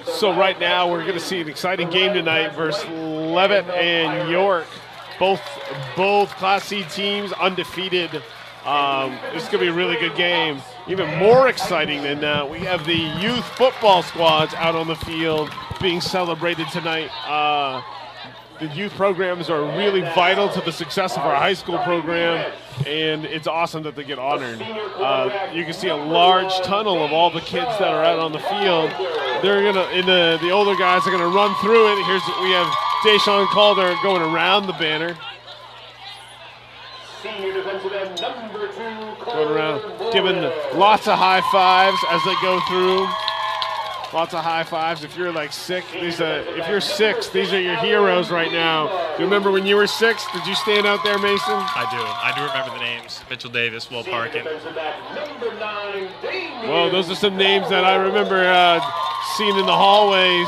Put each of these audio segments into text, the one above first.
So right now we're going to see an exciting game tonight versus Leavitt and York. Both Class C teams undefeated. This is going to be a really good game. Even more exciting than that, we have the youth football squads out on the field being celebrated tonight. The youth programs are really vital to the success of our high school program, and it's awesome that they get honored. You can see a large tunnel of all the kids that are out on the field. They're gonna, the older guys are gonna run through it. We have Deshaun Calder going around the banner. Going around, giving lots of high fives as they go through. Lots of high fives. If you're like sick, if you're 6, these are your heroes right now. Do you remember when you were 6? Did you stand out there, Mason? I do remember the names. Mitchell Davis, Will Parkin. Well, those are some names that I remember seeing in the hallways.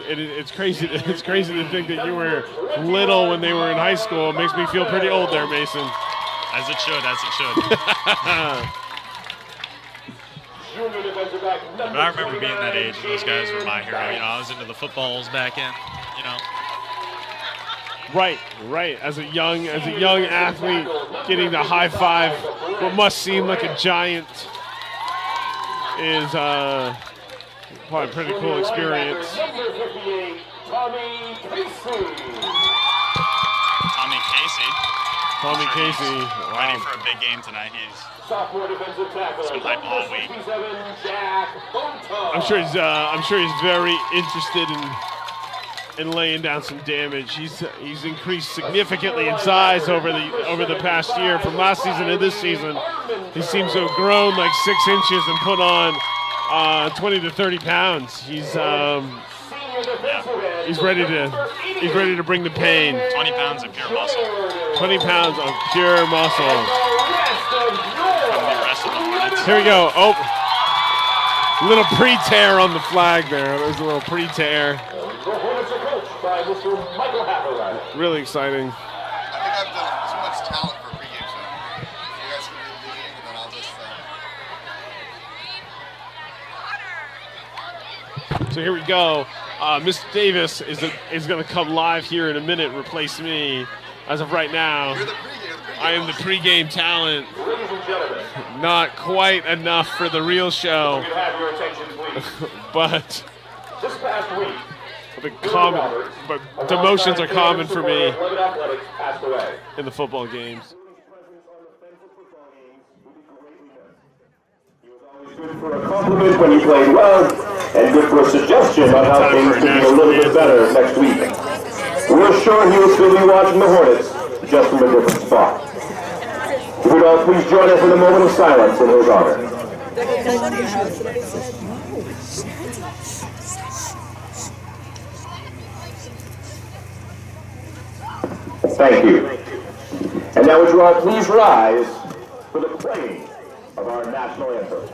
It's crazy. It's crazy to think that you were little when they were in high school. It makes me feel pretty old there, Mason. As it should. But I remember being that age, and those guys were my hero. I was into the footballs back in, Right. As a young athlete, getting the high five, what must seem like a giant, is probably a pretty cool experience. Tommy Casey. Wow. Ready for a big game tonight. He's been hype all week. I'm sure he's very interested in laying down some damage. He's increased significantly in size over the past year, from last season to this season. He seems to have grown like 6 inches and put on 20 to 30 pounds. He's ready to bring the pain. 20 pounds of pure muscle. 20 pounds of pure muscle. Here we go. Oh, little pre-tear on the flag there. There's a little pre-tear. Really exciting. I think I've done too much talent for pregame, so you guys can do the game, and then I'll just. So here we go. Mr. Davis is going to come live here in a minute, replace me. As of right now, I am the pregame talent. Not quite enough for the real show, but demotions are common for me in the football games. Good for a compliment when you played well, and good for a suggestion on how things could be a little bit better next week. We're sure he will still be watching the Hornets, just from a different spot. If we'd all please join us in a moment of silence in his honor. Thank you. And now would you all please rise for the playing of our national anthem.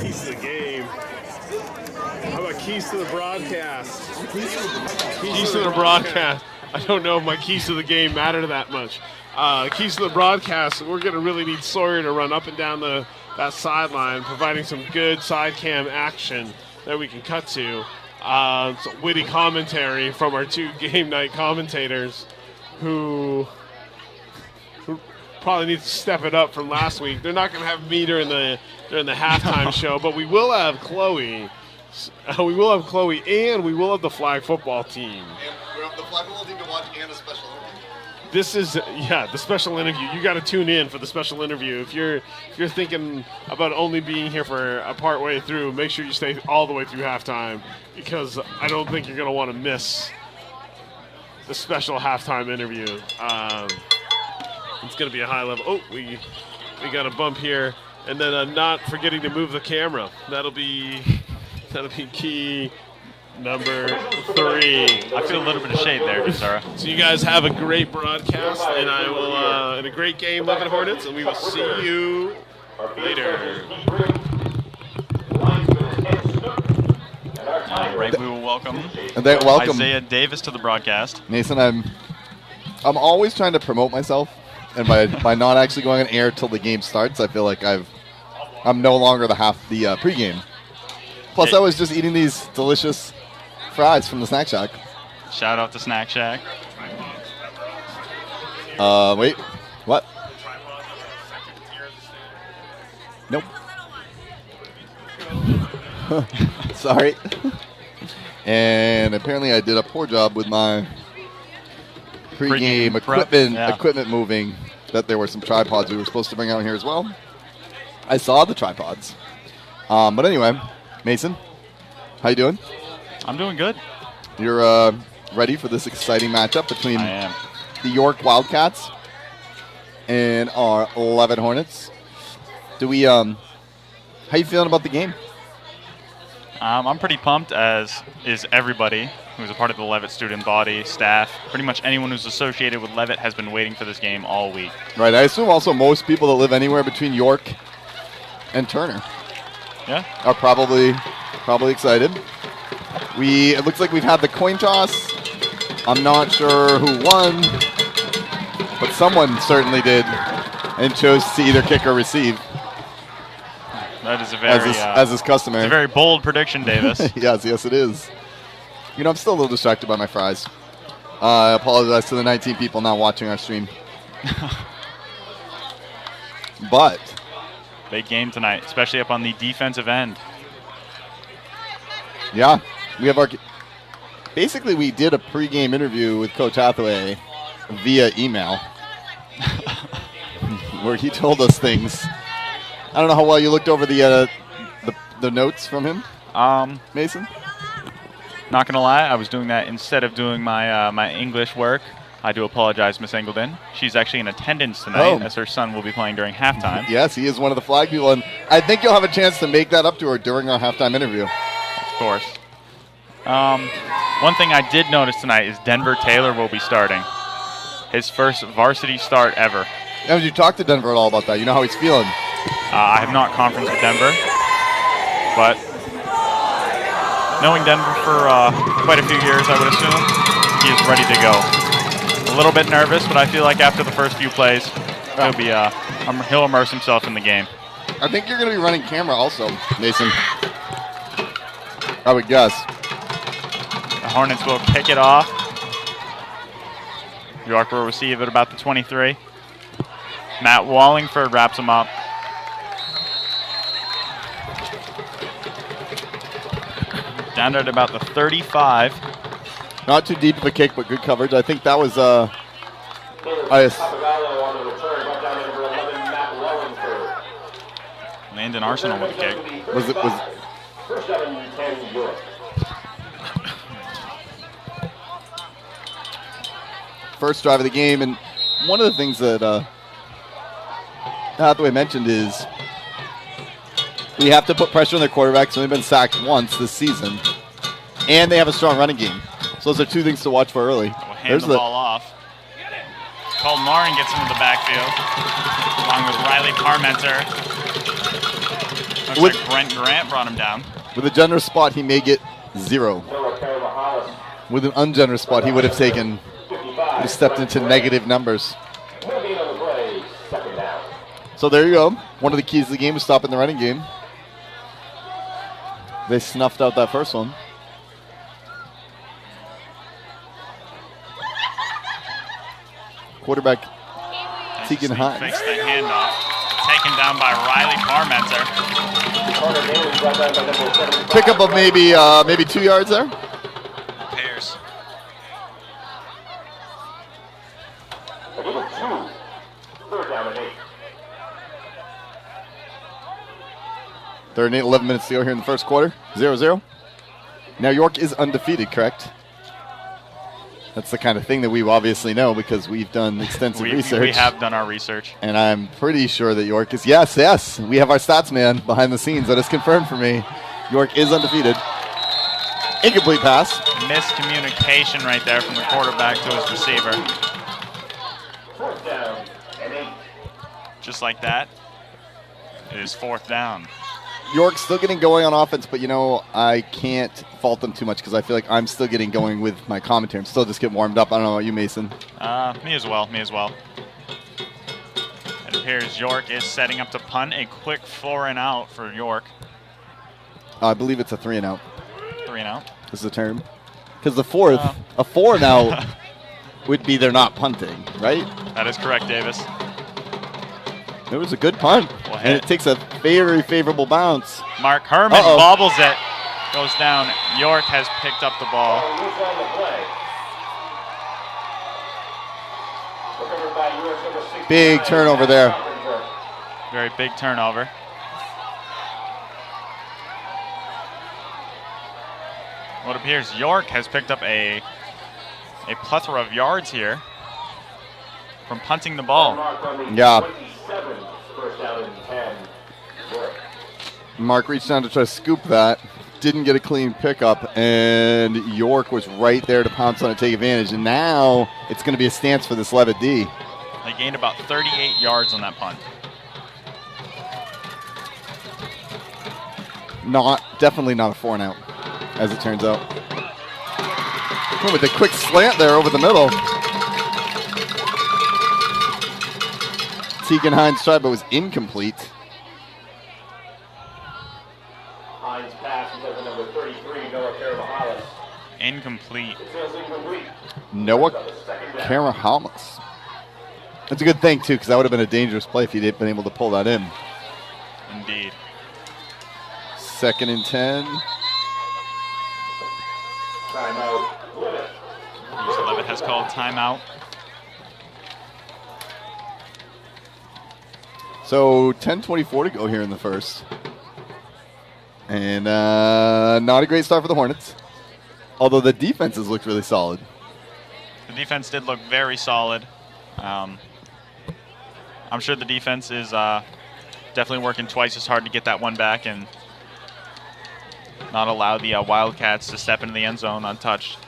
Piece of the game. keys to the broadcast. Keys to the broadcast. I don't know if my keys to the game matter that much. Keys to the broadcast, we're going to really need Sawyer to run up and down that sideline, providing some good side cam action that we can cut to. Some witty commentary from our 2 game night commentators who probably need to step it up from last week. They're not going to have me during the halftime show, but we will have Chloe. We will have Chloe, and we will have the flag football team. And we have the flag football team to watch and a special interview. This is the special interview. You got to tune in for the special interview. If you're thinking about only being here for a part way through, make sure you stay all the way through halftime, because I don't think you're going to want to miss the special halftime interview. It's going to be a high level. Oh, we got a bump here, and then not forgetting to move the camera. That'll be key number 3. I feel a little bit of shade there, Sarah. So you guys have a great broadcast, and I will and a great game, Leavitt Hornets, and we will see you later. All right, we will welcome Isaiah Davis to the broadcast. Mason, I'm always trying to promote myself, and by not actually going on air till the game starts, I feel like I'm no longer the pregame. Plus, I was just eating these delicious fries from the Snack Shack. Shout out to Snack Shack. Wait, what? Nope. Sorry. And apparently I did a poor job with my pregame equipment moving, that there were some tripods we were supposed to bring out here as well. I saw the tripods. But anyway, Mason, how you doing? I'm doing good. You're ready for this exciting matchup between the York Wildcats and our Leavitt Hornets. How you feeling about the game? I'm pretty pumped, as is everybody who's a part of the Leavitt student body, staff. Pretty much anyone who's associated with Leavitt has been waiting for this game all week. Right. I assume also most people that live anywhere between York and Turner are probably excited. It looks like we've had the coin toss. I'm not sure who won, but someone certainly did and chose to either kick or receive. That is a very, as is customary. It's a very bold prediction, Davis. Yes, it is. I'm still a little distracted by my fries. I apologize to the 19 people not watching our stream. But big game tonight, especially up on the defensive end. Yeah, we have basically we did a pregame interview with Coach Hathaway via email, where he told us things. I don't know how well you looked over the notes from him, Mason. Not gonna lie, I was doing that instead of doing my my English work. I do apologize, Miss Engleton. She's actually in attendance tonight, as her son will be playing during halftime. Yes, he is one of the flag people, and I think you'll have a chance to make that up to her during our halftime interview. Of course. One thing I did notice tonight is Denver Taylor will be starting. His first varsity start ever. Did you talk to Denver at all about that? You know how he's feeling? I have not conferenced with Denver, but knowing Denver for quite a few years, I would assume, he is ready to go. A little bit nervous, but I feel like after the first few plays, he'll immerse himself in the game. I think you're going to be running camera also, Mason. I would guess. The Hornets will kick it off. York will receive at about the 23. Matt Wallingford wraps him up. Down at about the 35. Not too deep of a kick, but good coverage. I think that was Landon Arsenal with a kick. Was first drive of the game, and one of the things that Hathaway mentioned is we have to put pressure on their quarterbacks. They've been sacked once this season, and they have a strong running game. So those are two things to watch for early. We'll hand the ball off. Cole Marin gets into the backfield, along with Riley Parmenter. Looks like Brent Grant brought him down. With a generous spot, he may get 0. With an ungenerous spot, he would have taken, stepped into negative numbers. So there you go. One of the keys of the game was stopping the running game. They snuffed out that first one. Quarterback Tegan Hines. Fakes the handoff. Taken down by Riley Parmenter. Pickup of maybe 2 yards there. Pairs. Third and 8, 11 minutes to go here in the first quarter. 0-0. Now York is undefeated, correct? That's the kind of thing that we obviously know because we've done extensive research. We have done our research. And I'm pretty sure that York is, yes. We have our stats man behind the scenes that has confirmed for me. York is undefeated. Incomplete pass. Miscommunication right there from the quarterback to his receiver. Just like that, it is 4th down. York's still getting going on offense, but I can't fault them too much because I feel like I'm still getting going with my commentary. I'm still just getting warmed up. I don't know about you, Mason. Me as well. It appears York is setting up to punt. A quick 4-and-out for York. I believe it's a 3-and-out. 3-and-out. This is the term. Because a 4-and-out would be they're not punting, right? That is correct, Davis. It was a good punt, and it takes a very favorable bounce. Mark Herman bobbles it, goes down. York has picked up the ball. Big turnover there. Very big turnover. What appears York has picked up a plethora of yards here from punting the ball. Yeah. Mark reached down to try to scoop that, didn't get a clean pickup, and York was right there to pounce on it, take advantage. And now it's going to be a stance for this Leavitt D. They gained about 38 yards on that punt. Definitely not a 4-and-out, as it turns out. With a quick slant there over the middle. Tegan Hines tried, but was incomplete. Hines passes over number 33, Noah Karahalis. Incomplete. Noah Karahalis. That's a good thing, too, because that would have been a dangerous play if he'd been able to pull that in. Indeed. 2nd and 10. Timeout. Leavitt has called timeout. So 10:24 to go here in the first. And not a great start for the Hornets. Although the defenses looked really solid. The defense did look very solid. I'm sure the defense is definitely working twice as hard to get that one back and not allow the Wildcats to step into the end zone untouched.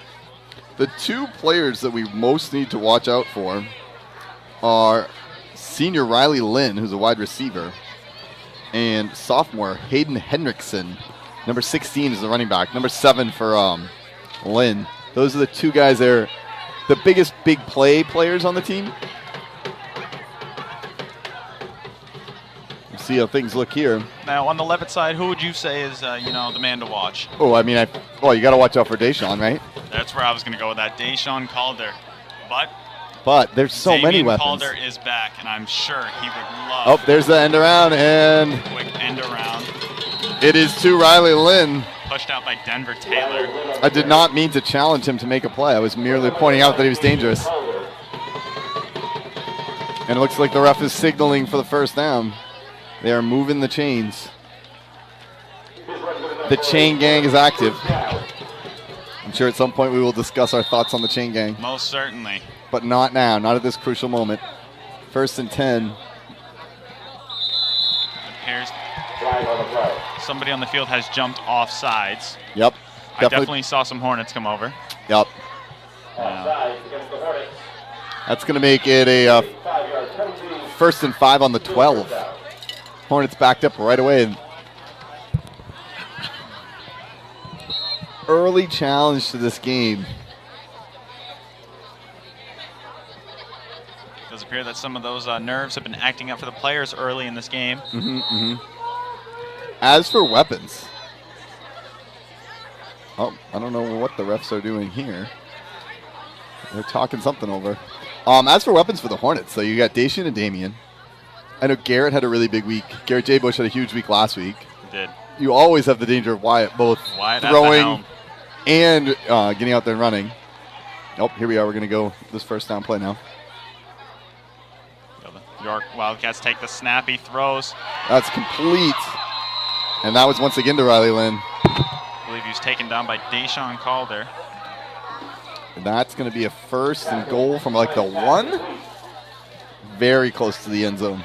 The two players that we most need to watch out for are senior Riley Lynn, who's a wide receiver, and sophomore Hayden Hendrickson. Number 16 is the running back. Number 7 for Lynn. Those are the two guys that are the biggest big play players on the team. We'll see how things look here. Now, on the Leavitt side, who would you say is, the man to watch? Oh, I mean, you got to watch out for Deshaun, right? That's where I was going to go with that. Deshaun Calder. But there's so many weapons. Calder is back, and I'm sure he would love. Oh, there's the end around, and quick end around. It is to Riley Lynn. Pushed out by Denver Taylor. I did not mean to challenge him to make a play. I was merely pointing out that he was dangerous. And it looks like the ref is signaling for the first down. They are moving the chains. The chain gang is active. I'm sure at some point we will discuss our thoughts on the chain gang. Most certainly. But not now, not at this crucial moment. 1st and 10. Here's somebody on the field has jumped off sides. Yep. I definitely saw some Hornets come over. Yep. That's going to make it a 1st and 5 on the 12. Hornets backed up right away. early challenge to this game. It does appear that some of those nerves have been acting up for the players early in this game. As for weapons, oh, I don't know what the refs are doing here. They're talking something over. As for weapons for the Hornets, so you got Dacian and Damien. I know Garrett had a really big week. Garrett J. Bush had a huge week last week. He did. You always have the danger of Wyatt both throwing and getting out there and running. Nope, here we are. We're going to go this first down play now. York Wildcats take the snap. He throws. That's complete. And that was once again to Riley Lynn. I believe he was taken down by Deshaun Calder. And that's going to be a first and goal from like the 1. Very close to the end zone.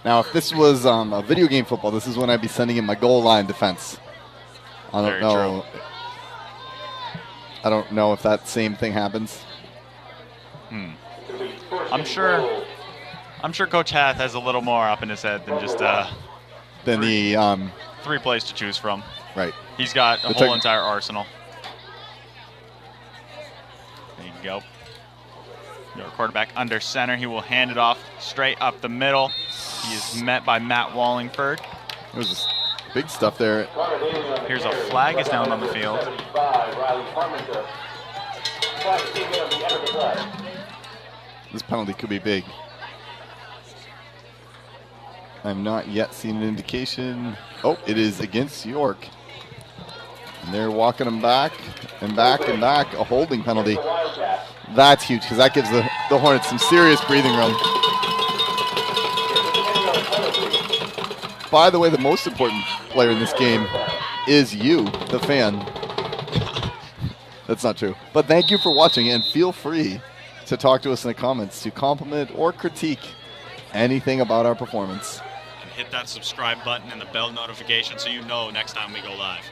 Now, if this was a video game football, this is when I'd be sending in my goal line defense. I don't know. I don't know if that same thing happens. I'm sure Coach Hath has a little more up in his head than just the 3 plays to choose from. Right. He's got a whole entire arsenal. There you go. Your quarterback under center. He will hand it off straight up the middle. He is met by Matt Wallingford. There's this big stuff there. Here's a flag is down on the field. This penalty could be big. I've not yet seen an indication. Oh, it is against York. And they're walking him back and back and back. A holding penalty. That's huge because that gives the Hornets some serious breathing room. By the way, the most important player in this game is you, the fan. That's not true. But thank you for watching, and feel free to talk to us in the comments to compliment or critique anything about our performance. And hit that subscribe button and the bell notification so you know next time we go live.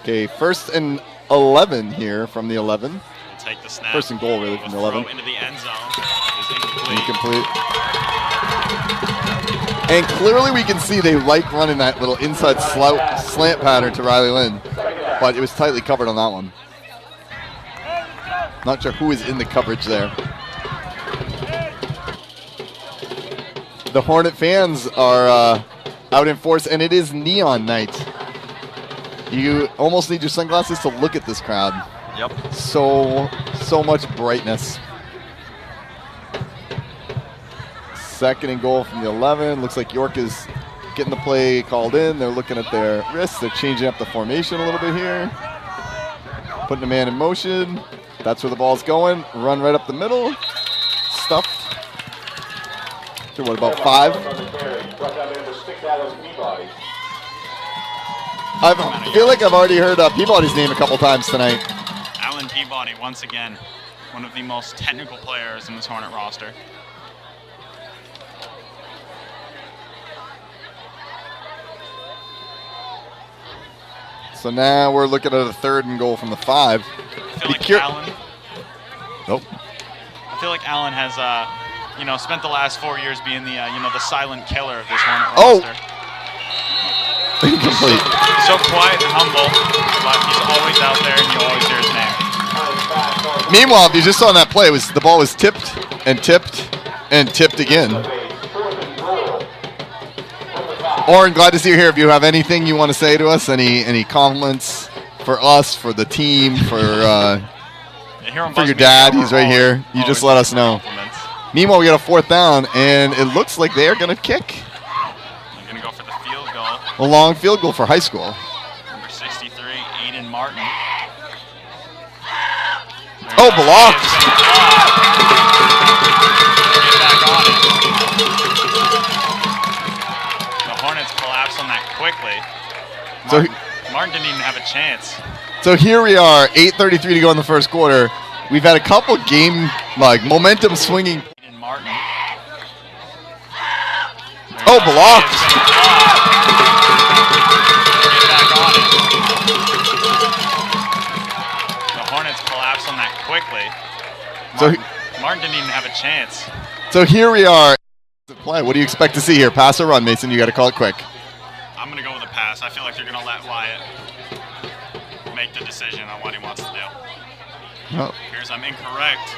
Okay, 1st and 11 here from the 11. We'll take the snap. 1st and goal, really, from the 11. Throw into the end zone. Is incomplete. And clearly we can see they like running that little inside slant pattern to Riley Lynn, but it was tightly covered on that one. Not sure who is in the coverage there. The Hornet fans are out in force, and it is neon night. You almost need your sunglasses to look at this crowd. Yep. So much brightness. 2nd and goal from the 11. Looks like York is getting the play called in. They're looking at their wrists. They're changing up the formation a little bit here. Putting a man in motion. That's where the ball's going. Run right up the middle. Stuffed. So what, about 5? I feel like I've already heard Peabody's name a couple times tonight. Alan Peabody, once again, one of the most technical players in this Hornet roster. So now we're looking at a 3rd and goal from the 5. I feel like Alan. Nope. I feel like Alan has, spent the last 4 years being the, the silent killer of this Hornet roster. Incomplete. So quiet and humble, but he's always out there, and you always hear his name. Meanwhile, if you just saw that play, the ball was tipped and tipped and tipped again. Oren, glad to see you here. If you have anything you want to say to us, any compliments for us, for the team, for your dad, he's right here. You just let us know. Meanwhile, we got a 4th down, and it looks like they are going to kick. They're going to go for the field goal. A long field goal for high school. Number 63, Aiden Martin. Oh, blocked. Get back on it. The Hornets collapse on that quickly. Martin didn't even have a chance. So here we are, 8:33 to go in the 1st quarter. We've had a couple game momentum swinging. Aiden Martin. Oh, blocked. Get back on it. The Hornets collapse on that quickly. Martin didn't even have a chance. So here we are. Play. What do you expect to see here? Pass or run, Mason? You got to call it quick. pass. I feel like they're going to let Wyatt make the decision on what he wants to do. Oh. Here's I'm incorrect.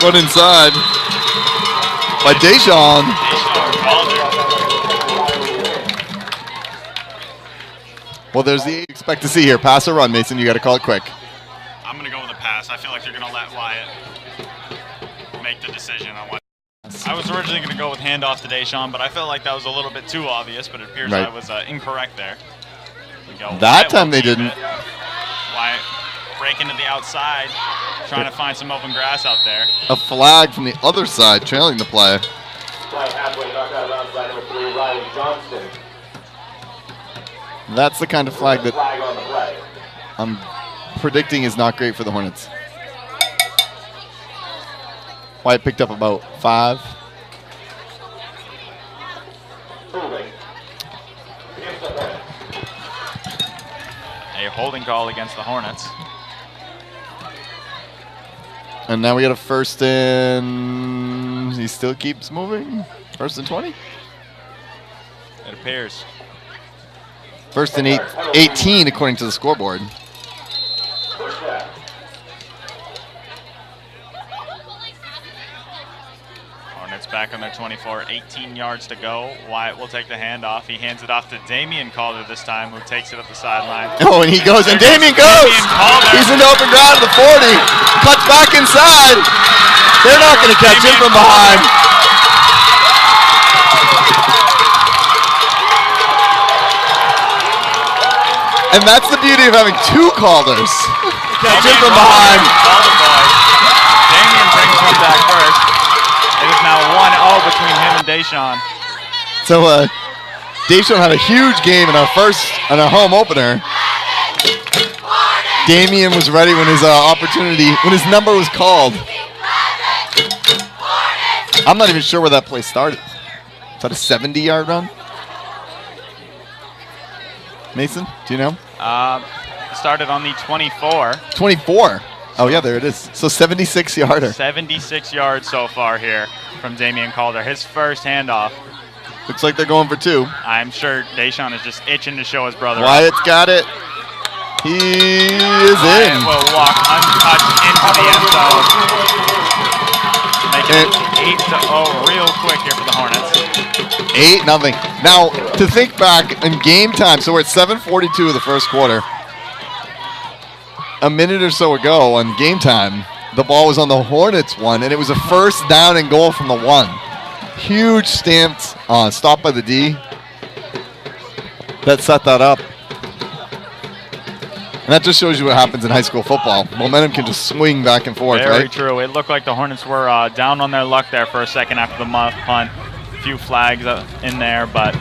Run inside by Deshaun. Well, there's the expect to see here. Pass or run, Mason. You got to call it quick. I'm going to go with a pass. I feel like they're going to let Wyatt make the decision on what. I was originally going to go with handoff to Deshaun, but I felt like that was a little bit too obvious, but it appears I was incorrect there. We go. That time they didn't. Wyatt break into the outside, trying to find some open grass out there. A flag from the other side trailing the play. That's the kind of flag that I'm predicting is not great for the Hornets. Wyatt picked up about 5. A holding call against the Hornets. And now we got a first and he still keeps moving. First and 20? It appears. First and 18 according to the scoreboard. Hornets back on their 24, 18 yards to go. Wyatt will take the handoff. He hands it off to Damian Calder this time, who takes it up the sideline. Oh, and he goes, and Damian goes! He's in the open ground at the 40. Cuts back inside. They're not going to catch him from behind. And that's the beauty of having 2 Calders. Catch him from behind. Damian brings one back first. It is now 1-0 between him and Deshaun. So Deshaun had a huge game in our home opener. Damian was ready when his when his number was called. I'm not even sure where that play started. Is that a 70-yard run? Mason, do you know? Started on the 24. 24. Oh, yeah, there it is. So 76-yarder. 76 yards so far here from Damian Calder. His first handoff. Looks like they're going for 2. I'm sure Deshaun is just itching to show his brother. Wyatt's got it. He is Wyatt in. will walk untouched into the end zone. Make it 8-0 real quick here for the Hornets. 8-0. Now, to think back in game time, so we're at 7:42 of the first quarter. A minute or so ago on game time, the ball was on the Hornets 1, and it was a first down and goal from the 1. Huge stamped stop by the D. That set that up. And that just shows you what happens in high school football. Momentum can just swing back and forth, right? Very true. It looked like the Hornets were down on their luck there for a second after the muff punt. A few flags in there, but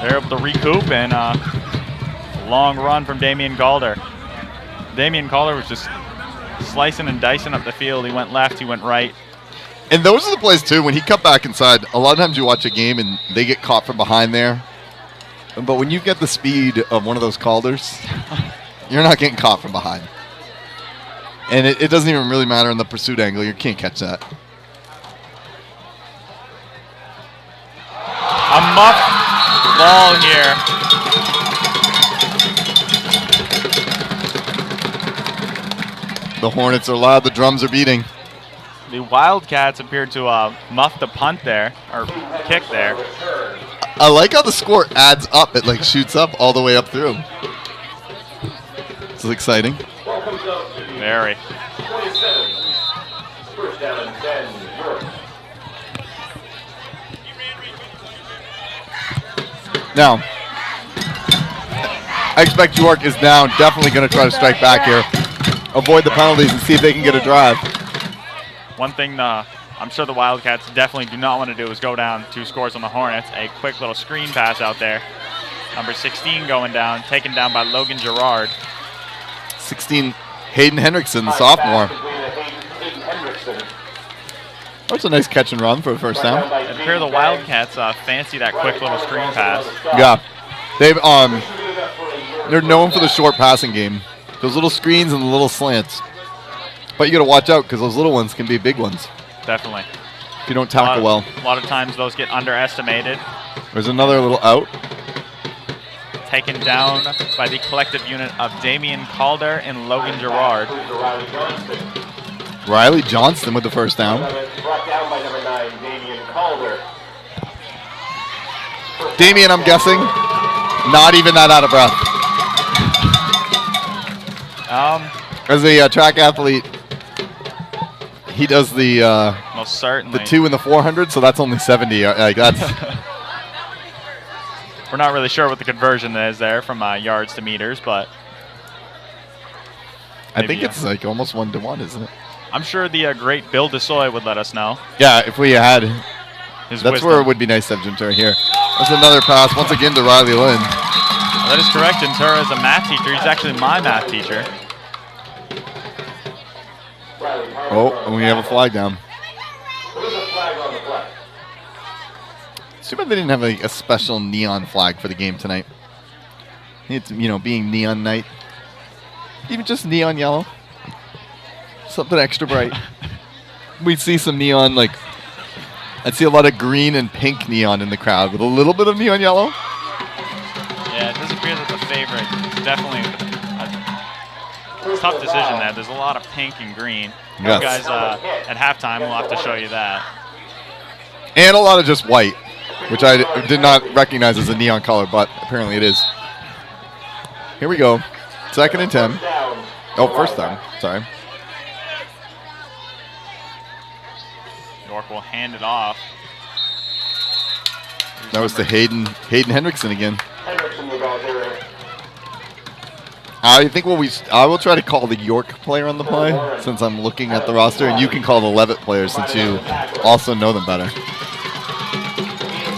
they're able to recoup, and long run from Damian Calder. Damian Calder was just slicing and dicing up the field. He went left, he went right. And those are the plays, too. When he cut back inside, a lot of times you watch a game and they get caught from behind there. But when you get the speed of one of those Calders, you're not getting caught from behind. And it doesn't even really matter in the pursuit angle. You can't catch that. A muff ball here. The Hornets are loud. The drums are beating. The Wildcats appeared to muff the punt there, or kick there. I like how the score adds up. It like shoots up all the way up through. This is exciting. Very. Now, I expect York is now definitely going to try to strike back here. Avoid the penalties and see if they can get a drive. One thing I'm sure the Wildcats definitely do not want to do is go down 2 scores on the Hornets. A quick little screen pass out there. Number 16 going down, taken down by Logan Gerard. 16, Hayden Hendrickson, the sophomore. That's a nice catch and run for a first down. It appears the Wildcats fancy that quick little screen pass. Yeah, they're known for the short passing game. Those little screens and the little slants. But you got to watch out because those little ones can be big ones. Definitely. If you don't tackle well. A lot of times those get underestimated. There's another little out. taken down by the collective unit of Damian Calder and Logan Gerard. Riley Johnston with the first down. Brought down by number 9, Damian Calder. Damian, I'm guessing, not even that out of breath. As a track athlete, he does the most certainly the 2 and the 400, so that's only 70. Like that's. We're not really sure what the conversion is there from yards to meters, but I think it's like almost 1-to-1, isn't it? I'm sure the great Bill DeSoy would let us know. Yeah, if we had his that's wisdom. where it would be nice to have Ventura here. That's another pass once again to Riley Lynn. That is correct. Ventura is a math teacher. He's actually my math teacher. Oh, and we have a flag down. Too bad they didn't have a special neon flag for the game tonight. It's, being neon night. Even just neon yellow. Something extra bright. We see some neon, I'd see a lot of green and pink neon in the crowd with a little bit of neon yellow. Yeah, it does appear that the favorite is definitely a tough decision there. There's a lot of pink and green. Yes. You guys, at halftime, we'll have to show you that. And a lot of just white, which I did not recognize as a neon color, but apparently it is. Here we go. 2nd and 10. Oh, first down. Sorry. York will hand it off. That was to Hayden Hendrickson again. I think I will try to call the York player on the play since I'm looking at the roster, and you can call the Leavitt player since you also know them better.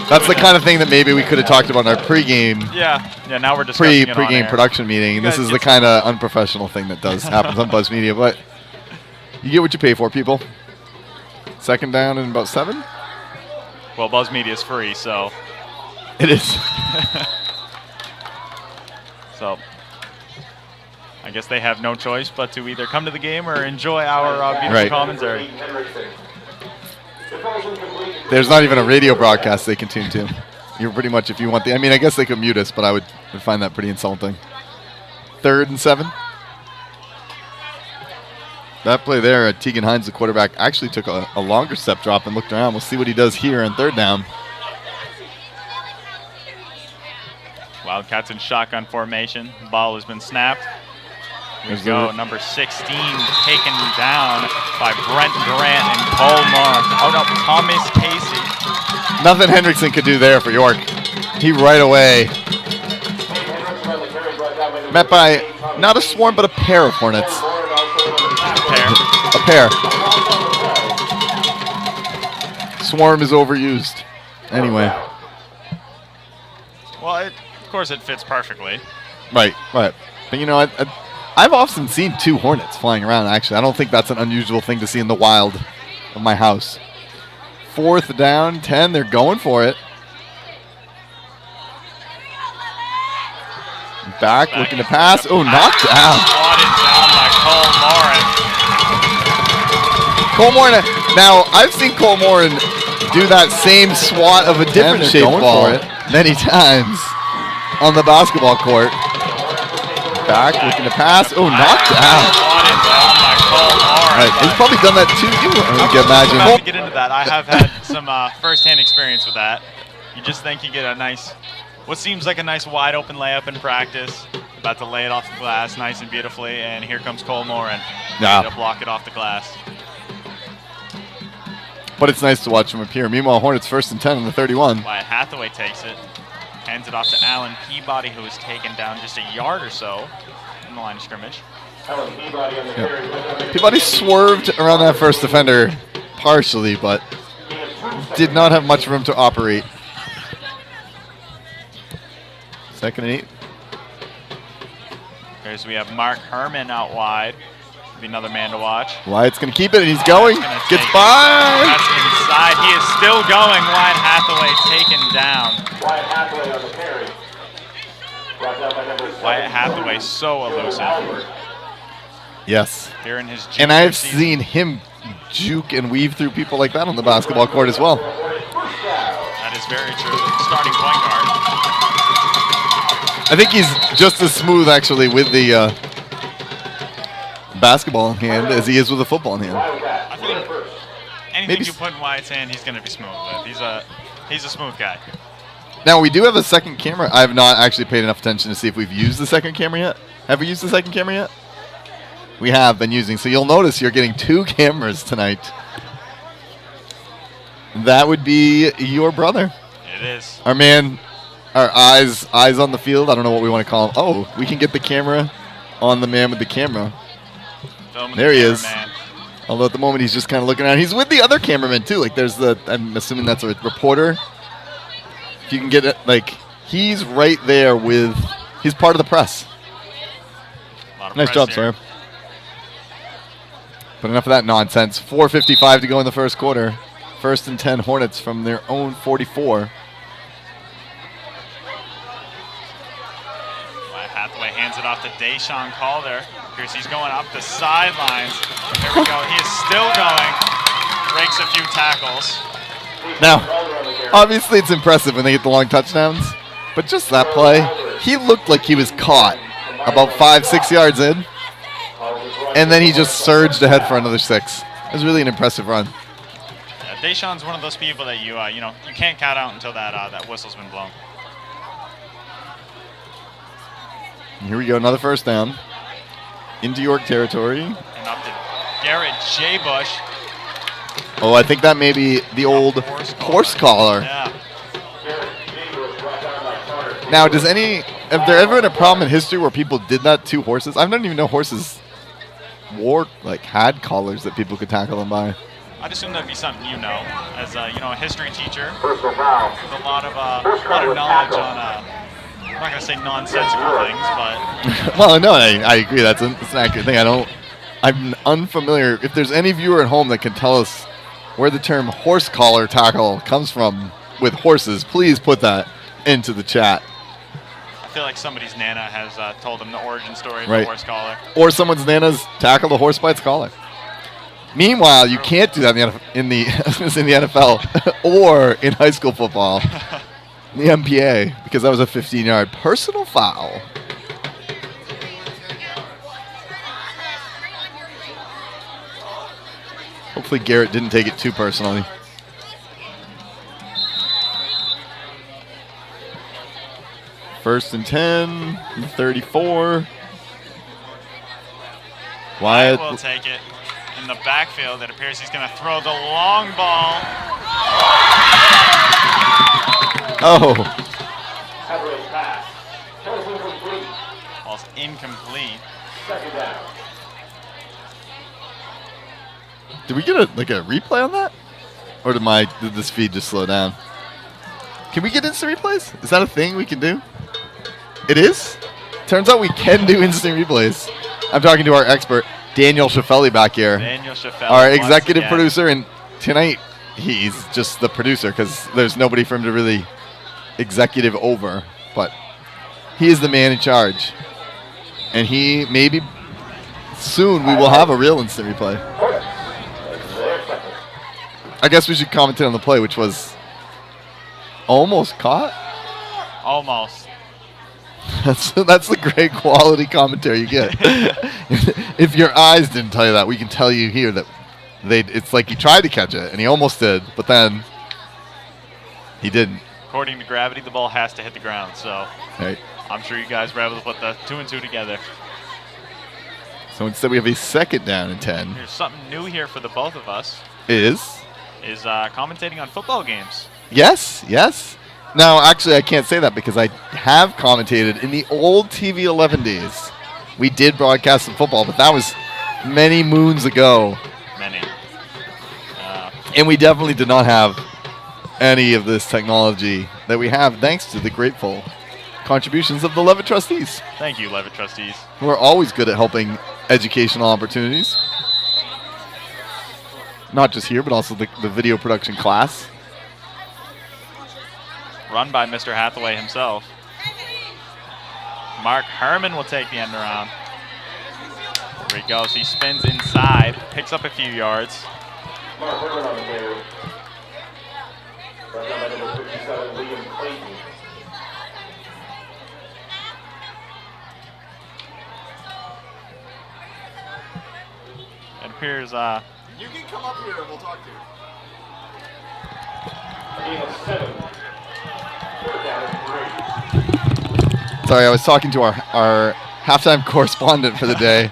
That's the kind of thing that maybe we could have talked about in our pregame. Yeah. Now we're discussing pregame production meeting. And this is the kind of unprofessional thing that does happen on Buzz Media, but you get what you pay for, people. 2nd down and about 7. Well, Buzz Media is free, so it is. So I guess they have no choice but to either come to the game or enjoy our beautiful commentary. There's not even a radio broadcast they can tune to. You're pretty much, if you want I guess they could mute us, but I would find that pretty insulting. 3rd and 7. That play there, Tegan Hines, the quarterback, actually took a longer step drop and looked around. We'll see what he does here on 3rd down. Wildcats in shotgun formation. Ball has been snapped. Here we go, number 16 taken down by Brent Durant and Cole Moore. Oh no, Thomas Casey. Nothing Hendrickson could do there for York. He right away met by not a swarm, but a pair of Hornets. A pair. Swarm is overused. Anyway. Well, of course it fits perfectly. Right. But I've often seen 2 Hornets flying around, actually. I don't think that's an unusual thing to see in the wild of my house. 4th down, 10. They're going for it. Back looking to pass. Oh, knocked down. Swatted down by Cole Morin. Cole Morin. Now, I've seen Cole Morin do that same swat of a different shaped ball many times on the basketball court. Back looking to pass. Oh, knocked down. Right. He's probably done that too. I can imagine. To get into that, I have had some first-hand experience with that. You just think you get a nice, what seems like a nice wide open layup in practice. About to lay it off the glass nice and beautifully, and here comes Cole Morin. To block it off the glass. But it's nice to watch him appear. Meanwhile, Hornets 1st and 10 on the 31. Wyatt Hathaway takes it. Hands it off to Alan Peabody, who was taken down just a yard or so in the line of scrimmage. Peabody swerved around that first defender partially, but did not have much room to operate. 2nd and 8. Here's we have Mark Herman out wide. Be another man to watch. Wyatt's going to keep it, and he's going. Gets by. That's inside. He is still going. Wyatt Hathaway taken down. Wyatt Hathaway on the carry. Brought down by number 7. Wyatt Hathaway so elusive. Yes. Here in his and I've seen him juke and weave through people like that on the basketball court as well. That is very true. Starting point guard. I think he's just as smooth, actually, with the basketball in hand as he is with the football in hand. I think anything you put in Wyatt's hand, he's going to be smooth with. He's a smooth guy. Now, we do have a second camera. I have not actually paid enough attention to see if we've used the second camera yet. Have we used the second camera yet? We have been using. So you'll notice you're getting 2 cameras tonight. That would be your brother. It is. Our man, our eyes on the field. I don't know what we want to call him. Oh, we can get the camera on the man with the camera. There he is. Man. Although at the moment he's just kind of looking around. He's with the other cameraman too. Like there's I'm assuming that's a reporter. If you can get it, like he's right there with, he's part of the press. Nice job, sir. But enough of that nonsense. 4:55 to go in the first quarter. 1st and 10 Hornets from their own 44. Hathaway hands it off to Deshaun Calder. Here's he's going up the sidelines. Here we go. He is still going. Breaks a few tackles. Now, obviously it's impressive when they get the long touchdowns, but just that play, he looked like he was caught about 5-6 yards in, and then he just surged ahead for another 6. It was really an impressive run. Yeah, Deshaun's one of those people that you can't count out until that whistle's been blown. Here we go, another first down into York territory. And up to Garrett J. Bush. Oh, I think that may be the old horse collar. Yeah. Now, have there ever been a problem in history where people did that to horses? I don't even know horses had collars that people could tackle them by. I'd assume that'd be something as a history teacher with a lot of knowledge on. I'm not going to say nonsensical things, but... Well, no, I agree. That's an accurate thing. I'm unfamiliar. If there's any viewer at home that can tell us where the term horse collar tackle comes from with horses, please put that into the chat. I feel like somebody's nana has told them the origin story of the horse collar. Or someone's nana's tackled a horse by its collar. Meanwhile, you can't do that in the NFL or in high school football. The MPA, because that was a 15-yard personal foul. Hopefully Garrett didn't take it too personally. First and 10, 34. Wyatt will take it in the backfield. It appears he's going to throw the long ball. Oh. Ball's incomplete. Did we get a replay on that? Or did this feed just slow down? Can we get instant replays? Is that a thing we can do? It is? Turns out we can do instant replays. I'm talking to our expert, Daniel Schaffelli, back here. Daniel Schaffelli. Our executive producer, and tonight he's just the producer because there's nobody for him to really executive over, but he is the man in charge, and maybe soon we will have a real instant replay. I guess we should commentate on the play, which was almost caught. Almost. That's the great quality commentary you get. If your eyes didn't tell you that, we can tell you here that it's like he tried to catch it and he almost did, but then he didn't. According to gravity, the ball has to hit the ground, so I'm sure you guys were able to put the 2 and 2 together. So instead we have a second down and 10. There's something new here for the both of us. Is commentating on football games. Yes. Now, actually, I can't say that because I have commentated in the old TV 11 days. We did broadcast some football, but that was many moons ago. Many. And we definitely did not have any of this technology that we have thanks to the grateful contributions of the Leavitt trustees. Thank you, Leavitt trustees. Who are always good at helping educational opportunities. Not just here, but also the video production class. Run by Mr. Hathaway himself. Mark Herman will take the end around. There he goes. He spins inside, picks up a few yards. Mark Herman on the carry. Number 57, Liam Clayton. appears. You can come up here and we'll talk to you. Sorry, I was talking to our halftime correspondent for the day.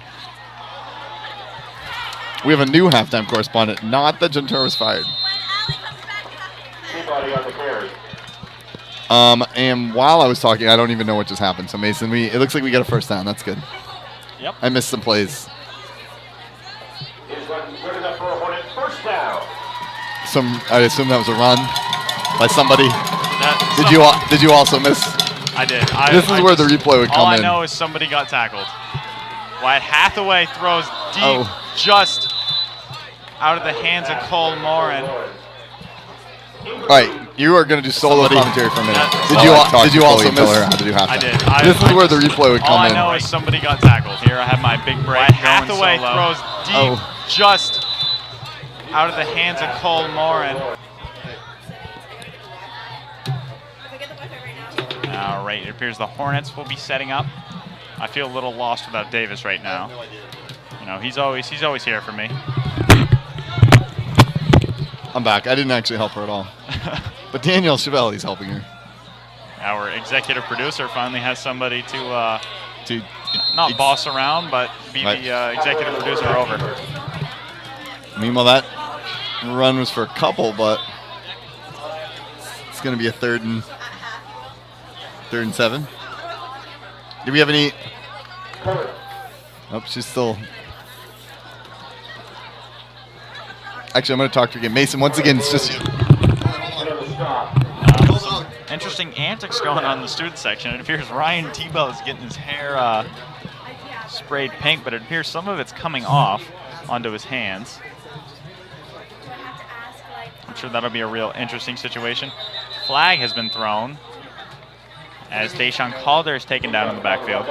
We have a new halftime correspondent, not that Gentera was fired. And while I was talking, I don't even know what just happened. So Mason, it looks like we got a first down. That's good. Yep. I missed some plays. I assume that was a run by somebody. Did you also miss? I did. This is where the replay would come in. All I know is somebody got tackled. Wyatt Hathaway throws deep, just out of the hands of Cole Morin. All right, you are going to do solo commentary for a minute. Did you also miss? I did. This is where the replay would come in. All I know is somebody got tackled. Here I have my big break. Hathaway throws deep, just out of the hands of Cole Morin. All right, it appears the Hornets will be setting up. I feel a little lost without Davis right now. You know, he's always here for me. I'm back. I didn't actually help her at all. But Danielle Chevelle's helping her. Our executive producer finally has somebody to not boss around, but be the executive producer over. Meanwhile, that run was for a couple, but it's going to be a third and 7. Do we have any? Oh, she's still. Actually, I'm going to talk to you again. Mason, once again, it's just you. Some interesting antics going on in the student section. It appears Ryan Tebow is getting his hair sprayed pink, but it appears some of it's coming off onto his hands. I'm sure that'll be a real interesting situation. Flag has been thrown as Deshaun Calder is taken down in the backfield.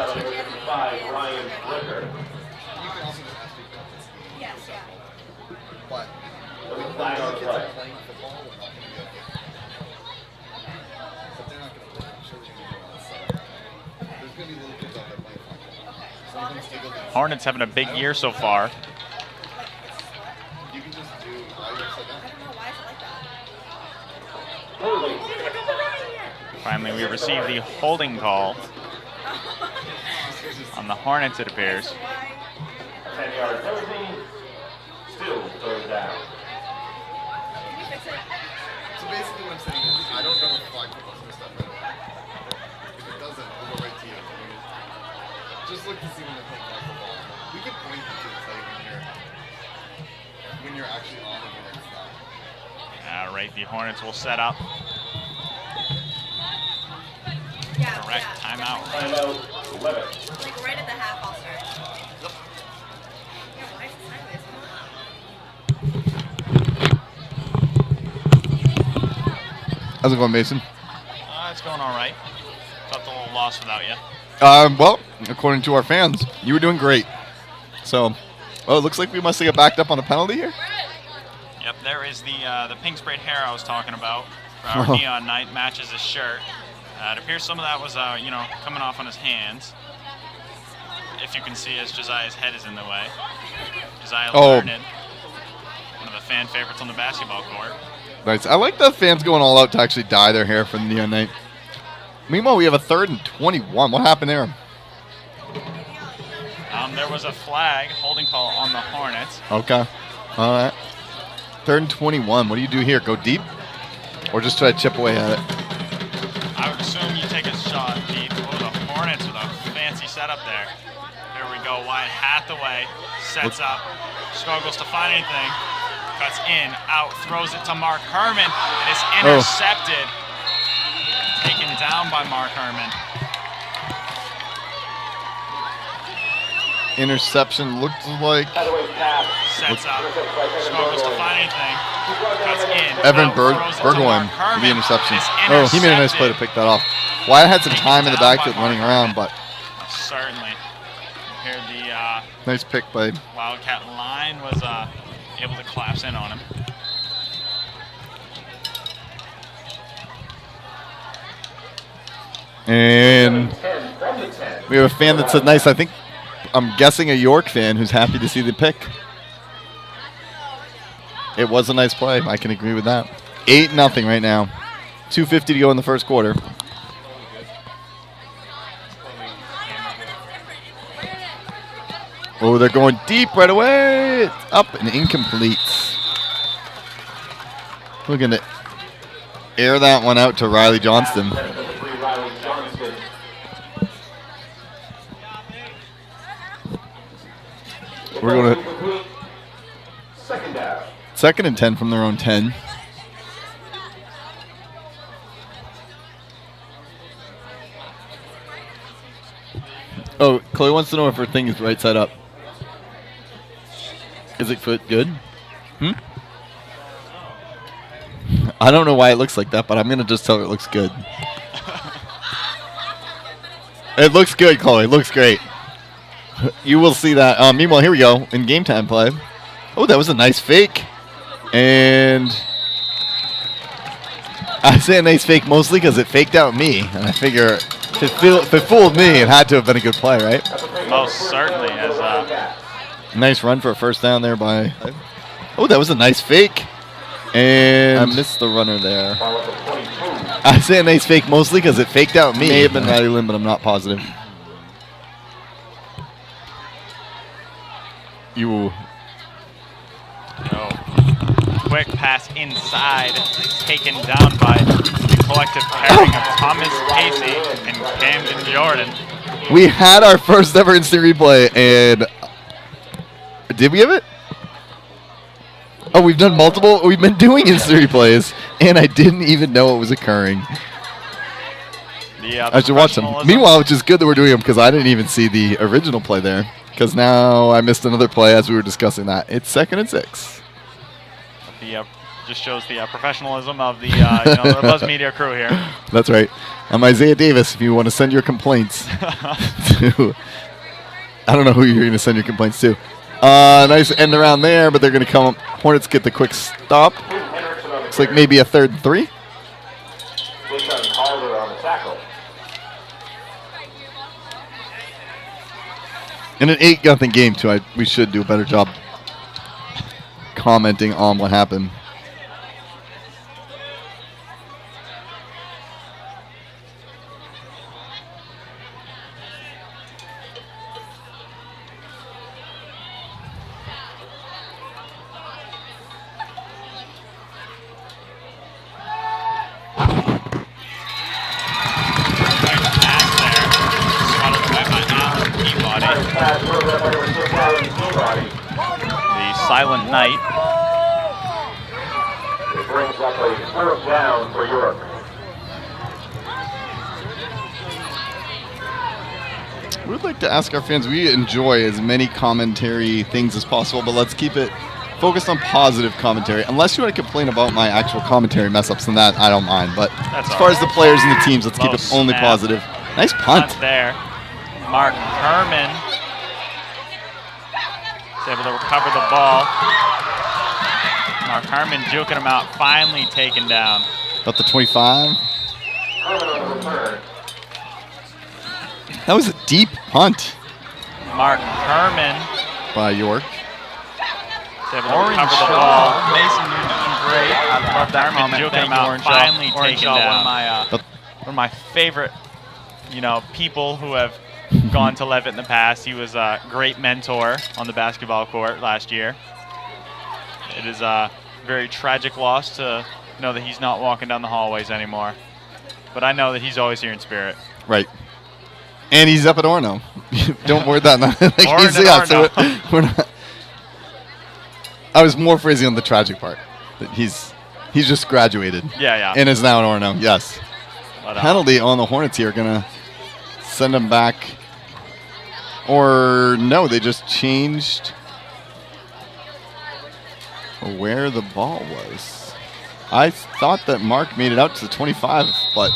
Hornets having a big year so far. Finally, we receive the holding call on the Hornets, it appears. 10-yard penalty, still third down. So basically what I'm saying is, I don't know if flag football's going to stop right away. If it doesn't, we'll go right to you. Just look to see when they're playing flag football. We can point you to tell you when you're actually on and when it's not. All right, the Hornets will set up. Correct timeout. Timeout, Leavitt. Like right at the half, I'll start. Yep. Yeah, why is it sideways? How's it going, Mason? It's going all right. Felt a little lost without you. Well, according to our fans, you were doing great. So, it looks like we must have got backed up on a penalty here. Yep, there is the pink sprayed hair I was talking about. For our neon night matches his shirt. It appears some of that was, coming off on his hands. If you can see, as Josiah's head is in the way. Josiah Learned, one of the fan favorites on the basketball court. Nice. I like the fans going all out to actually dye their hair for the neon night. Meanwhile, we have a 3rd and 21. What happened there? There was a flag holding call on the Hornets. Okay. All right. 3rd and 21. What do you do here? Go deep? Or just try to chip away at it? I would assume you take a shot deep. Oh, the Hornets with a fancy setup there. There we go. Wyatt Hathaway sets up. Struggles to find anything. Cuts in, out, throws it to Mark Herman. And it's intercepted. Taken down by Mark Herman. Interception looked like Sets up. Struggles to find anything. Cuts in. Evan out, throws it to Bergwijn Mark with the Herman. interception. It's He made a nice play to pick that off. Wyatt had some time in the backfield running around, but Certainly. Here the nice pick by Wildcat line was able to collapse in on him. And we have a fan that said nice. I'm guessing a York fan who's happy to see the pick. It was a nice play. I can agree with that. 8-0 right now. 2:50 to go in the first quarter. Oh, they're going deep right away. It's up and incomplete. We're going to air that one out to Riley Johnston. We're going to second and 10 from their own 10. Oh, Chloe wants to know if her thing is right side up. Is it foot good? I don't know why it looks like that, but I'm going to just tell her it looks good. It looks good, Chloe. It looks great. You will see that. Meanwhile, here we go in game time play. Oh, that was a nice fake. And I say a nice fake mostly because it faked out me. And I figure if it fooled me, it had to have been a good play, right? Most certainly. Nice run for a first down there by... Oh, that was a nice fake. And I missed the runner there. I say a nice fake mostly because it faked out me. May have been Riley Lynn, but I'm not positive. Quick pass inside, taken down by the collective pairing of Thomas Casey and Camden Jordan. We had our first ever instant replay, and did we have it? Oh, we've done multiple. We've been doing instant replays, and I didn't even know it was occurring. I should watch them. Meanwhile, which is good that we're doing them because I didn't even see the original play there. Because now I missed another play as we were discussing that. It's 2nd and 6. Just shows the professionalism of the the Buzz Media crew here. That's right. I'm Isaiah Davis. If you want to send your complaints to, I don't know who you're going to send your complaints to. Nice end around there, but they're going to come up. Hornets get the quick stop. Looks like maybe a 3rd and 3. In an 8-0 game, too, we should do a better job commenting on what happened. The Silent Night. It brings up a 4th down for York. We'd like to ask our fans, we enjoy as many commentary things as possible, but let's keep it focused on positive commentary. Unless you want to complain about my actual commentary mess-ups, then that I don't mind. But as far as the players and the teams, let's keep it only positive. Nice punt. There. Mark Herman is able to recover the ball. Mark Herman juking him out, finally taken down. About the 25. That was a deep punt. Mark Herman by York. Is able to recover the ball. Mason, you're doing great. I love that comment. Juking him out, finally taken down. One of my favorite, people who have gone to Leavitt in the past. He was a great mentor on the basketball court last year. It is a very tragic loss to know that he's not walking down the hallways anymore. But I know that he's always here in spirit. Right. And he's up at Orono. Don't word that. We're not. I was more phrasing on the tragic part. That he's just graduated. Yeah. And is now at Orono. Yes. Penalty on the Hornets here. Going to send him back. Or no, they just changed where the ball was. I thought that Mark made it out to the 25, but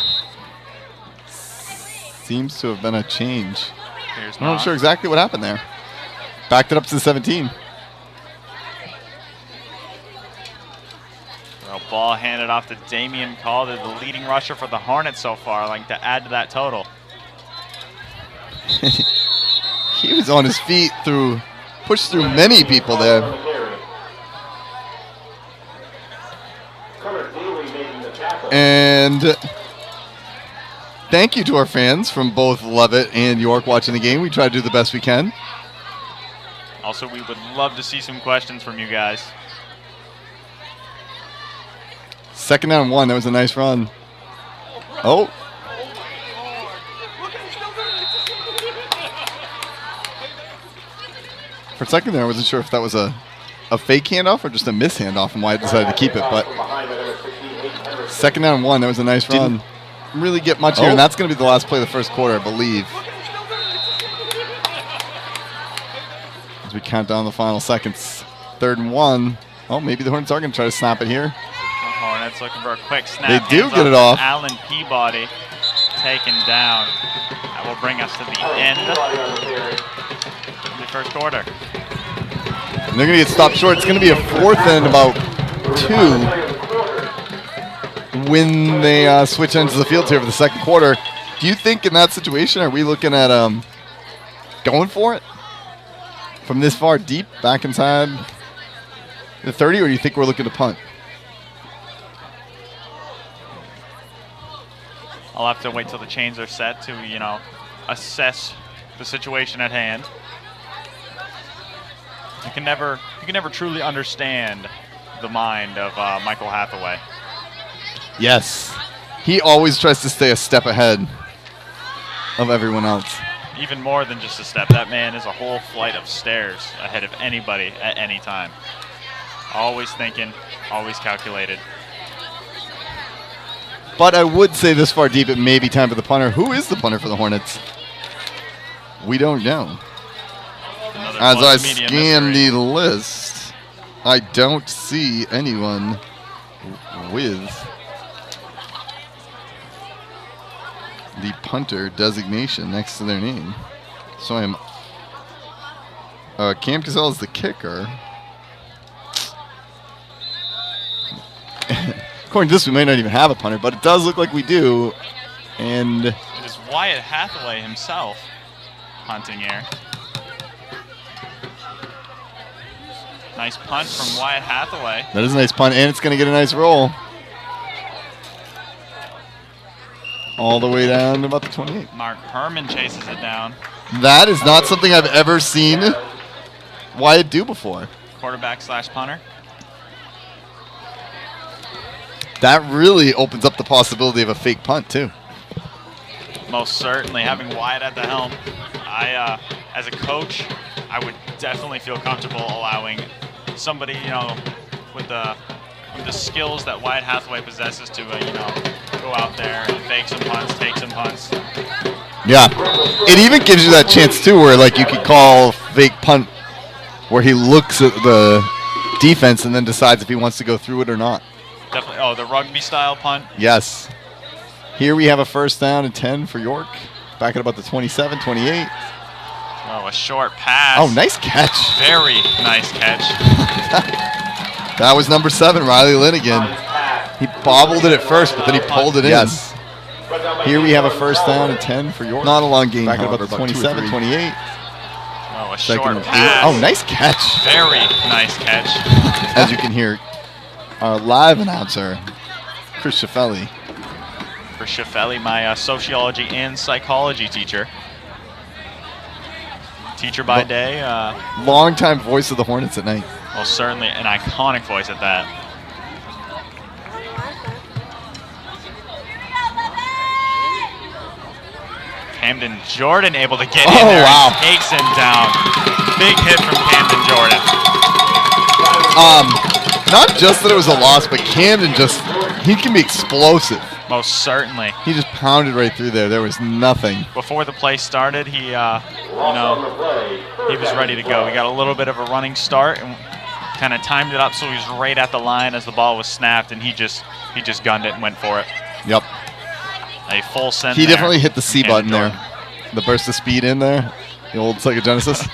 seems to have been a change. I'm not sure exactly what happened there. Backed it up to the 17. Well, ball handed off to Damian Calder, the leading rusher for the Hornets so far. I'd like to add to that total. He was on his feet pushed through many people there. And thank you to our fans from both Leavitt and York watching the game. We try to do the best we can. Also, we would love to see some questions from you guys. 2nd down 1. That was a nice run. Oh. For a second there, I wasn't sure if that was a fake handoff or just a miss handoff and why I decided to keep it. But 2nd down 1. That was a nice run. Didn't really get much here, and that's going to be the last play of the first quarter, I believe. As we count down the final seconds. 3rd and 1. Oh, maybe the Hornets are going to try to snap it here. Hornets looking for a quick snap. They do get it off. Alan Peabody taken down. That will bring us to the end of the first quarter. And they're going to get stopped short. It's going to be a 4th and about 2 when they switch ends of the field here for the second quarter. Do you think in that situation, are we looking at going for it from this far deep back inside the 30, or do you think we're looking to punt? I'll have to wait till the chains are set to, assess the situation at hand. You can never truly understand the mind of Michael Hathaway. Yes. He always tries to stay a step ahead of everyone else. Even more than just a step. That man is a whole flight of stairs ahead of anybody at any time. Always thinking, always calculated. But I would say this far deep, it may be time for the punter. Who is the punter for the Hornets? We don't know. As I scan the list, I don't see anyone with the punter designation next to their name. So I'm Cam Cassell is the kicker. According to this, we might not even have a punter, but it does look like we do. And it is Wyatt Hathaway himself punting here. Nice punt from Wyatt Hathaway. That is a nice punt, and it's going to get a nice roll. All the way down to about the 28. Mark Herman chases it down. That is not something I've ever seen Wyatt do before. Quarterback / punter. That really opens up the possibility of a fake punt, too. Most certainly. Having Wyatt at the helm, as a coach, I would definitely feel comfortable allowing somebody, with the skills that Wyatt Hathaway possesses to, go out there and fake some punts, take some punts. Yeah. It even gives you that chance, too, where, you could call fake punt where he looks at the defense and then decides if he wants to go through it or not. Definitely. Oh, the rugby-style punt? Yes. Here we have a 1st down and 10 for York. Back at about the 27, 28. Oh, a short pass. Oh, nice catch. Very nice catch. That was number 7, Riley Linigan. He bobbled it at first, but then he pulled it in. Yes. Here we have a 1st down and 10 for York. Not a long game. Back at about the 27, 28. Oh, a short pass. Oh, nice catch. Very nice catch. As you can hear, our live announcer, Chris Schiffelli. Chris Schiffelli, my sociology and psychology teacher. Teacher by day. Longtime voice of the Hornets at night. Well, certainly an iconic voice at that. Camden Jordan able to get in there and takes him down. Big hit from Camden Jordan. Not just that it was a loss, but Camden he can be explosive. Most certainly. He just pounded right through there. There was nothing. Before the play started, he was ready to go. He got a little bit of a running start and kind of timed it up so he was right at the line as the ball was snapped, and he just gunned it and went for it. Yep. A full send. He definitely hit the C button there. The burst of speed in there. The old psychogenesis.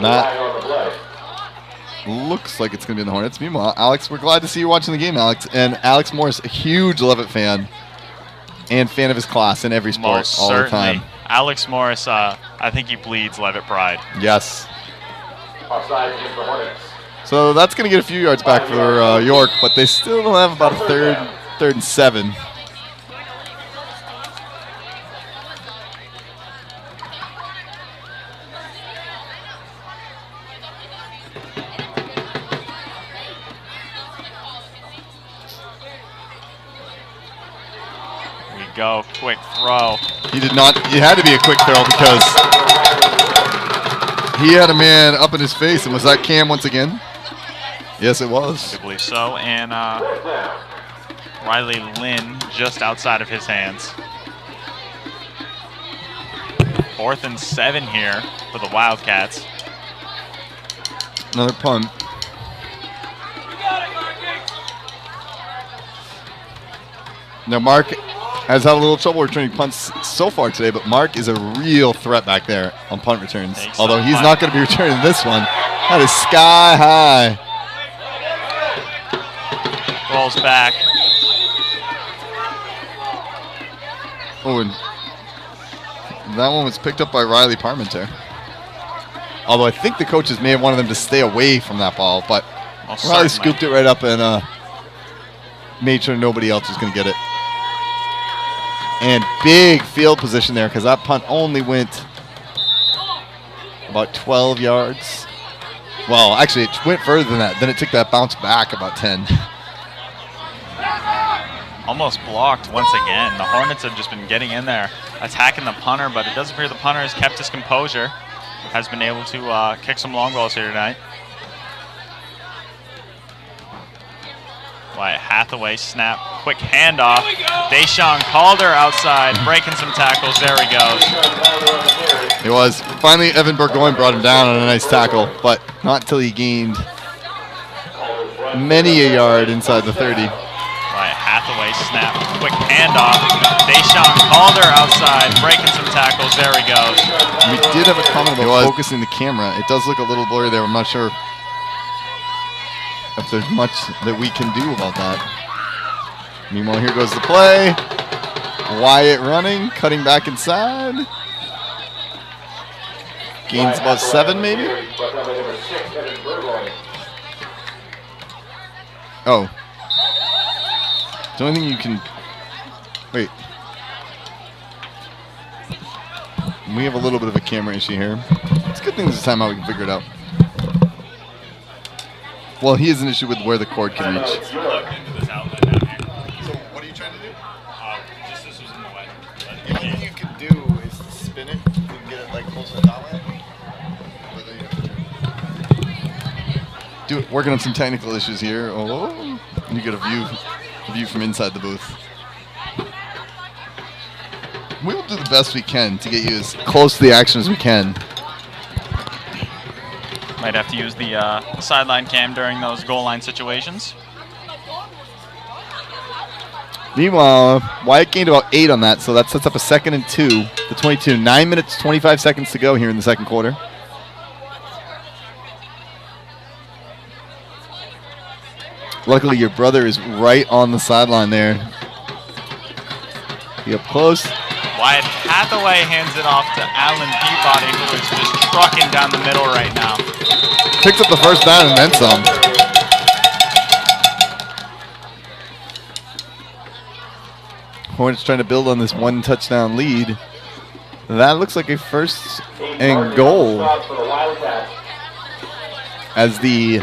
That looks like it's going to be in the Hornets. Meanwhile, Alex, we're glad to see you watching the game, Alex. And Alex Morris, a huge Leavitt fan and fan of his class in every sport. Most all certainly. the time. Alex Morris, I think he bleeds Leavitt pride. Yes. Offside against the Hornets. So that's going to get a few yards back for York, but they still don't have about a third and 7. Go, quick throw. He did not. It had to be a quick throw because he had a man up in his face. And was that Cam once again? Yes, it was. I believe so. And Riley Lynn just outside of his hands. 4th and 7 here for the Wildcats. Another punt. Now Mark has had a little trouble returning punts so far today, but Mark is a real threat back there on punt returns. Although he's not going to be returning this one. That is sky high. Rolls back. Oh, and that one was picked up by Riley Parmenter. Although I think the coaches may have wanted them to stay away from that ball, but Riley scooped it right up and made sure nobody else was going to get it. And big field position there because that punt only went about 12 yards. Well, actually, it went further than that. Then it took that bounce back about 10. Almost blocked once again. The Hornets have just been getting in there, attacking the punter, but it does appear the punter has kept his composure, has been able to kick some long balls here tonight. Wyatt Hathaway snap, quick handoff. Deshaun Calder outside, breaking some tackles. There he goes. It was. Finally, Evan Burgoyne brought him down on a nice tackle, but not until he gained many a yard inside the 30. Wyatt Hathaway snap, quick handoff. Deshaun Calder outside, breaking some tackles. There he goes. We did have a comment about focusing the camera. It does look a little blurry there. I'm not sure if there's much that we can do about that. Meanwhile, here goes the play. Wyatt running, cutting back inside. Gains about 7, maybe? Oh. The only thing you can... Wait. We have a little bit of a camera issue here. It's a good thing this time out we can figure it out. Well, he has an issue with where the cord can reach. So what are you trying to do? Just this was in the way. The only thing you can do is spin it. You can get it like closer that way. Do it. Working on some technical issues here. Oh, you get a view from inside the booth. We will do the best we can to get you as close to the action as we can. Might have to use the sideline cam during those goal line situations. Meanwhile, Wyatt gained about 8 on that, so that sets up a 2nd and 2. The 22. 9 minutes, 25 seconds to go here in the second quarter. Luckily, your brother is right on the sideline there. Be up close. Wyatt Hathaway hands it off to Alan Peabody, who is just trucking down the middle right now. Picks up the first down and then some. Hornets trying to build on this 1 touchdown lead. That looks like a 1st and goal. As the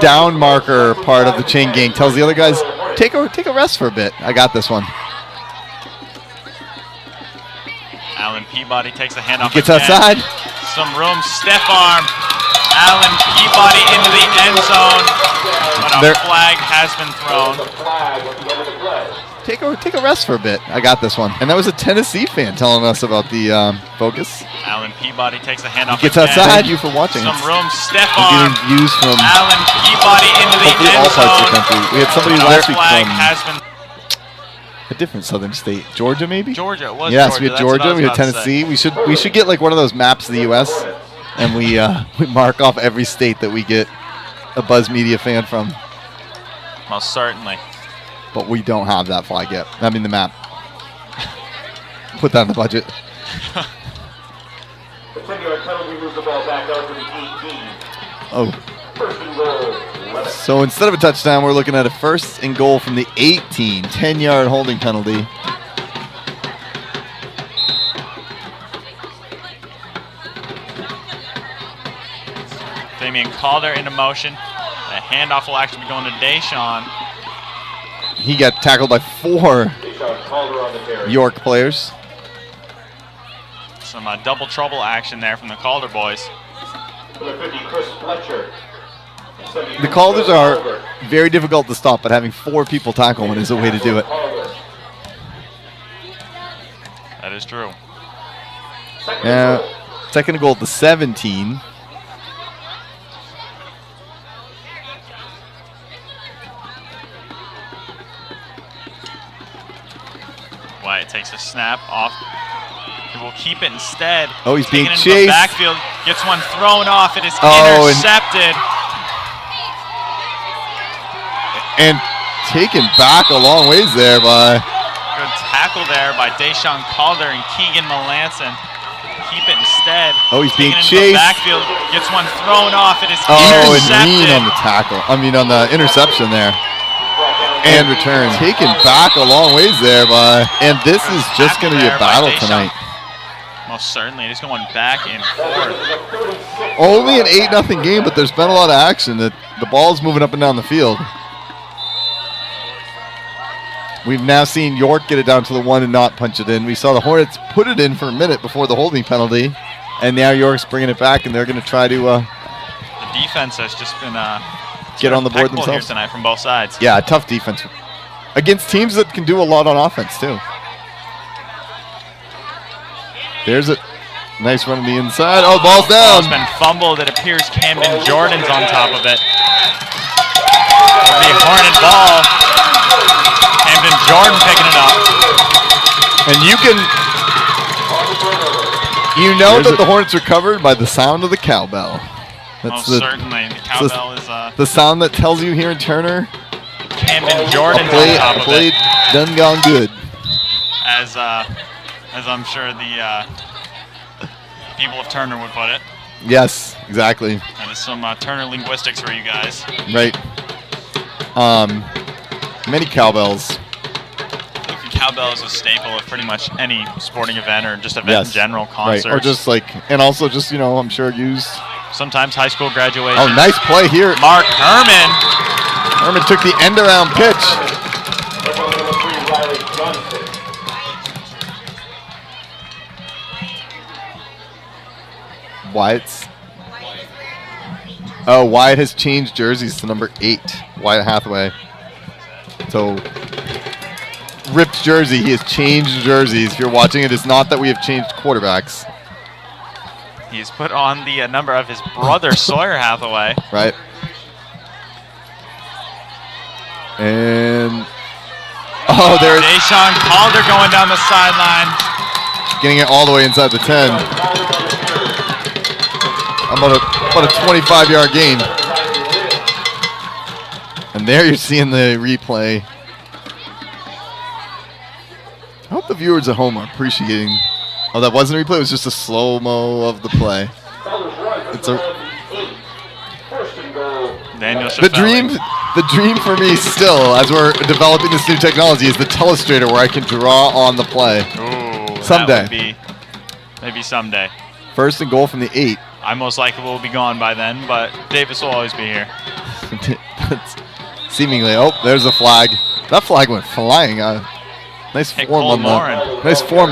down marker part of the chain gang tells the other guys, take a rest for a bit. I got this one. Alan Peabody takes a handoff. Gets again. outside. Some room, stiff arm. Alan Peabody into the end zone. But a flag has been thrown. Take a rest for a bit. I got this one. And that was a Tennessee fan telling us about the focus. Alan Peabody takes a handoff. Gets outside. Thank you for watching. Some room, stiff arm. Getting views from Alan Peabody into the end all zone. parts of the country. We had somebody last week flag from has been a different southern state. Georgia, maybe? Georgia. It was yes, Georgia. we had Georgia. We had Tennessee. We should get like one of those maps of the U.S. and we mark off every state that we get a Buzz Media fan from. Most certainly. But we don't have that flag yet. I mean the map. Put that in the budget. The 10-yard penalty moves the ball back out to the 18. Oh. So instead of a touchdown, we're looking at a 1st and goal from the 18, 10-yard holding penalty. Damian Calder into motion. The handoff will actually be going to Deshaun. He got tackled by 4 York players. Some double trouble action there from the Calder boys. The Calders are very difficult to stop, but having 4 people tackle one is a way to do it. That is true. Now, 2nd and goal at the 17. Wyatt takes a snap off. He will keep it instead. Oh, he's being Taken into chased. the backfield, gets one thrown off. It is intercepted. And taken back a long ways there by... Good tackle there by Deshaun Calder and Keegan Melanson. Keep it instead. Oh, he's being Taken into chased. the backfield, gets one thrown off. It is Oh, and intercepted. mean on the tackle. I mean, on the interception there. And return. Taken back a long ways there by... And this is just going to be a battle tonight. Most certainly. It is going back and forth. Only an 8-0 game, but there's been a lot of action. The ball's moving up and down the field. We've now seen York get it down to the 1 and not punch it in. We saw the Hornets put it in for a minute before the holding penalty. And now York's bringing it back, and they're going to try to... the defense has just been... get on the board impeccable themselves here tonight from both sides. Yeah, tough defense. Against teams that can do a lot on offense, too. There's a nice run on the inside. Oh, ball's down. Ball's been fumbled. It appears Camden Jordan's on top of it. It'll be a Hornet ball. Camden Jordan picking it up. And you know that the Hornets are covered by the sound of the cowbell. Most certainly. The cowbell is the sound that tells you here in Turner. Camden Jordan's a play, on top of it. Done gone good. As I'm sure the people of Turner would put it. Yes, exactly. That is some Turner linguistics for you guys. Right. Many cowbells. Cowbell is a staple of pretty much any sporting event or just event in general, concerts. Right. Or just and also just, I'm sure used. Sometimes high school graduation. Oh, nice play here. Mark Herman. Herman took the end around pitch. Wyatt has changed jerseys to number 8, Wyatt Hathaway. So, ripped jersey, he has changed jerseys. If you're watching it, it's not that we have changed quarterbacks. He's put on the number of his brother, Sawyer Hathaway. Right. And, there's... Deshaun Calder going down the sideline. Getting it all the way inside the 10. About a 25-yard gain. And there you're seeing the replay. I hope the viewers at home are appreciating. Oh, that wasn't a replay. It was just a slow-mo of the play. It's the dream for me still, as we're developing this new technology, is the telestrator where I can draw on the play. Ooh, someday. That would be, maybe someday. 1st and goal from the 8. I most likely will be gone by then, but Davis will always be here. Seemingly. Oh, there's a flag. That flag went flying. Nice form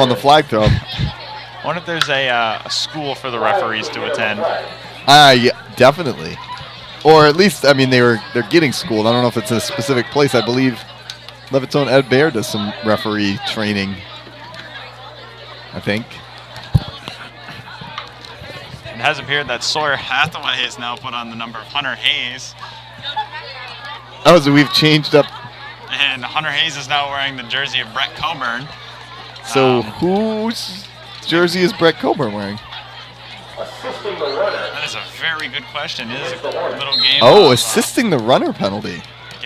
on the flag throw. I wonder if there's a school for the referees to attend. Yeah, definitely. Or at least, they're getting schooled. I don't know if it's a specific place. I believe Leavitt's own Ed Baird does some referee training. I think. It has appeared that Sawyer Hathaway is now put on the number of Hunter Hayes. Oh, so we've changed up. And Hunter Hayes is now wearing the jersey of Brett Coburn. So whose jersey is Brett Coburn wearing? That is a very good question. It is a little game. Oh, assisting the runner penalty.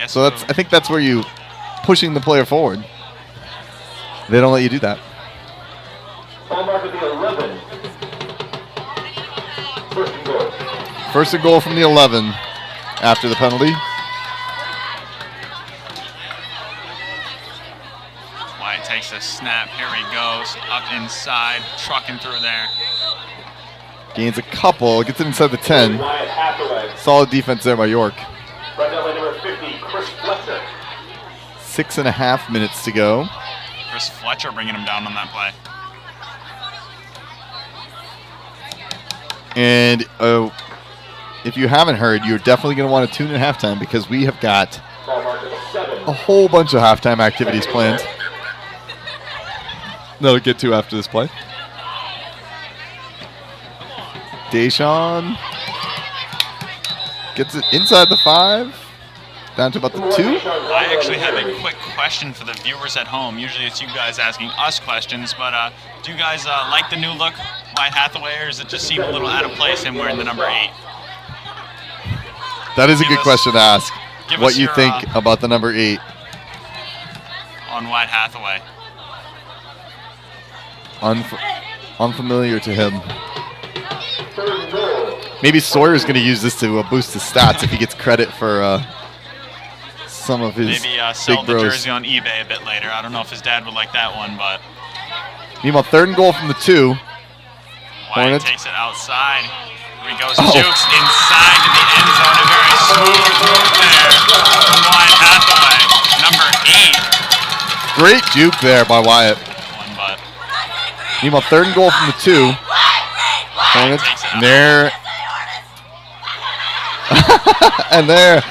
So I think that's where you pushing the player forward. They don't let you do that. First and goal from the 11. after the penalty. Wyatt takes the snap. Here he goes. Up inside. Trucking through there. Gains a couple. Gets it inside the 10. Solid defense there by York. 6.5 minutes to go. Chris Fletcher bringing him down on that play. And if you haven't heard, you're definitely going to want to tune in at halftime because we have got a whole bunch of halftime activities planned that I'll get to after this play. Deshaun gets it inside the 5, down to about the 2. I actually have a quick question for the viewers at home. Usually it's you guys asking us questions, but do you guys like the new look, Wyatt Hathaway, or does it just seem a little out of place him wearing the number 8? That is a good question to ask. What you think about the number 8 on Wyatt Hathaway? Unfamiliar to him. Maybe Sawyer's going to use this to boost his stats if he gets credit for some of his maybe sell the bros. jersey on eBay a bit later. I don't know if his dad would like that one, but meanwhile, 3rd and goal from the 2. Wyatt takes it outside. Here he goes, jukes inside to the end zone. A very smooth move there from Wyatt Hathaway, number 8. Great juke there by Wyatt. Meanwhile, 3rd and goal from the 2. Hornets, and there. And there.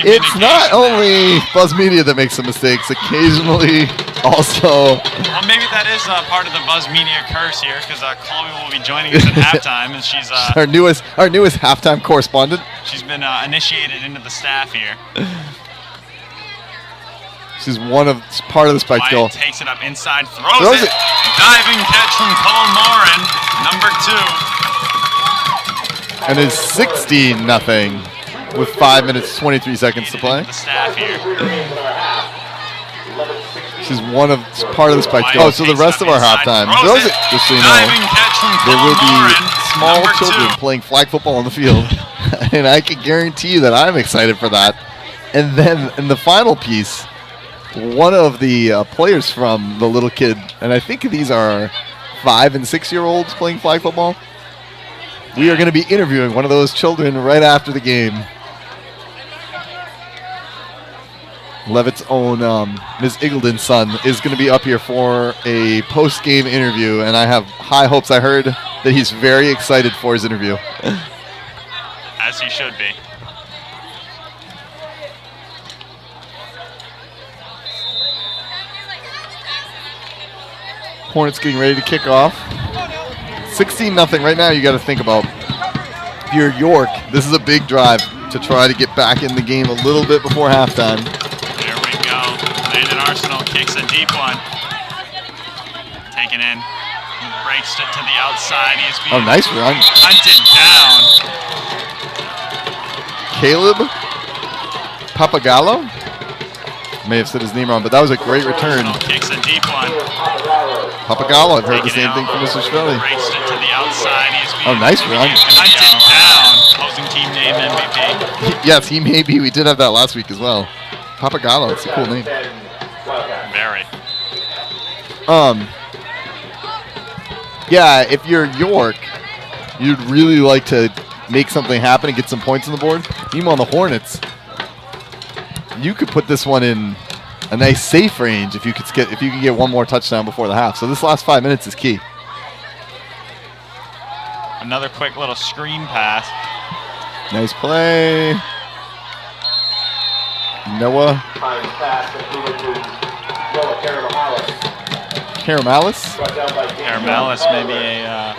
It's not only Buzz Media that makes some mistakes. Occasionally, also. Well, maybe that is part of the Buzz Media curse here, because Chloe will be joining us at halftime, and she's our newest halftime correspondent. She's been initiated into the staff here. She's part of the spike goal. Takes it up inside, throws it. Diving catch from Cole Morin, number 2. And it's 16-0 with 5 minutes 23 seconds to play. The staff here. She's part of the spike goal. Oh, so the rest of our halftime throws it. Just so you know, there will be small children playing flag football on the field, and I can guarantee you that I'm excited for that. And then in the final piece, one of the players from the little kid, and I think these are 5- and 6-year-olds playing flag football. We are going to be interviewing one of those children right after the game. Leavitt's own Ms. Igledon's son is going to be up here for a post-game interview, and I have high hopes. I heard that he's very excited for his interview. As he should be. Hornets getting ready to kick off. 16-0 right now. You got to think about, if you're York, this is a big drive to try to get back in the game a little bit before halftime. There we go. Landon Arsenal kicks a deep one. Taken in. He breaks it to the outside. He is being nice run. Hunted down. Caleb Papagallo? May have said his name wrong, but that was a great return. Kicks a deep one. Papagallo, I've heard the same thing from Mr. Shvelli. Breaks it to the outside. He is being nice run. Hunted down. Opposing team name MVP. Yes, he may be. We did have that last week as well. Papagallo, it's a cool name. Very. Yeah, if you're York, you'd really like to make something happen and get some points on the board. Meanwhile, the Hornets, you could put this one in a nice safe range if you could get one more touchdown before the half. So this last 5 minutes is key. Another quick little screen pass. Nice play. Noah Karamalis. Karamalis may be a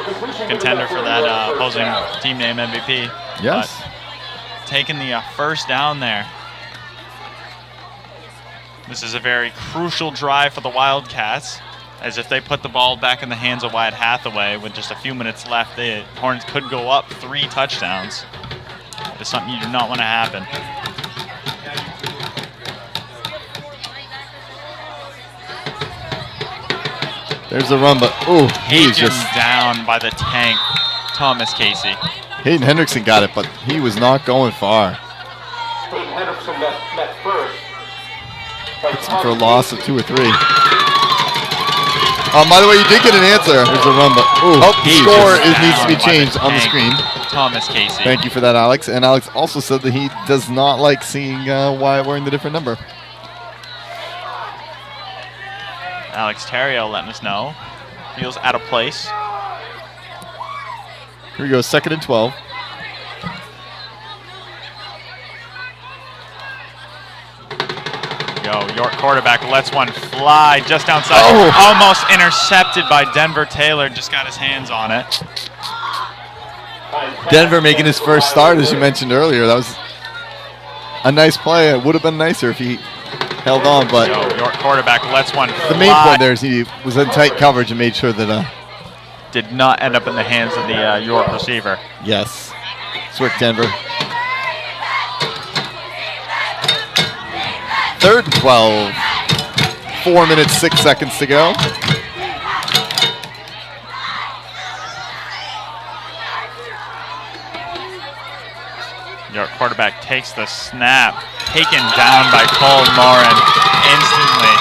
contender for that opposing team name MVP. Yes. But taking the first down there. This is a very crucial drive for the Wildcats, as if they put the ball back in the hands of Wyatt Hathaway with just a few minutes left, the Hornets could go up 3 touchdowns. It's something you do not want to happen. There's the run, but he's just down by the tank, Thomas Casey. Hayden Hendrickson got it, but he was not going far. met first. For a loss of 2 or 3. By the way, you did get an answer. There's a run, but the score needs to be changed on the screen. Thomas Casey. Thank you for that, Alex. And Alex also said that he does not like seeing Wyatt wearing the different number. Alex Terrio letting us know. Feels out of place. Here we go, 2nd and 12. York quarterback lets one fly just outside. Almost intercepted by Denver Taylor. Just got his hands on it. Denver making his first start, as you mentioned earlier. That was a nice play. It would have been nicer if he held on, but York quarterback lets one fly. The main point there is he was in tight coverage and made sure that did not end up in the hands of the York receiver. Yes. Swick Denver. 3rd and 12. 4 minutes, 6 seconds to go. York quarterback takes the snap. Taken down by Cole Morin instantly.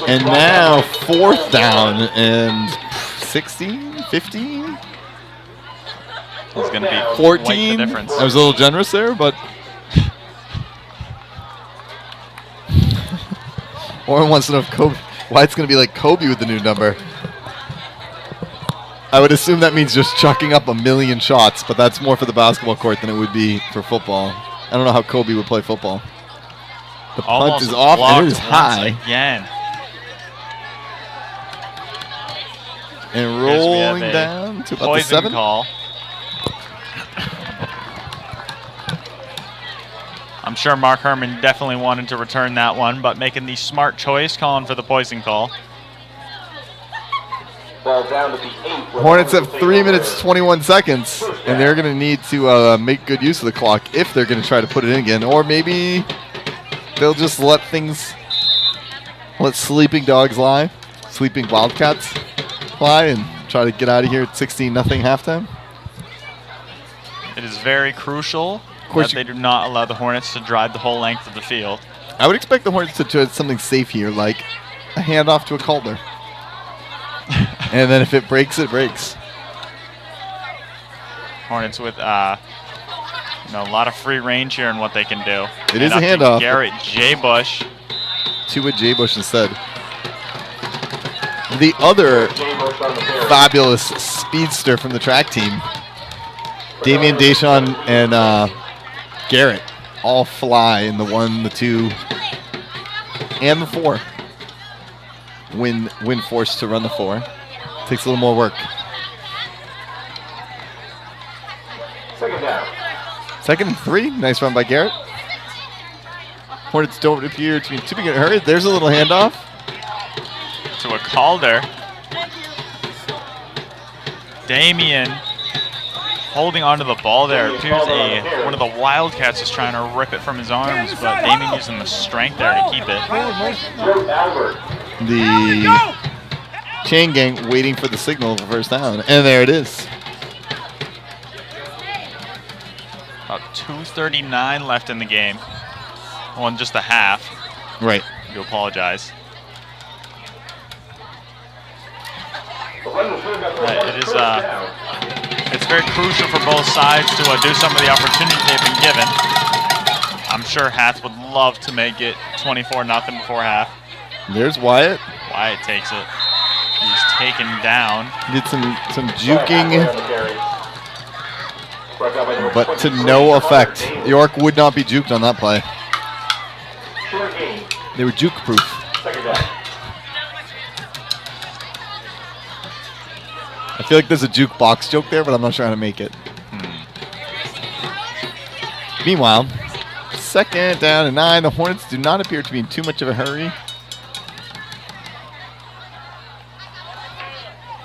And now 4th down and 16, 15? It's going to be 14. The difference. I was a little generous there, but Warren wants to know why it's going to be like Kobe with the new number. I would assume that means just chucking up a million shots, but that's more for the basketball court than it would be for football. I don't know how Kobe would play football. The punt is off and it is high. Again. And rolling down to about the 7. Call. I'm sure Mark Herman definitely wanted to return that one, but making the smart choice, calling for the poison call. Ball down to the 8. Hornets have 3 minutes, 21 seconds, and they're going to need to make good use of the clock if they're going to try to put it in again. Or maybe they'll just let sleeping dogs lie, sleeping Wildcats lie, and try to get out of here at 16-0 halftime. It is very crucial that they do not allow the Hornets to drive the whole length of the field. I would expect the Hornets to try something safe here, like a handoff to a Calder. And then if it breaks, it breaks. Hornets with a lot of free range here in what they can do. It is a handoff. Garrett J. Bush. To a J. Bush instead. The other fabulous speedster from the track team, Damian Deshawn and Garrett, all fly in the 1, the 2, and the 4. When forced to run the 4. Takes a little more work. 2nd down. 2nd and 3. Nice run by Garrett. Hornets don't appear to be too big in a hurry. There's a little handoff. To a Calder. Damian holding onto the ball there. It appears one of the Wildcats is trying to rip it from his arms, but Damian using the strength there to keep it. The chain gang waiting for the signal for first down. And there it is. About 2:39 left in the game. Well, in just a half. Right. I do apologize. It's very crucial for both sides to do some of the opportunities they've been given. I'm sure Hats would love to make it 24-0 before half. There's Wyatt. Wyatt takes it. He's taken down. Did some juking, but to no effect. York would not be juked on that play. They were juke-proof. I feel like there's a jukebox joke there, but I'm not sure how to make it. Meanwhile, 2nd down and 9. The Hornets do not appear to be in too much of a hurry.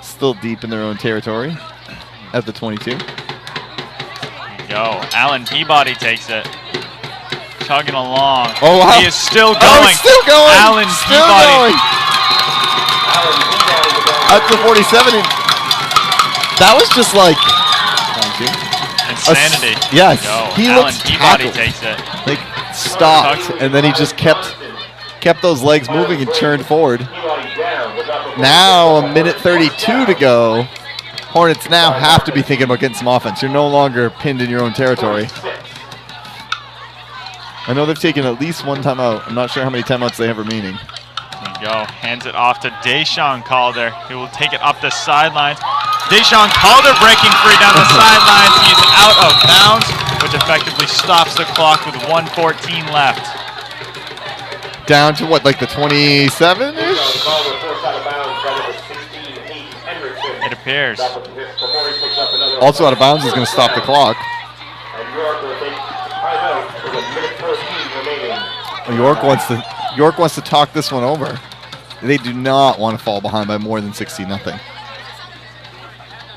Still deep in their own territory at the 22. Go. Alan Peabody takes it. Chugging along. Oh, wow. He is still going. Oh, still going. Alan still Peabody. Going. Up to 47. That was just like... And insanity. Yes, Go. he Alan looks Peabody tackled. takes it. Like stopped, and then he just kept those legs moving and churned forward. Now a minute 32 to go. Hornets now have to be thinking about getting some offense. You're no longer pinned in your own territory. I know they've taken at least one timeout. I'm not sure how many timeouts they have remaining. There you go. Hands it off to Deshaun Calder. He will take it up the sidelines. Deshaun Calder breaking free down the sidelines. He is out of bounds, which effectively stops the clock with 1:14 left. Down to what, like the 27-ish? It appears. Also out of bounds is going to stop the clock. York wants to talk this one over. They do not want to fall behind by more than 16-0.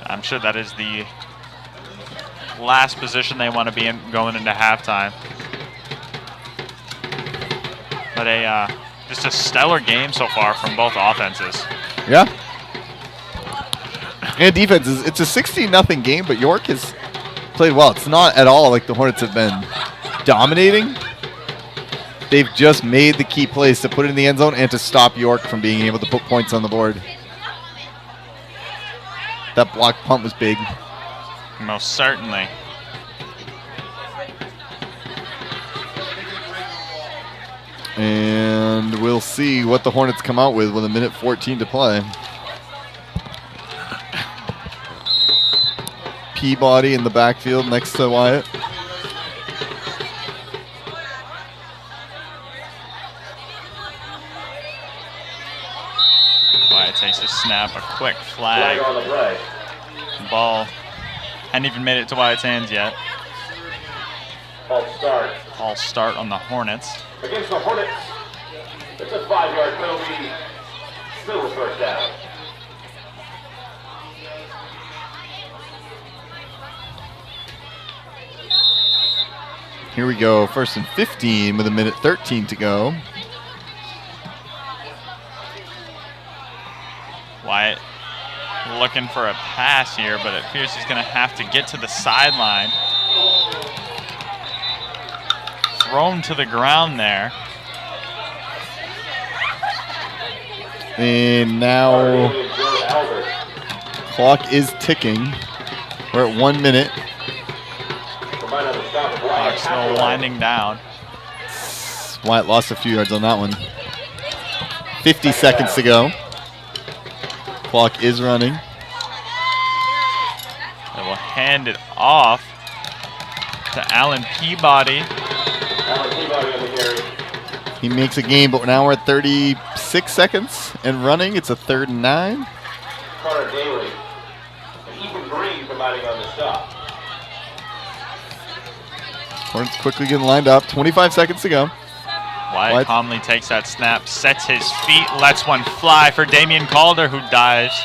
I'm sure that is the last position they want to be in going into halftime. But just a stellar game so far from both offenses. Yeah. And defense it's a 16-0 game, but York has played well. It's not at all like the Hornets have been dominating. They've just made the key plays to put it in the end zone and to stop York from being able to put points on the board. That block punt was big. Most certainly. And we'll see what the Hornets come out with a minute 14 to play. Peabody in the backfield next to Wyatt. Wyatt takes a snap, a quick flag. Ball hadn't even made it to Wyatt's hands yet. False start on the Hornets. Against the Hornets, it's a 5-yard penalty. Still a first down. Here we go, 1st and 15 with a minute 13 to go. Wyatt looking for a pass here, but it appears he's going to have to get to the sideline. Thrown to the ground there. And now clock is ticking. We're at 1 minute. Clock still winding down. Wyatt lost a few yards on that one. 50 seconds to go. Clock is running. They will hand it off to Alan Peabody. He makes a gain, but now we're at 36 seconds and running. It's a 3rd and 9. Connor Daly. And Ethan Green providing on the stop. Hornets quickly getting lined up. 25 seconds to go. Wyatt calmly takes that snap, sets his feet, lets one fly for Damian Calder, who dives.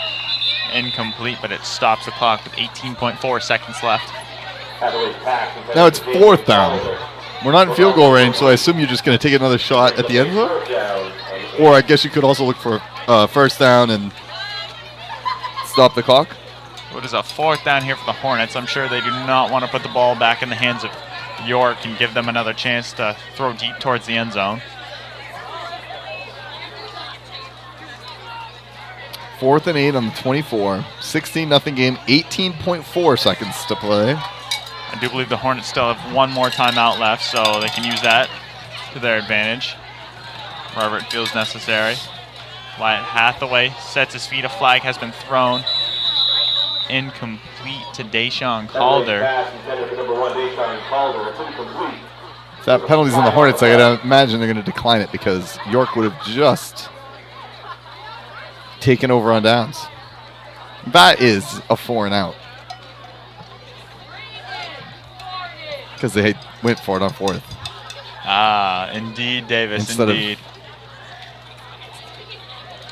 Incomplete, but it stops the clock with 18.4 seconds left. Now it's 4th down. We're not in field goal range, so I assume you're just going to take another shot at the end zone? Or I guess you could also look for 1st down and stop the clock. What is a 4th down here for the Hornets? I'm sure they do not want to put the ball back in the hands of York and give them another chance to throw deep towards the end zone. 4th and 8 on the 24. 16-0 game, 18.4 seconds to play. I do believe the Hornets still have one more timeout left, so they can use that to their advantage wherever it feels necessary. Wyatt Hathaway sets his feet. A flag has been thrown. Incomplete to Deshaun Calder. If that penalty's in the Hornets, I gotta imagine they're gonna decline it because York would have just taken over on downs. That is a 4 and out. Because they went for it on 4th. Ah, indeed, Davis, Instead indeed.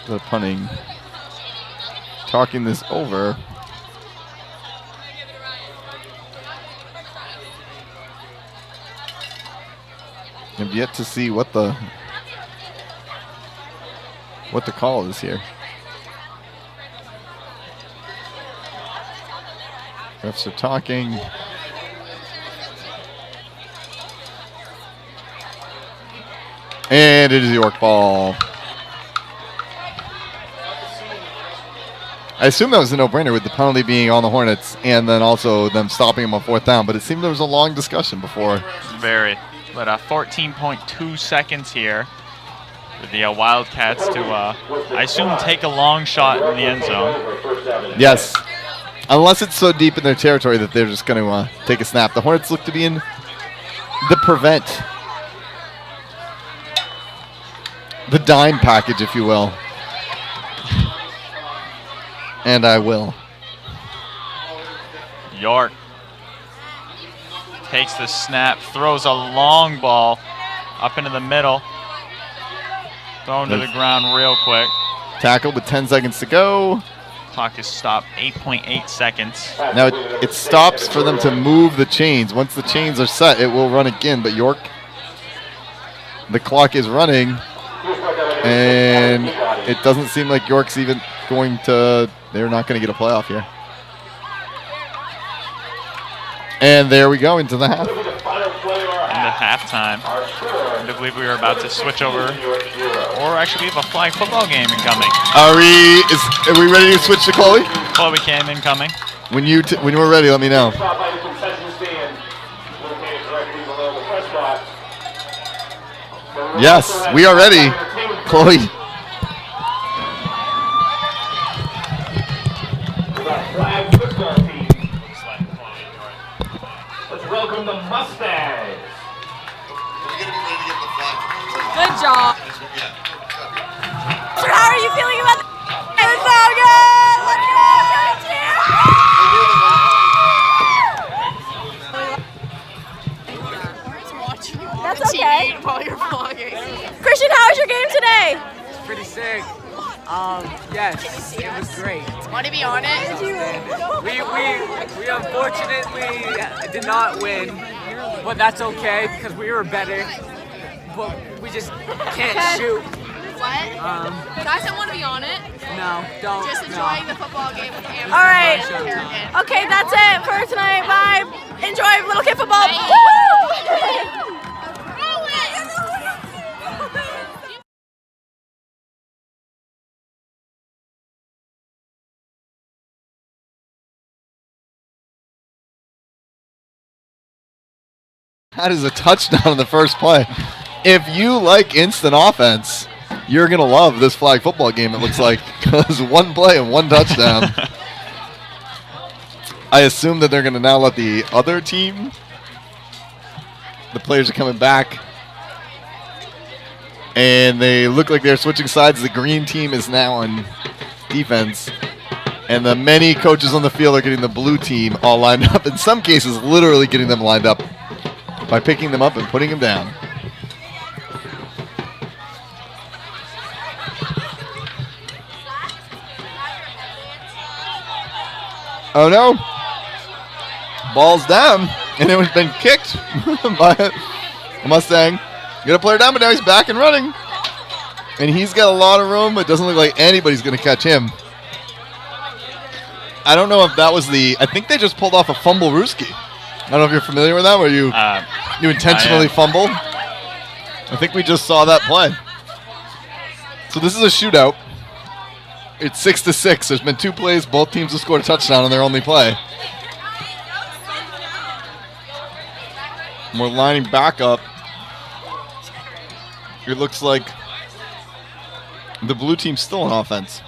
Of punting. Talking this over. I've yet to see what the call is here. Refs are talking. And it is York ball. I assume that was a no-brainer with the penalty being on the Hornets and then also them stopping them on 4th down, but it seemed there was a long discussion before. Very. But 14.2 seconds here for the Wildcats to, I assume, take a long shot in the end zone. Yes. Unless it's so deep in their territory that they're just going to take a snap. The Hornets look to be in the prevent. The dime package, if you will. And I will. York takes the snap, throws a long ball up into the middle. Thrown to the ground real quick. Tackle with 10 seconds to go. Clock is stopped, 8.8 seconds. Now it stops for them to move the chains. Once the chains are set, it will run again. But York, the clock is running. And it doesn't seem like York's even going to, they're not going to get a playoff here. And there we go into the half. Into halftime. I believe we were about to switch over, or actually we have a flag football game incoming. Are we ready to switch to Chloe? Chloe Cam incoming. When we're ready, let me know. Yes, we are ready, Chloe. Welcome the Mustangs. Good job. So how are you feeling about It's so good. Let's go. That's okay. While you're vlogging. Christian, how was your game today? It's pretty sick. Yes, it was great. Want to be on it? We unfortunately did not win, but that's okay because we were better. But we just can't shoot. What? Guys, I want to be on it. No, don't. Just enjoying the football game with Amber. All right. Okay, that's it for tonight. Bye. Enjoy little kid football. Woo! That is a touchdown in the first play. If you like instant offense, you're going to love this flag football game, it looks like, because one play and one touchdown. I assume that they're going to now let the other team, the players are coming back, and they look like they're switching sides. The green team is now on defense, and the many coaches on the field are getting the blue team all lined up, in some cases literally getting them lined up by picking them up and putting them down. Oh no. Ball's down, and it was been kicked by a Mustang. Get a player down, but now he's back and running. And he's got a lot of room. It doesn't look like anybody's going to catch him. I don't know if that was I think they just pulled off a fumble rooski. I don't know if you're familiar with that, where you intentionally fumble. I think we just saw that play. So this is a shootout. It's 6-6. There's been 2 plays. Both teams have scored a touchdown on their only play. And we're lining back up. It looks like the blue team's still on offense.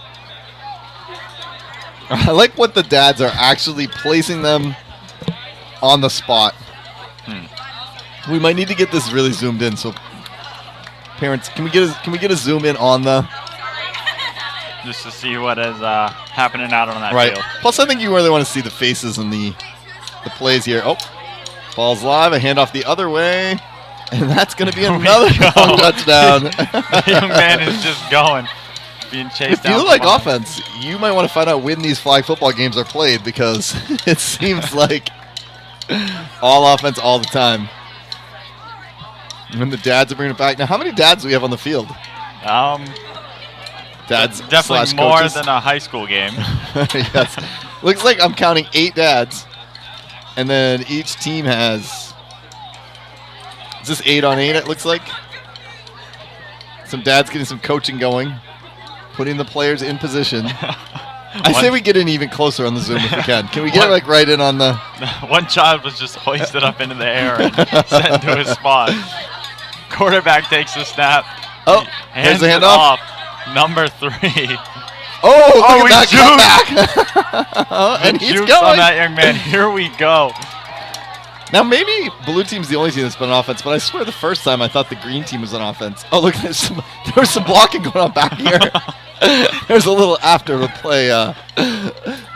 I like what the dads are actually placing them on the spot. We might need to get this really zoomed in. So, parents, can we get a zoom in on the? Just to see what is happening out on that field. Plus, I think you really want to see the faces and the plays here. Oh, ball's live. A handoff the other way, and that's going to be another long touchdown. The young man is just going, being chased down. If you like offense, you might want to find out when these flag football games are played, because it seems like all offense all the time. And the dads are bringing it back. Now, how many dads do we have on the field? Dads definitely more coaches. than a high school game. Yes. Looks like I'm counting 8 dads. And then each team has, is this 8 on 8 it looks like? Some dads getting some coaching going, putting the players in position. I say we get in even closer on the Zoom if we can. Can we get like right in on the... One child was just hoisted up into the air and sent to his spot. Quarterback takes the snap. Oh, hands there's a it handoff. off. Number 3. Oh, look he at that comeback. And he's jukes going. on that young man. Here we go. Now, maybe blue team's the only team that's been on offense, but I swear the first time I thought the green team was on offense. Oh, look, there was some blocking going on back here. There's a little after the play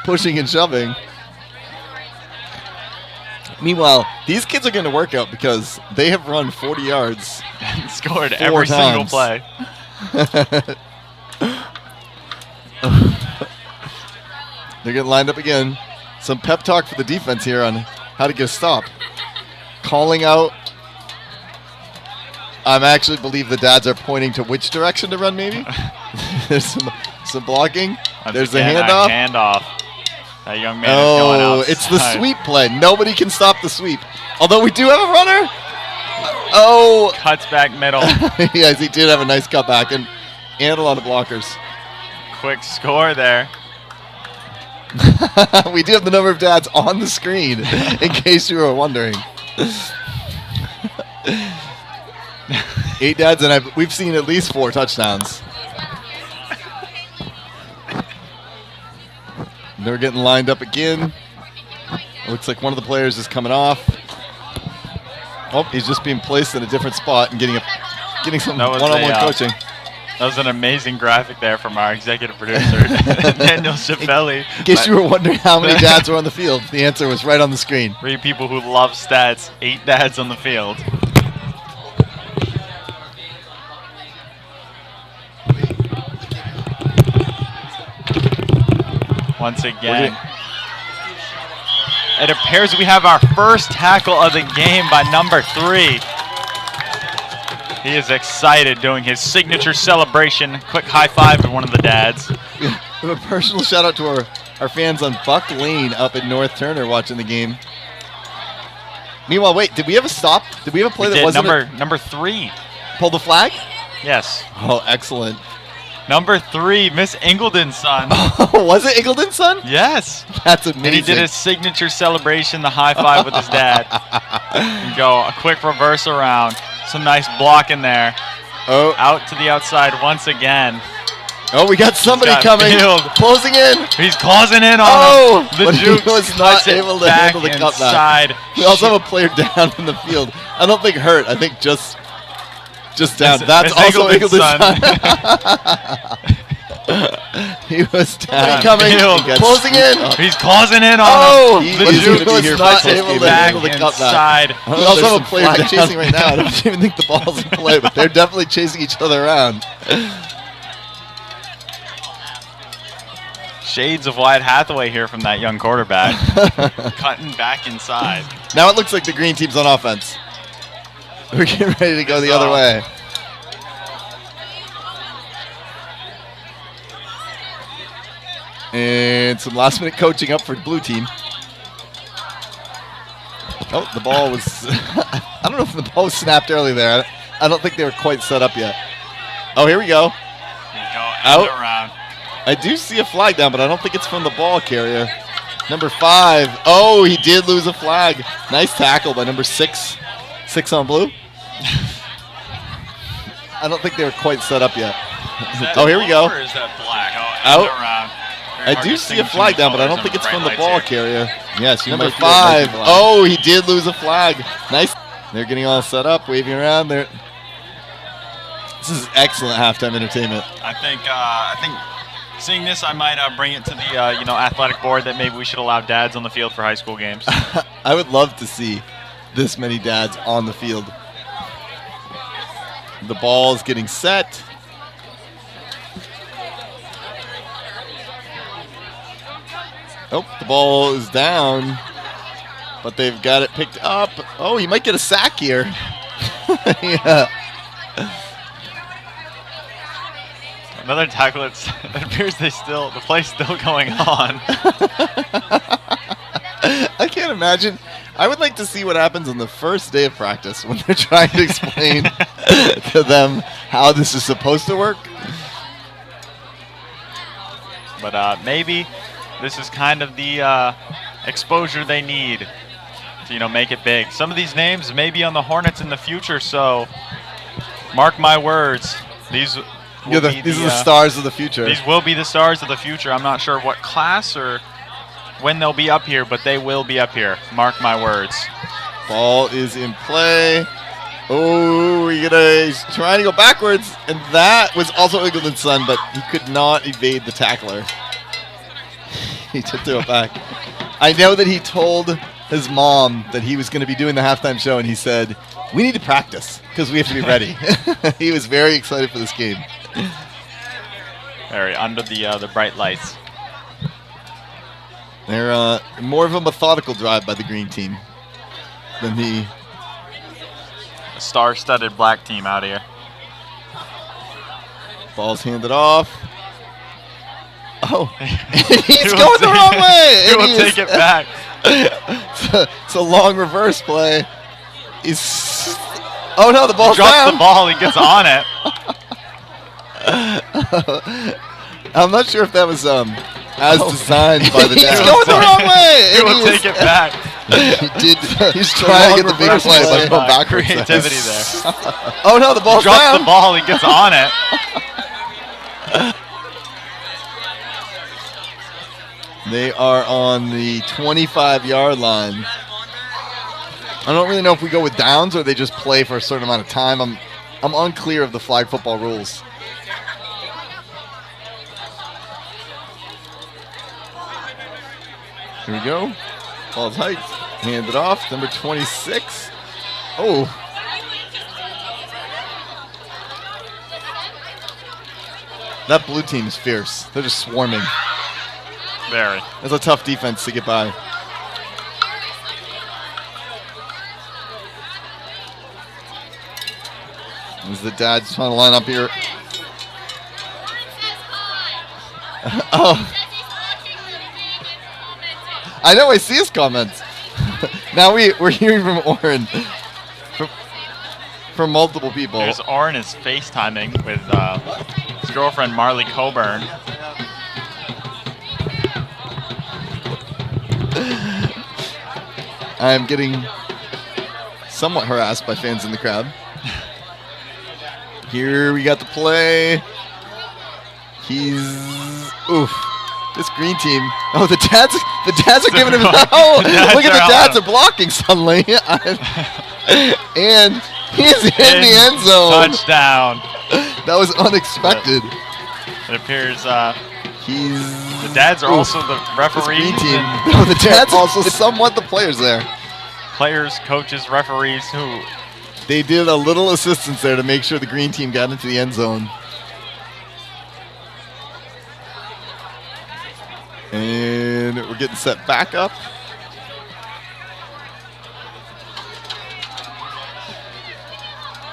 pushing and shoving. Meanwhile, these kids are getting a workout because they have run 40 yards. And scored every single play. They're getting lined up again. Some pep talk for the defense here on how to get a stop. Calling out. I actually believe the dads are pointing to which direction to run, maybe. There's some blocking. There's a handoff. Handoff. That young man is going outside. It's the sweep play. Nobody can stop the sweep. Although we do have a runner. Oh. Cuts back middle. Yes, he did have a nice cutback and a lot of blockers. Quick score there. We do have the number of dads on the screen, in case you were wondering. 8 dads, and we've seen at least 4 touchdowns. They're getting lined up again. It looks like one of the players is coming off. Oh, he's just being placed in a different spot and getting some one-on-one coaching. That was an amazing graphic there from our executive producer, Daniel Chappelli. In case you were wondering how many dads were on the field, the answer was right on the screen. 3 people who love stats, 8 dads on the field. Once again, it appears we have our first tackle of the game by number 3. He is excited doing his signature celebration. Quick high five to one of the dads. We have a personal shout out to our fans on Buck Lane up at North Turner watching the game. Meanwhile, wait, did we have a stop? Did we have a play that wasn't number 3? Pull the flag? Yes. Oh, excellent. Number 3, Miss Ingledon's son. Oh, was it Ingledon's son? Yes. That's amazing. And he did his signature celebration, the high five with his dad. And go a quick reverse around. Some nice blocking there. Oh. Out to the outside once again. Oh, we got somebody coming. Field. Closing in. He's closing in on him. The Juke was not able to handle the cutback. We also have a player down in the field. I don't think hurt. I think just down. That's also Ingledon's son. He was down. Coming. Closing in. He's closing in on him. The Juke was not able to handle the cutback. We also have a player chasing right now. I don't even think the ball's in play, but they're definitely chasing each other around. Shades of Wyatt Hathaway here from that young quarterback. Cutting back inside. Now it looks like the green team's on offense. We're getting ready to go the other way. And some last minute coaching up for blue team. Oh, the ball was... I don't know if the ball was snapped early there. I don't think they were quite set up yet. Oh, here we go. Out. Around. I do see a flag down, but I don't think it's from the ball carrier. Number 5. Oh, he did lose a flag. Nice tackle by number 6. 6 on blue. I don't think they were quite set up yet. Oh, here we go. Or is that black? Out. Around. I do see a flag down, but I don't think it's from the ball carrier. Yes, number 5. Oh, he did lose a flag. Nice. They're getting all set up, waving around there. This is excellent halftime entertainment. I think seeing this, I might bring it to the athletic board that maybe we should allow dads on the field for high school games. I would love to see this many dads on the field. The ball's getting set. Oh, the ball is down, but they've got it picked up. Oh, he might get a sack here. Yeah. Another tackle. It appears the play's still going on. I can't imagine. I would like to see what happens on the first day of practice when they're trying to explain to them how this is supposed to work. But maybe this is kind of the exposure they need to, make it big. Some of these names may be on the Hornets in the future, so mark my words. These are the stars of the future. These will be the stars of the future. I'm not sure what class or when they'll be up here, but they will be up here. Mark my words. Ball is in play. Oh, he's trying to go backwards, and that was also Eagleton's son, but he could not evade the tackler. He took it back. I know that he told his mom that he was going to be doing the halftime show, and he said, "We need to practice because we have to be ready." He was very excited for this game. Very under the bright lights. They're more of a methodical drive by the green team than the star-studded black team out here. Ball's handed off. Oh, he's going the wrong way. He will take it back. It's a long reverse play. Oh no, the ball's drops down. The ball, he gets on it. I'm not sure if that was as designed by the dad. He's going the wrong way. He will take it back. He did. He's trying to get the big play, but go backwards. Creativity there. Oh no, the ball's down. Drops the ball, he gets on it. They are on the 25-yard line. I don't really know if we go with downs or they just play for a certain amount of time. I'm unclear of the flag football rules. Here we go. Ball's hiked. Hand it off. Number 26. Oh. That blue team is fierce. They're just swarming. Very. That's a tough defense to get by. As the dad's trying to line up here. Oh. I know, I see his comments. Now we're hearing from Oren. From multiple people. There's Oren is FaceTiming with his girlfriend Marley Coburn. I'm getting somewhat harassed by fans in the crowd. Here we got the play. Oof. This green team. Oh, the dads are giving him. Oh, look at the dads are blocking suddenly. And he's in the end zone. Touchdown. That was unexpected. It appears the dads are also the referees. Green team. No, the dads also somewhat the players there. Players, coaches, referees who. They did a little assistance there to make sure the green team got into the end zone. And we're getting set back up.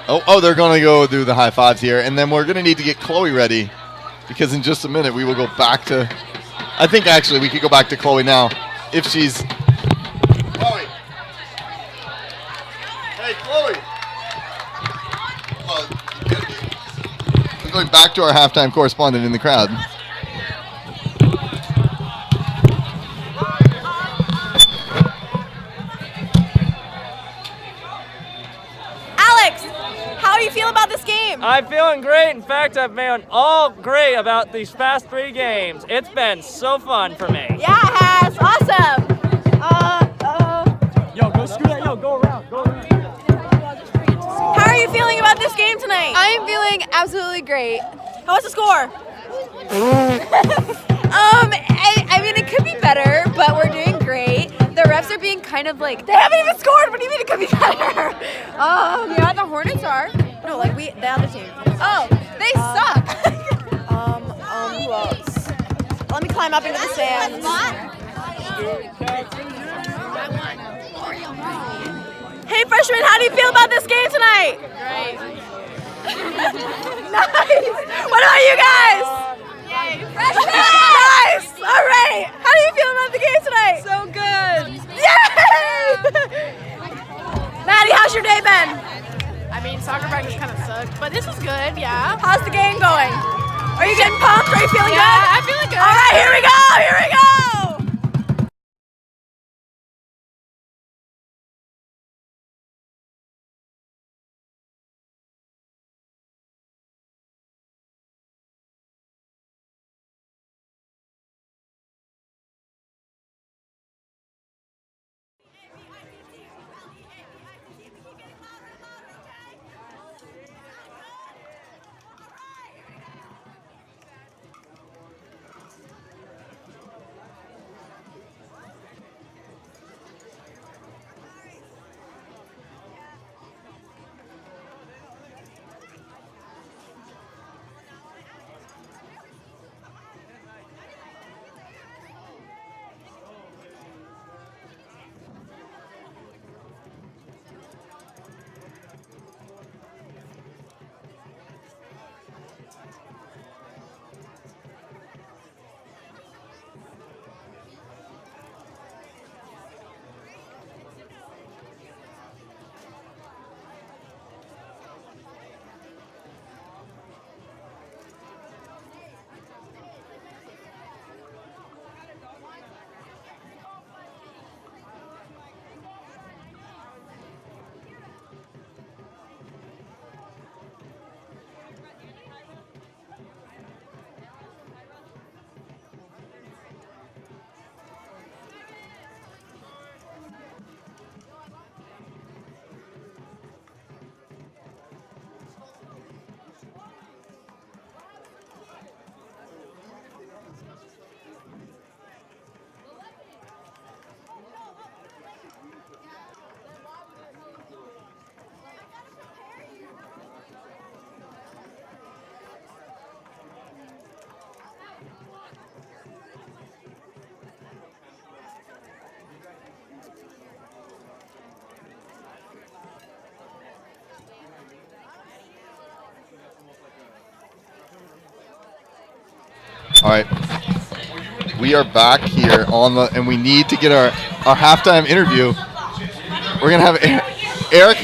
Oh, they're going to go do the high fives here. And then we're going to need to get Chloe ready because in just a minute we will go back to... I think actually we could go back to Chloe now if she's... Chloe! Hey, Chloe! We're going back to our halftime correspondent in the crowd. How do you feel about this game? I'm feeling great. In fact, I've been all great about these past 3 games. It's been so fun for me. Yeah, it has. Awesome. Yo, go screw that. Yo, go around. How are you feeling about this game tonight? I'm feeling absolutely great. What's the score? I mean, it could be better, but we're doing great. The refs are being kind of like, they haven't even scored. What do you mean it could be better? Yeah, the Hornets are. No, like the other team. Oh, they suck. Who else? Let me climb up into the stands. Hey, freshmen, how do you feel about this game tonight? Great. Nice. What about you guys? Yay. Nice. All right. How do you feel about the game tonight? So good. Yay! Maddie, how's your day been? I mean, Soccer practice kind of sucked, but this is good, yeah. How's the game going? Are you getting pumped? Are you feeling good? Yeah, I'm feeling good. All right, here we go, here we go. All right, we are back here and we need to get our halftime interview. We're gonna have Eric.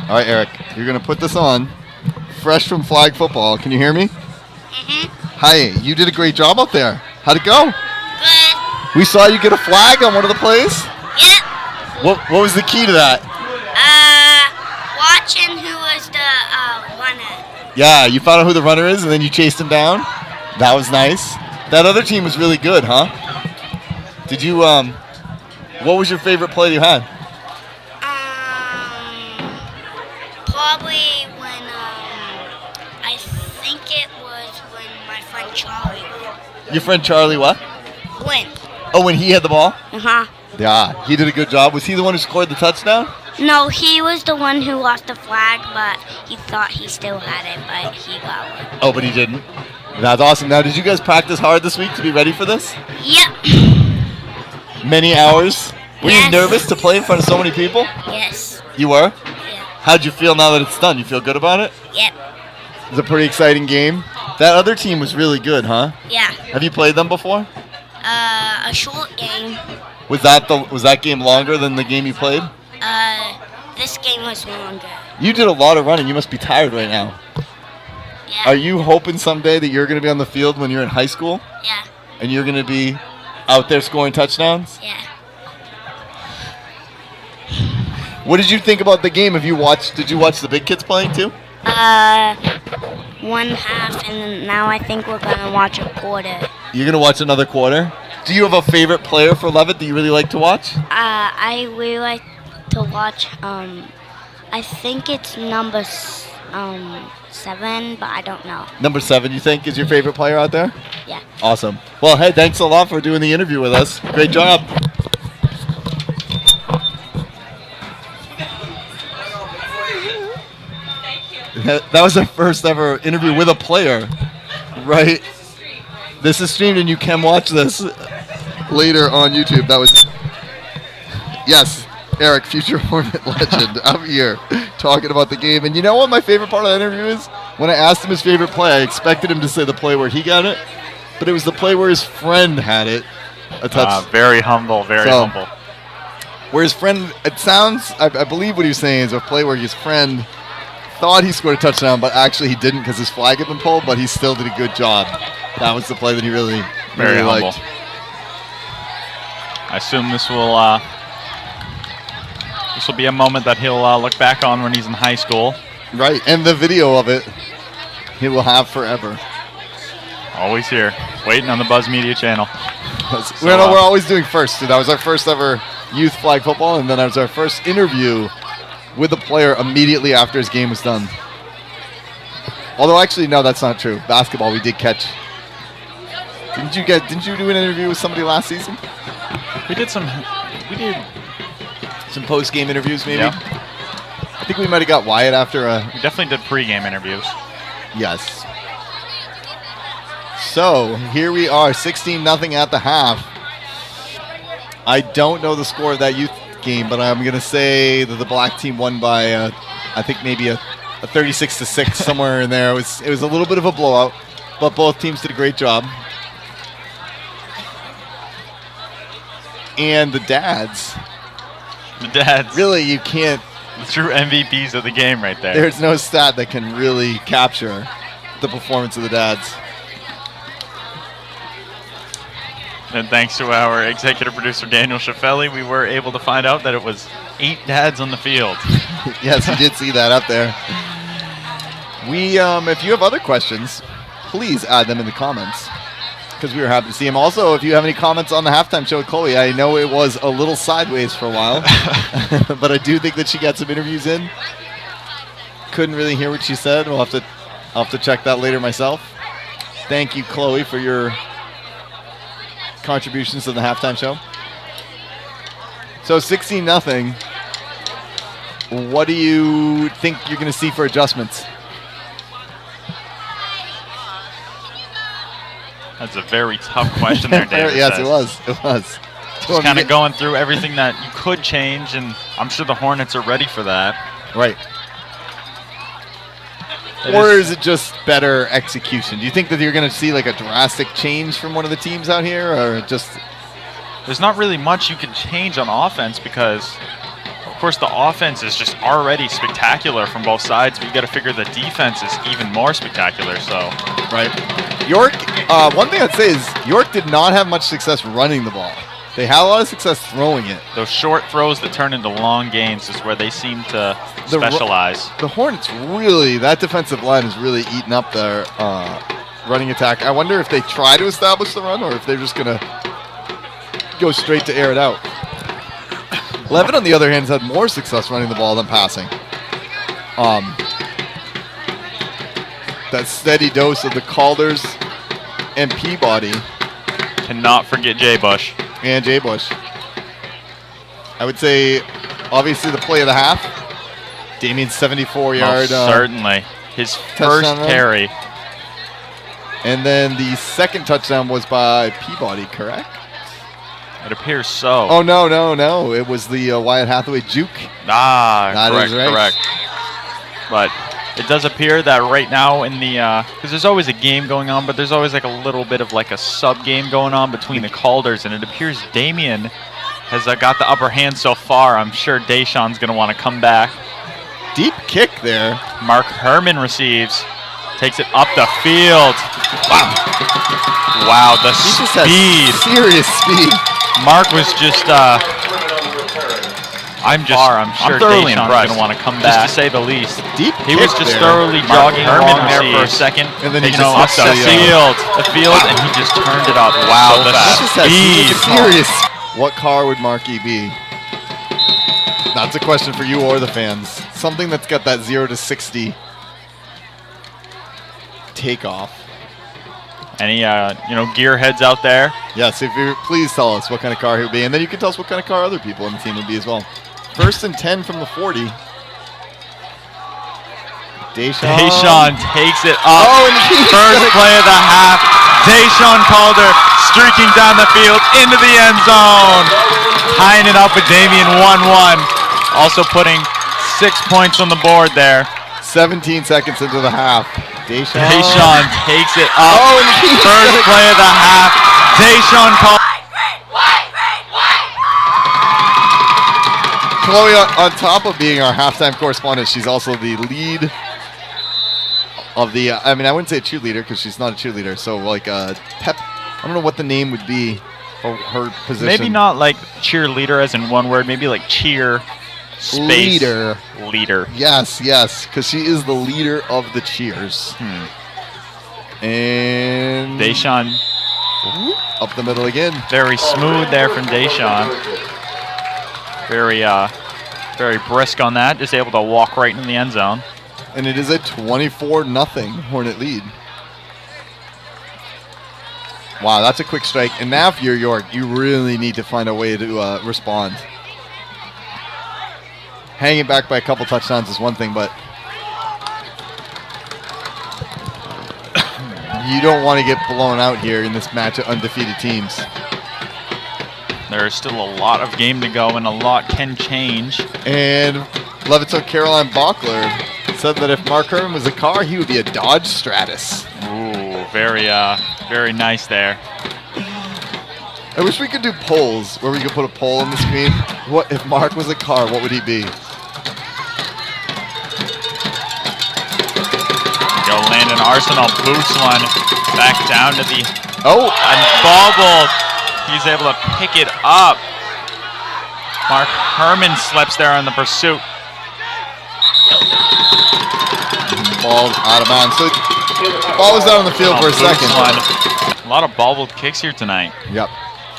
All right, Eric, you're gonna put this on. Fresh from flag football. Can you hear me? Mm-hmm. Hi, you did a great job out there. How'd it go? Good. We saw you get a flag on one of the plays. Yep. What was the key to that? Watching who was the runner. Yeah, you found out who the runner is, and then you chased him down. That was nice. That other team was really good, huh? Did you, what was your favorite play you had? Probably when, I think it was when my friend Charlie went. Your friend Charlie what? Went. Oh, when he had the ball? Uh-huh. Yeah, he did a good job. Was he the one who scored the touchdown? No, he was the one who lost the flag, but he thought he still had it, but he got one. Oh, but he didn't? That's awesome. Now, did you guys practice hard this week to be ready for this? Yep. Many hours? Were Yes. you nervous to play in front of so many people? Yes. You were? Yeah. How'd you feel now that it's done? You feel good about it? Yep. It was a pretty exciting game. That other team was really good, huh? Yeah. Have you played them before? A short game. Was that game longer than the game you played? This game was longer. You did a lot of running. You must be tired right now. Yeah. Are you hoping someday that you're going to be on the field when you're in high school? Yeah. And you're going to be out there scoring touchdowns? Yeah. What did you think about the game? Did you watch the big kids playing too? One half, and now I think we're gonna watch a quarter. You're going to watch another quarter? Do you have a favorite player for Leavitt that you really like to watch? I really like to watch, I think it's number 7, but I don't know. Number 7, you think, is your favorite player out there? Yeah. Awesome. Well, hey, thanks a lot for doing the interview with us. Great job. That was our first ever interview with a player, right? This is streamed and you can watch this later on YouTube. That was, yes, Eric, future Hornet legend, out here talking about the game. And you know what my favorite part of the interview is? When I asked him his favorite play, I expected him to say the play where he got it, but it was the play where his friend had it. A touch. Very humble, very humble. where his friend, it sounds, I believe what he was saying is a play where his friend thought he scored a touchdown, but actually he didn't because his flag had been pulled, but he still did a good job. That was the play that he really liked. I assume this will be a moment that he'll look back on when he's in high school. Right, and the video of it he will have forever. Always here, waiting on the Buzz Media channel. We're always doing first. That was our first ever youth flag football, and then that was our first interview with the player immediately after his game was done. Although actually, no, that's not true. Basketball, we did catch. Didn't you do an interview with somebody last season? We did some post-game interviews, maybe. Yep. I think we might have got Wyatt after a. We definitely did pre-game interviews. Yes. So here we are, 16-0 at the half. I don't know the score of that youth game, but I'm going to say that the black team won by, I think maybe a 36-6, somewhere in there. It was a little bit of a blowout, but both teams did a great job. And the dads. Really, you can't. The true MVPs of the game right there. There's no stat that can really capture the performance of the dads. And thanks to our executive producer, Daniel Schaffelli, we were able to find out that it was 8 dads on the field. Yes, you did see that up there. If you have other questions, please add them in the comments, because we were happy to see them. Also, if you have any comments on the halftime show with Chloe, I know it was a little sideways for a while, but I do think that she got some interviews in. Couldn't really hear what she said. I'll have to check that later myself. Thank you, Chloe, for your contributions to the halftime show. So 16-0. What do you think you're going to see for adjustments? That's a very tough question there, David. Yes, it was. Just kind of going through everything that you could change, and I'm sure the Hornets are ready for that. Right. Or is it just better execution? Do you think that you're going to see like a drastic change from one of the teams out here, or just? There's not really much you can change on offense because, of course, the offense is just already spectacular from both sides. But you got to figure the defense is even more spectacular. So, right. York. One thing I'd say is York did not have much success running the ball. They had a lot of success throwing it. Those short throws that turn into long gains is where they seem to specialize. The Hornets really, that defensive line is really eating up their running attack. I wonder if they try to establish the run or if they're just going to go straight to air it out. Leavitt, on the other hand, has had more success running the ball than passing. That steady dose of the Calders and Peabody. Cannot forget Jay Bush. And Jay Bush. I would say, obviously, the play of the half. Damien's 74-yard. Certainly. His first carry. And then the second touchdown was by Peabody, correct? It appears so. Oh, no. It was the Wyatt Hathaway juke. Correct. But it does appear that right now in the, because there's always a game going on, but there's always like a little bit of like a sub game going on between the Calders, and it appears Damien has got the upper hand so far. I'm sure Deshaun's going to want to come back. Deep kick there. Mark Herman receives, takes it up the field. Wow, the speed. Serious speed. Mark was just, I'm sure thoroughly impressed. Going to want to come back, just to say the least. He was just thoroughly jogging along there for a second, and then he just up the field, and he just turned it up. Wow, the speed! Serious. What car would Marky be? That's a question for you or the fans. Something that's got that 0 to 60 takeoff. Any gearheads out there? Yes, if you please tell us what kind of car he would be, and then you can tell us what kind of car other people on the team would be as well. 1st and 10 from the 40. Deshaun takes it up. First play of the half. Deshaun Calder streaking down the field into the end zone. Tying it up with Damien 1-1. Also putting 6 points on the board there. 17 seconds into the half. Deshaun takes it up. First play of the half. Deshaun Calder. Chloe, on top of being our halftime correspondent, she's also the lead of the, I mean, I wouldn't say cheerleader because she's not a cheerleader. So like pep, I don't know what the name would be for her position. Maybe not like cheerleader as in one word, maybe like cheer space leader. Yes, because she is the leader of the cheers. And Deshawn up the middle again. Very smooth there from Deshawn. Very brisk on that. Just able to walk right in the end zone. And it is a 24-0 Hornet lead. Wow, that's a quick strike. And now if you're York, you really need to find a way to respond. Hanging back by a couple touchdowns is one thing, but you don't want to get blown out here in this match of undefeated teams. There's still a lot of game to go, and a lot can change. And Leavitt Caroline Bachler said that if Mark Herman was a car, he would be a Dodge Stratus. Ooh, very nice there. I wish we could do polls where we could put a poll on the screen. What if Mark was a car? What would he be? Go Landon Arsenal boosts one back down to the and bobbled. He's able to pick it up. Mark Herman slips there on the pursuit. Ball out of bounds. So ball was out on the field for a second. A lot of bobbled kicks here tonight. Yep.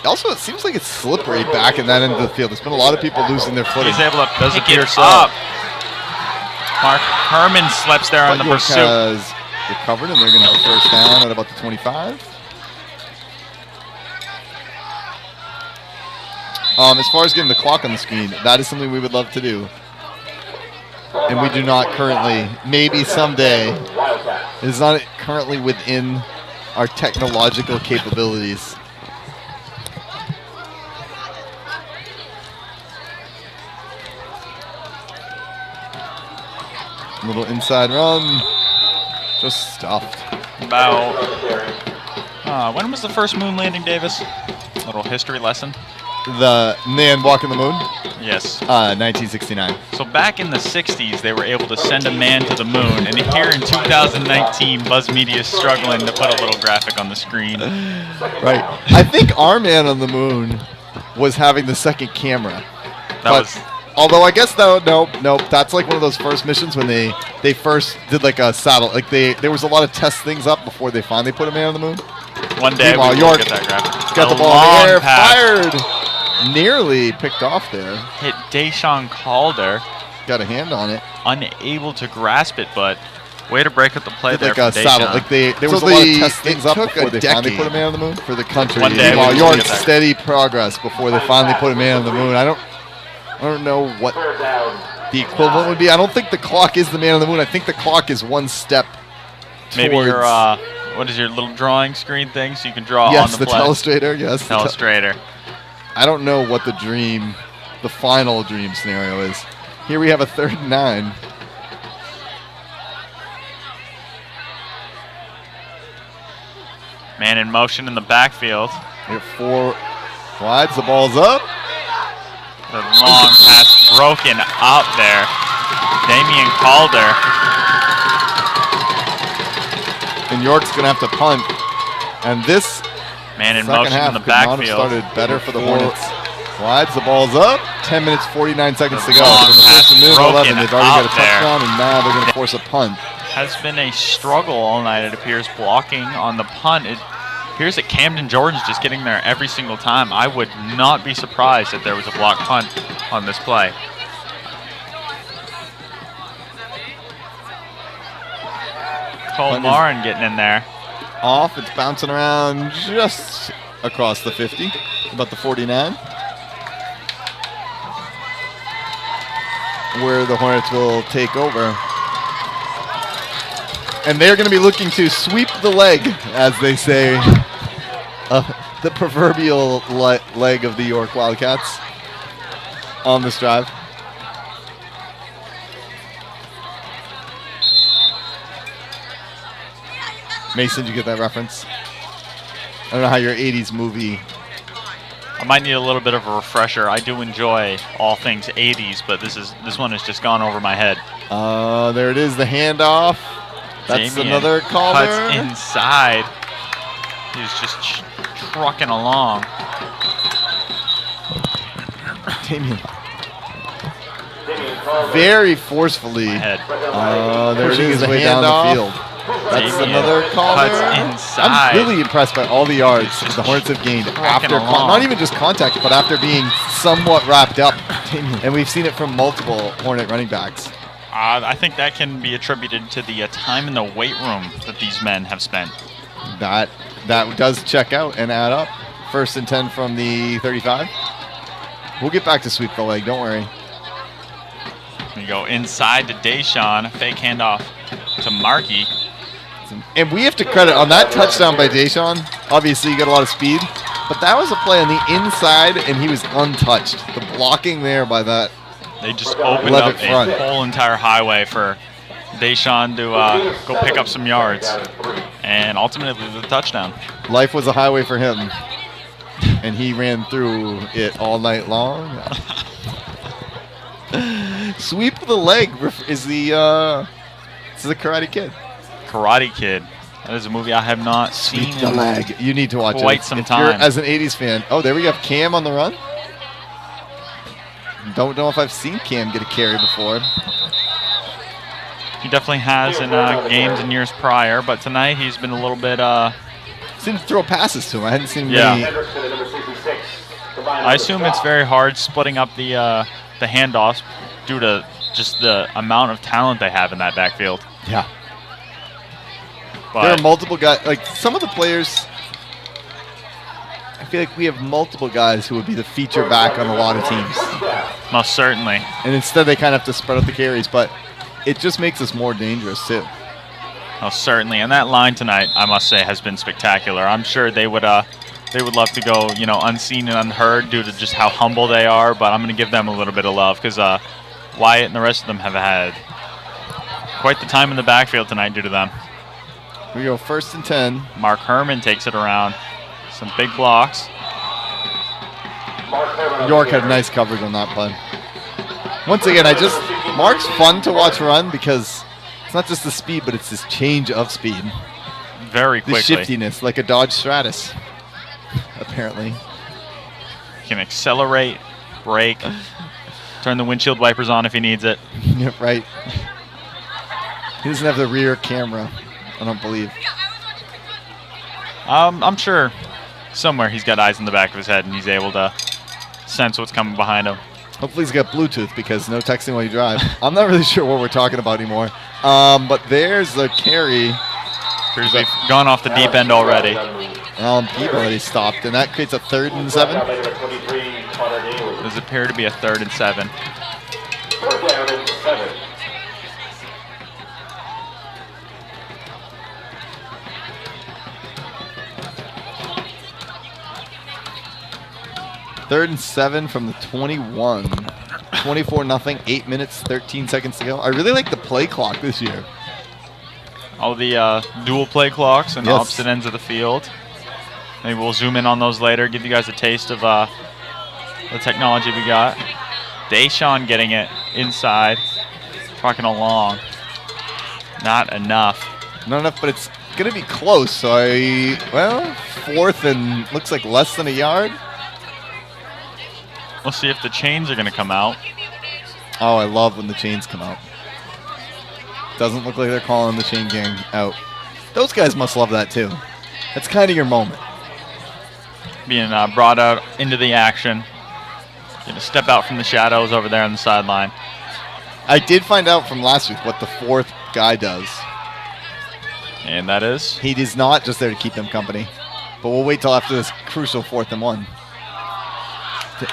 Also, it seems like it's slippery back in that end of the field. There's been a lot of people losing their footing. He's able to pick it up. Mark Herman slips there on the pursuit. Has recovered, and they're going to have a first down at about the 25. As far as getting the clock on the screen, that is something we would love to do. And we do not currently. Maybe someday. It is not currently within our technological capabilities. Little inside run. Just stuffed. About. When was the first moon landing, Davis? Little history lesson. The man walking the moon? Yes. 1969. So back in the 60s, they were able to send a man to the moon. And here in 2019, Buzz Media is struggling to put a little graphic on the screen. Right. I think our man on the moon was having the second camera. Although I guess nope. That's like one of those first missions when they first did like a satellite. Like there was a lot of test things up before they finally put a man on the moon. One day we will get that graphic. Got the ball in the air, fired. Nearly picked off there. Hit Deshawn Calder. Got a hand on it. Unable to grasp it, but way to break up the play there like for Deshawn. Like there was a lot of test things up before they finally put a man on the moon for the country. One day York's steady progress before they finally put a man on the moon. I don't know what the equivalent would be. I don't think the clock is the man on the moon. I think the clock is one step maybe your what is your little drawing screen thing so you can draw on the play? Telestrator. Yes, Telestrator. I don't know what the final dream scenario is. Here we have a 3rd and 9. Man in motion in the backfield. We have 4 slides. The ball's up. The long pass broken up there. Damian Calder. And York's going to have to punt. And this man in motion in the backfield. Started better for the Hornets. Slides, the ball's up. 10 minutes, 49 seconds to go. Long In the pass first minute, 11, they've already got a touchdown, there. and now they're going to force a punt. Has been a struggle all night, it appears, blocking on the punt. It appears that Camden Jordan's just getting there every single time. I would not be surprised if there was a block punt on this play. Cole Marin getting in there. Off, it's bouncing around just across the 50, about the 49. Where the Hornets will take over. And they're going to be looking to sweep the leg, as they say, the proverbial leg of the York Wildcats on this drive. Mason, did you get that reference? I don't know how your 80s movie I might need a little bit of a refresher. I do enjoy all things 80s, but this one has just gone over my head. There it is, the handoff. That's Damien another Calder. Cuts inside. He's just trucking along. Damien. Very forcefully. There it is, the way handoff. down the field. That's Damien another Calder. cuts inside. I'm really impressed by all the yards the Hornets have gained after, not even just contact, but after being somewhat wrapped up. And we've seen it from multiple Hornet running backs. I think that can be attributed to the time in the weight room that these men have spent. That does check out and add up. 1st and 10 from the 35. We'll get back to sweep the leg, don't worry. We go inside to Deshaun, fake handoff to Markey. And we have to credit on that touchdown by Deshaun. Obviously, you got a lot of speed, but that was a play on the inside, and he was untouched. The blocking there by that. They just opened up a whole entire highway for Deshaun to go pick up some yards, and ultimately the touchdown. Life was a highway for him, and he ran through it all night long. Sweep the leg is the Karate Kid. Karate Kid. That is a movie I have not seen. Sweep the leg. You need to watch quite it. some if time. You're, as an 80s fan. Oh, there we have Cam on the run. Don't know if I've seen Cam get a carry before. He definitely has in games in years prior, but tonight he's been a little bit. Seemed to throw passes to him. I hadn't seen him. Yeah. I assume it's very hard splitting up the handoffs due to just the amount of talent they have in that backfield. Yeah. But there are multiple guys. Like some of the players, I feel like we have multiple guys who would be the feature back on a lot of teams. Most certainly. And instead they kind of have to spread out the carries, but it just makes us more dangerous too. Most certainly. And that line tonight, I must say, has been spectacular. I'm sure they would love to go, unseen and unheard due to just how humble they are, but I'm going to give them a little bit of love because Wyatt and the rest of them have had quite the time in the backfield tonight due to them. We go 1st and 10. Mark Herman takes it around. Some big blocks. York had nice coverage on that play. Once again, Mark's fun to watch run because it's not just the speed, but it's this change of speed. Very quickly. The shiftiness, like a Dodge Stratus, apparently. He can accelerate, brake, turn the windshield wipers on if he needs it. Yep, right. He doesn't have the rear camera, I don't believe. I'm sure somewhere he's got eyes in the back of his head and he's able to sense what's coming behind him. Hopefully he's got Bluetooth because no texting while you drive. I'm not really sure what we're talking about anymore. But there's the carry. Appears we've gone off the deep end already. Pete already stopped, and that creates a 3rd and 7. Does appear to be a 3rd and 7. 4th down and 7. Third and 7 from the 21. 24-0, 8 minutes, 13 seconds to go. I really like the play clock this year. All the dual play clocks on opposite ends of the field. Maybe we'll zoom in on those later, give you guys a taste of the technology we got. Deshaun getting it inside, trucking along. Not enough. Not enough, but it's going to be close. So 4th and looks like less than a yard. We'll see if the chains are going to come out. Oh, I love when the chains come out. Doesn't look like they're calling the chain gang out. Those guys must love that too. That's kind of your moment. Being brought out into the action. Going to step out from the shadows over there on the sideline. I did find out from last week what the 4th guy does. And that is? He is not just there to keep them company. But we'll wait till after this crucial 4th and 1.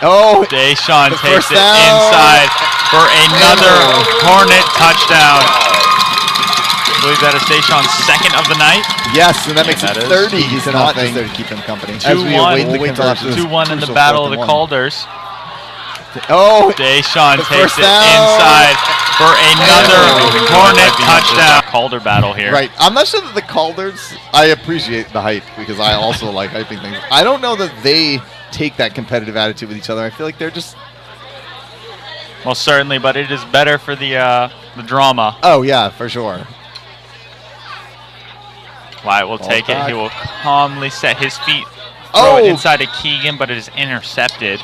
Oh, Deshaun takes it inside for another Hornet touchdown. I believe that is Deshaun's 2nd of the night. Yes, and that makes it 30. He's not just there to keep them company. 2-1 in the battle of the Calders. Oh, Deshaun takes it inside for another Hornet touchdown. Calder battle here. Right. I'm not sure that the Calders, I appreciate the hype because I also like hyping things. I don't know that they take that competitive attitude with each other. I feel like they're just... Well, certainly, but it is better for the drama. Oh, yeah, for sure. Wyatt will take it. He will calmly set his feet, throw it inside of Keegan, but it is intercepted.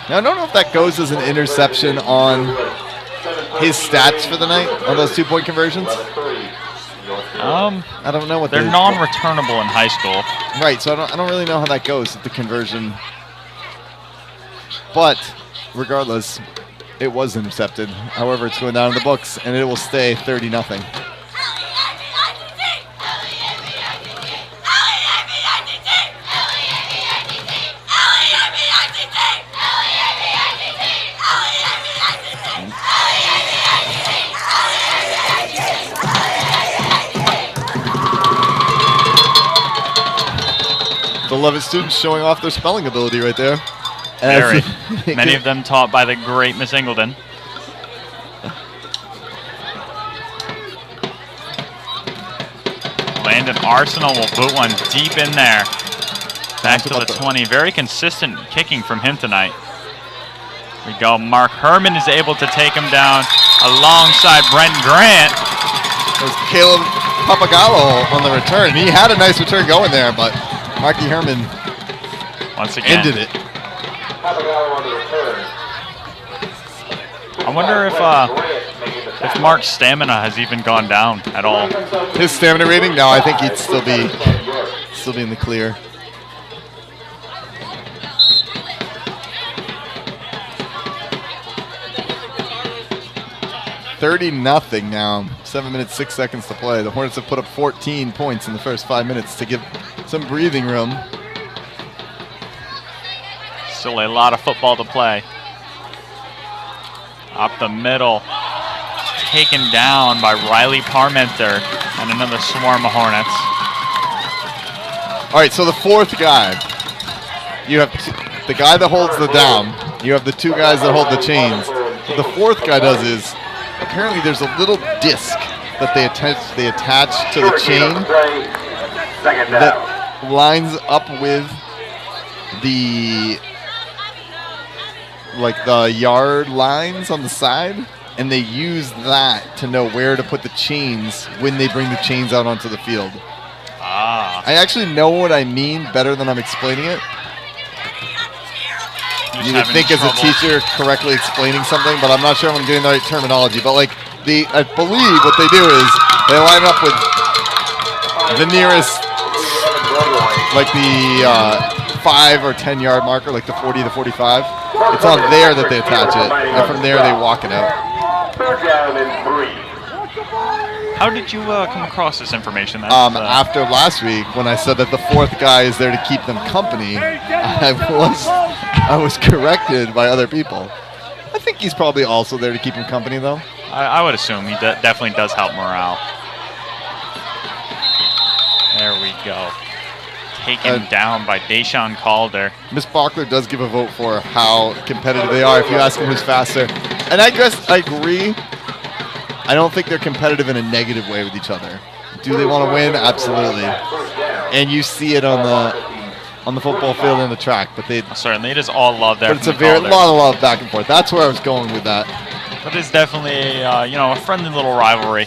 Now, I don't know if that goes as an interception on his stats for the night, on those 2-point conversions. I don't know what they're non-returnable in high school. Right, so I don't really know how that goes with the conversion. But regardless, it was intercepted. However, it's going down in the books, and it will stay 30-0. The Leavitt students showing off their spelling ability right there. Very. Many of them taught by the great Miss Ingleton. Landon Arsenal will boot one deep in there. Back to the 20. Very consistent kicking from him tonight. Here we go. Mark Herman is able to take him down alongside Brent Grant. It was Caleb Papagallo on the return. He had a nice return going there, but Marky Herman once again ended it. I wonder if Mark's stamina has even gone down at all. His stamina rating? No, I think he'd still be in the clear. $30-0 now. 7 minutes, 6 seconds to play. The Hornets have put up 14 points in the first 5 minutes to give some breathing room. Still a lot of football to play. Up the middle. Taken down by Riley Parmenter and another swarm of Hornets. All right, so the fourth guy. You have the guy that holds the down. You have the two guys that hold the chains. What the fourth guy does is, apparently there's a little disc that they attach to the chain that lines up with the yard lines on the side, and they use that to know where to put the chains when they bring the chains out onto the field. Ah. I actually know what I mean better than I'm explaining it. You would think as a teacher correctly explaining something, but I'm not sure if I'm getting the right terminology. But I believe what they do is they line up with the nearest, the 5 or 10 yard marker, like the 40 to 45. It's on there that they attach it, and from there they walk it out. How did you come across this information? After last week, when I said that the fourth guy is there to keep them company, I was corrected by other people. I think he's probably also there to keep him company, though. I would assume he definitely does help morale. There we go. Taken down by Deshaun Calder. Miss Bachler does give a vote for how competitive they are if you ask them who's faster. And I guess I agree. I don't think they're competitive in a negative way with each other. Do they want to win? Absolutely. And you see it on the football field and the track, but they certainly, it is all love there. But it's a lot of love back and forth. That's where I was going with that. But it's definitely a friendly little rivalry.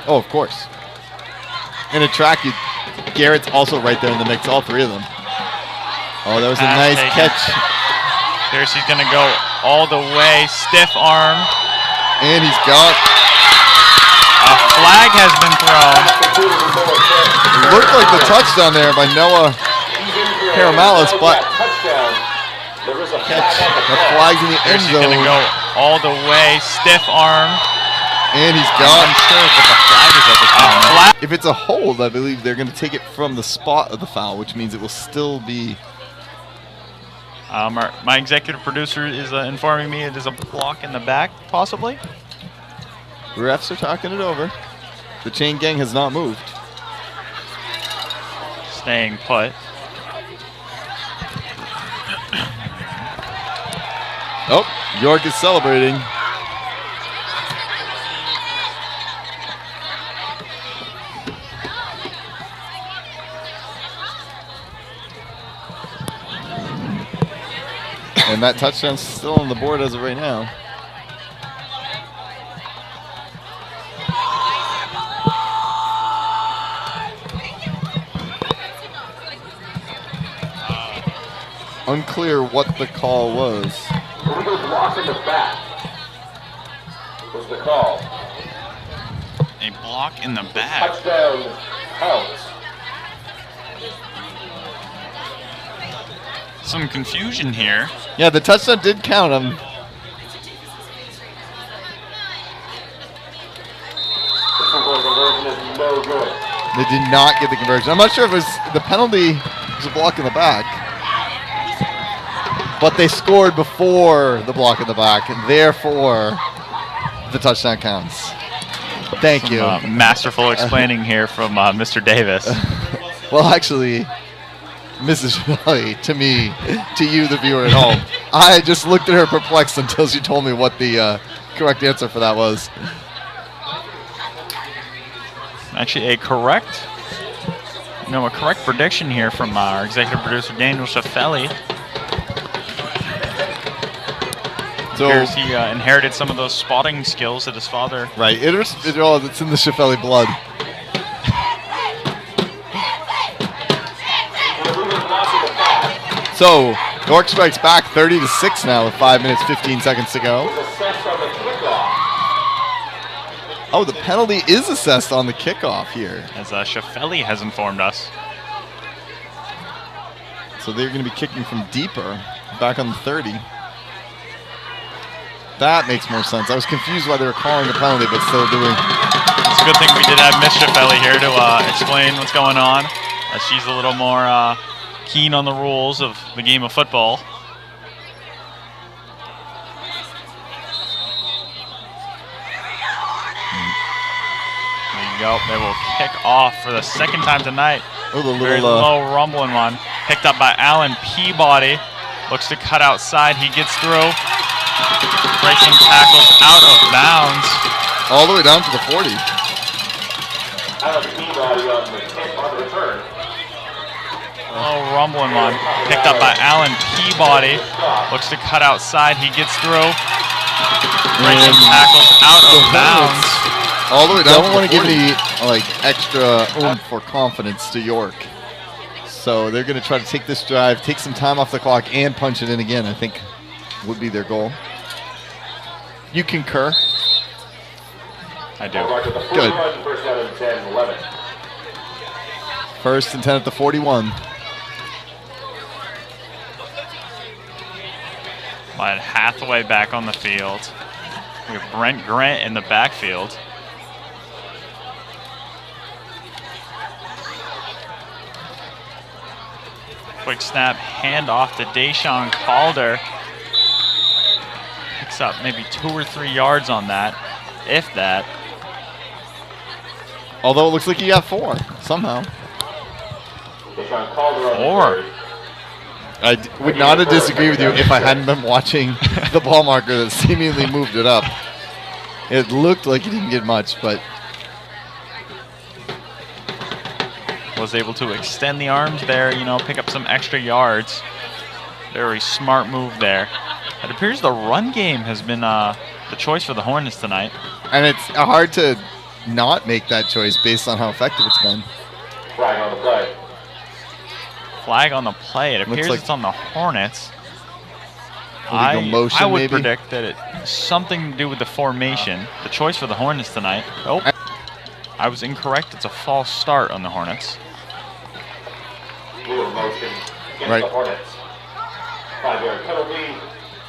Oh, of course. In a track, Garrett's also right there in the mix. All three of them. Oh, that was a nice catch. Piercy's gonna go all the way, stiff arm, and he's got. A flag has been thrown. It looked like the touchdown there by Noah Karamalis, but catch. The flag's in the end zone. Gonna go all the way, stiff arm. And he's got. I'm unsure what the flag is at the time. If it's a hold, I believe they're going to take it from the spot of the foul, which means it will still be. My executive producer is informing me it is a block in the back, possibly. Refs are talking it over. The chain gang has not moved. Staying put. Oh, York is celebrating. And that touchdown's still on the board as of right now. Unclear what the call was. Illegal block in the back was the call. A block in the back. Touchdown out. Some confusion here. Yeah, the touchdown did count him. No good. They did not get the conversion. I'm not sure if it was the penalty was a block in the back. But they scored before the block in the back, and therefore the touchdown counts. Thank you. Masterful explaining here from Mr. Davis. Well, actually, Mrs. Shelley, to me, to you, the viewer at home, I just looked at her perplexed until she told me what the correct answer for that was. Actually, a correct prediction here from our executive producer, Daniel Shaffelli. So appears he inherited some of those spotting skills that his father. Right, it's in the Shaffelli blood. So York strikes back 30-6 now with 5 minutes 15 seconds to go. Oh, the penalty is assessed on the kickoff here, as Shaffelli has informed us. So they're going to be kicking from deeper, back on the 30. That makes more sense. I was confused why they were calling the penalty, but still doing. It's a good thing we did have Miss Shaffelli here to explain what's going on. She's a little more keen on the rules of the game of football. There you go. They will kick off for the second time tonight. Oh, the very low rumbling one. Picked up by Alan Peabody. Looks to cut outside. He gets through. Breaks some tackles out of bounds. All the way down to the 40. Alan Peabody on the kick on the return. Oh, rumbling one. Picked up by Alan Peabody. Looks to cut outside. He gets through. Breaks some tackles out of bounds. All the way down. Don't want to give any extra oomph for confidence to York. So they're going to try to take this drive, take some time off the clock, and punch it in again, I think would be their goal. You concur? I do. Good. First and 10 at the 41. But Hathaway back on the field. We have Brent Grant in the backfield. Quick snap, hand off to Deshaun Calder. Picks up maybe 2 or 3 yards on that, if that. Although it looks like he got 4 somehow. 4. I would not have disagreed with you if I hadn't been watching the ball marker that seemingly moved it up. It looked like he didn't get much, but was able to extend the arms there, pick up some extra yards. Very smart move there. It appears the run game has been the choice for the Hornets tonight. And it's hard to not make that choice based on how effective it's been. Flag on the play. Flag on the play. It appears it's on the Hornets. Motion, I would maybe? predict that it's something to do with the formation. The choice for the Hornets tonight. Oh, I was incorrect. It's a false start on the Hornets. Motion against the Hornets. 5-yard penalty.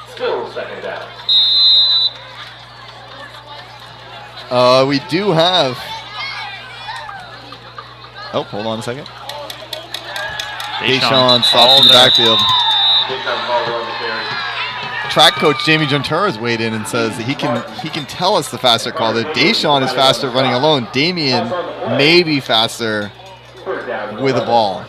Still second down. We do have. Oh, hold on a second. Deshaun stops in the backfield. Track coach Jamie Gentura has weighed in and says that he can tell us the faster call. That Deshaun is faster running alone. Damian may be faster with a ball.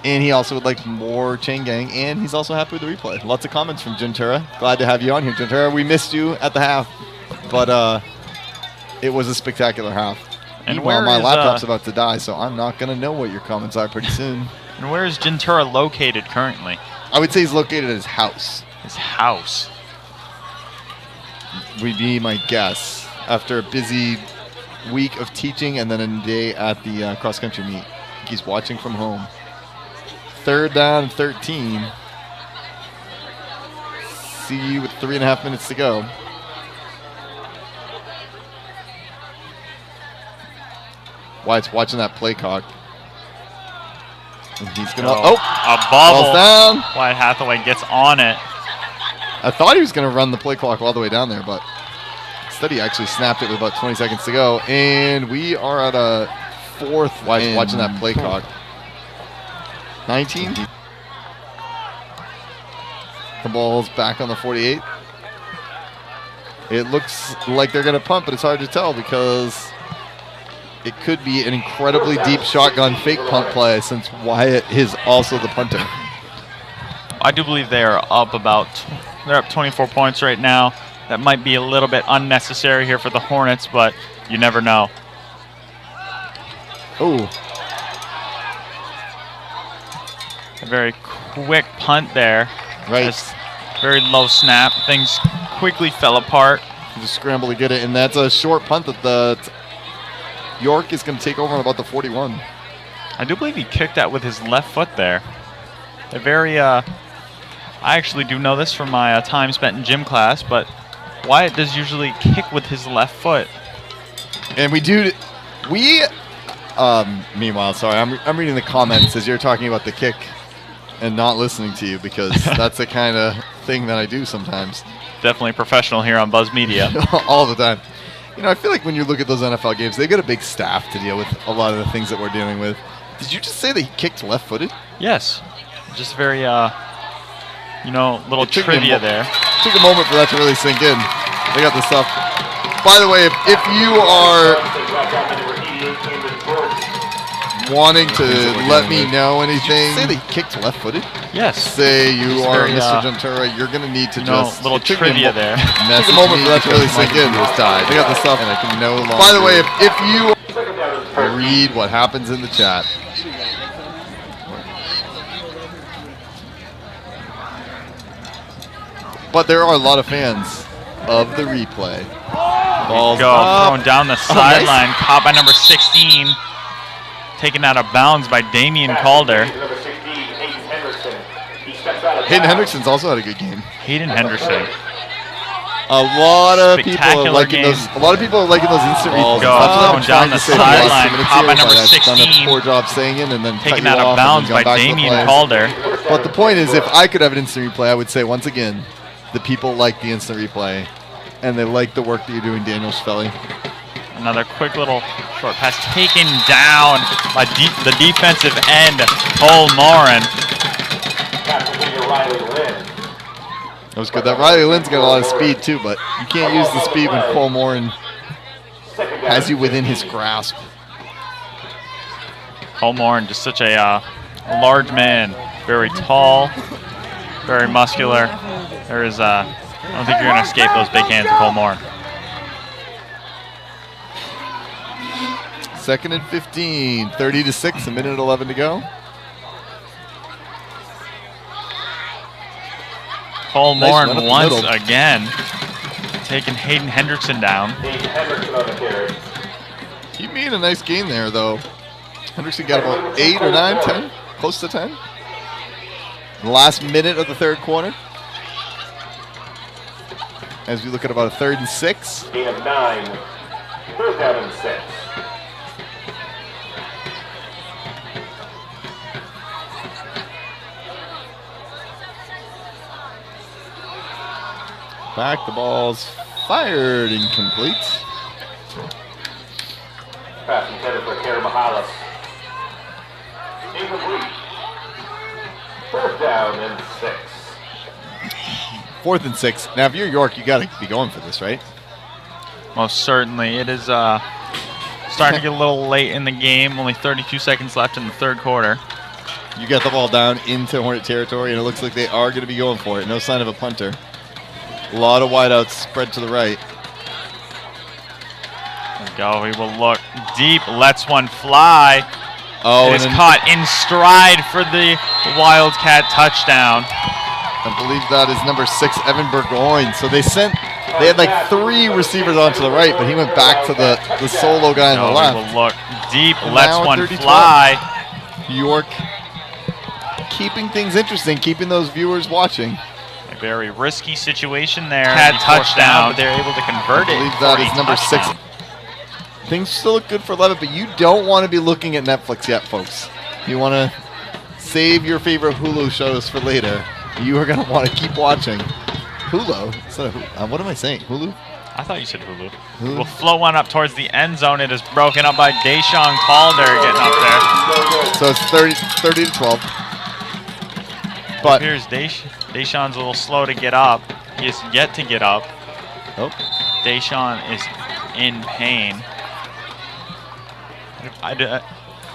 And he also would like more chain gang, and he's also happy with the replay. Lots of comments from Gentura. Glad to have you on here, Gentura. We missed you at the half, but it was a spectacular half. And meanwhile, my laptop's about to die, so I'm not going to know what your comments are pretty soon. And where is Gentura located currently? I would say he's located at his house. His house. Would be my guess. After a busy week of teaching and then a day at the cross-country meet. He's watching from home. 3rd down and 13. See you with 3.5 minutes to go. Wyatt's watching that play clock. And he's going to... Oh! A bubble. Ball's down. Wyatt Hathaway gets on it. I thought he was going to run the play clock all the way down there, but instead he actually snapped it with about 20 seconds to go. And we are at a 4th. Wyatt's watching that play clock. 19. The ball's back on the 48. It looks like they're going to punt, but it's hard to tell because it could be an incredibly deep shotgun fake punt play since Wyatt is also the punter. I do believe they are up they're up 24 points right now. That might be a little bit unnecessary here for the Hornets, but you never know. Oh. A very quick punt there. Right. Just very low snap. Things quickly fell apart. Just scramble to get it, and that's a short punt that the York is going to take over on about the 41. I do believe he kicked that with his left foot there. A very, I actually do know this from my time spent in gym class, but Wyatt does usually kick with his left foot. And meanwhile, sorry, I'm reading the comments as you're talking about the kick and not listening to you because that's the kind of thing that I do sometimes. Definitely professional here on Buzz Media. All the time. You know, I feel like when you look at those NFL games, they've got a big staff to deal with a lot of the things that we're dealing with. Did you just say that he kicked left-footed? Yes. Just very, little trivia there. Took a moment for that to really sink in. They got the stuff. By the way, if you are wanting to let me know anything. Did you say they kicked left-footed? Yes. Say you are Mr. Gentura, you're going to need to just... little trivia there. Take a moment for that to really sink in. They got the stuff. And I can no longer... By the way, if you read what happens in the chat. But there are a lot of fans of the replay. Balls thrown down the sideline. Nice. Caught by number 16. Taken out of bounds by Damian Calder. Hayden Hendrickson's also had a good game. Hayden Henderson. A lot of people are liking those. A lot of people are liking those instant replays. Thrown down the sideline. Caught by number 16. Done a poor job saying it and then taken out of bounds by Damian Calder. But the point is, if I could have an instant replay, I would say once again, the people like the instant replay, and they like the work that you're doing, Daniel Schvelli. Another quick little short pass taken down by the defensive end, Cole Morin. That was good. That Riley Lynn's got a lot of speed too, but you can't use the speed when Cole Morin has you within his grasp. Cole Morin, just such a large man, very tall, very muscular. There is, I don't think you're going to escape those big hands of Cole Morin. 2nd and 15, 30-6, a minute and 11 to go. Cole Morin once again taking Hayden Hendrickson down. He made a nice gain there, though. Hendrickson got about 8 or 9, 10, close to 10. The last minute of the third quarter. As we look at about a 3rd and 6. Gain of 9, 3rd down and 6. Back, the ball's fired, incomplete. Pass intended for Kerr Mahalis. Incomplete. 4th down and 6. 4th and 6. Now, if you're York, you got to be going for this, right? Most certainly. It is starting to get a little late in the game. Only 32 seconds left in the third quarter. You got the ball down into Hornet territory, and it looks like they are going to be going for it. No sign of a punter. A lot of wideouts spread to the right. There we go. He will look deep. Lets one fly. Oh, it is caught in stride for the Wildcat touchdown. I believe that is number 6, Evan Burgoyne. So they had like 3 receivers onto the right, but he went back to the solo guy on the left. Will look deep, And lets now one 30-12. fly. York keeping things interesting, keeping those viewers watching. A very risky situation there. Cat touchdown, but they're able to convert it. I believe that is number 6. Things still look good for Leavitt, but you don't want to be looking at Netflix yet, folks. You want to save your favorite Hulu shows for later. You are going to want to keep watching. Hulu? What am I saying? Hulu? I thought you said Hulu. We'll float one up towards the end zone. It is broken up by Deshaun Calder getting up there. So it's 30-12. But here's Deshaun's a little slow to get up. He is yet to get up. Oh. Deshaun is in pain.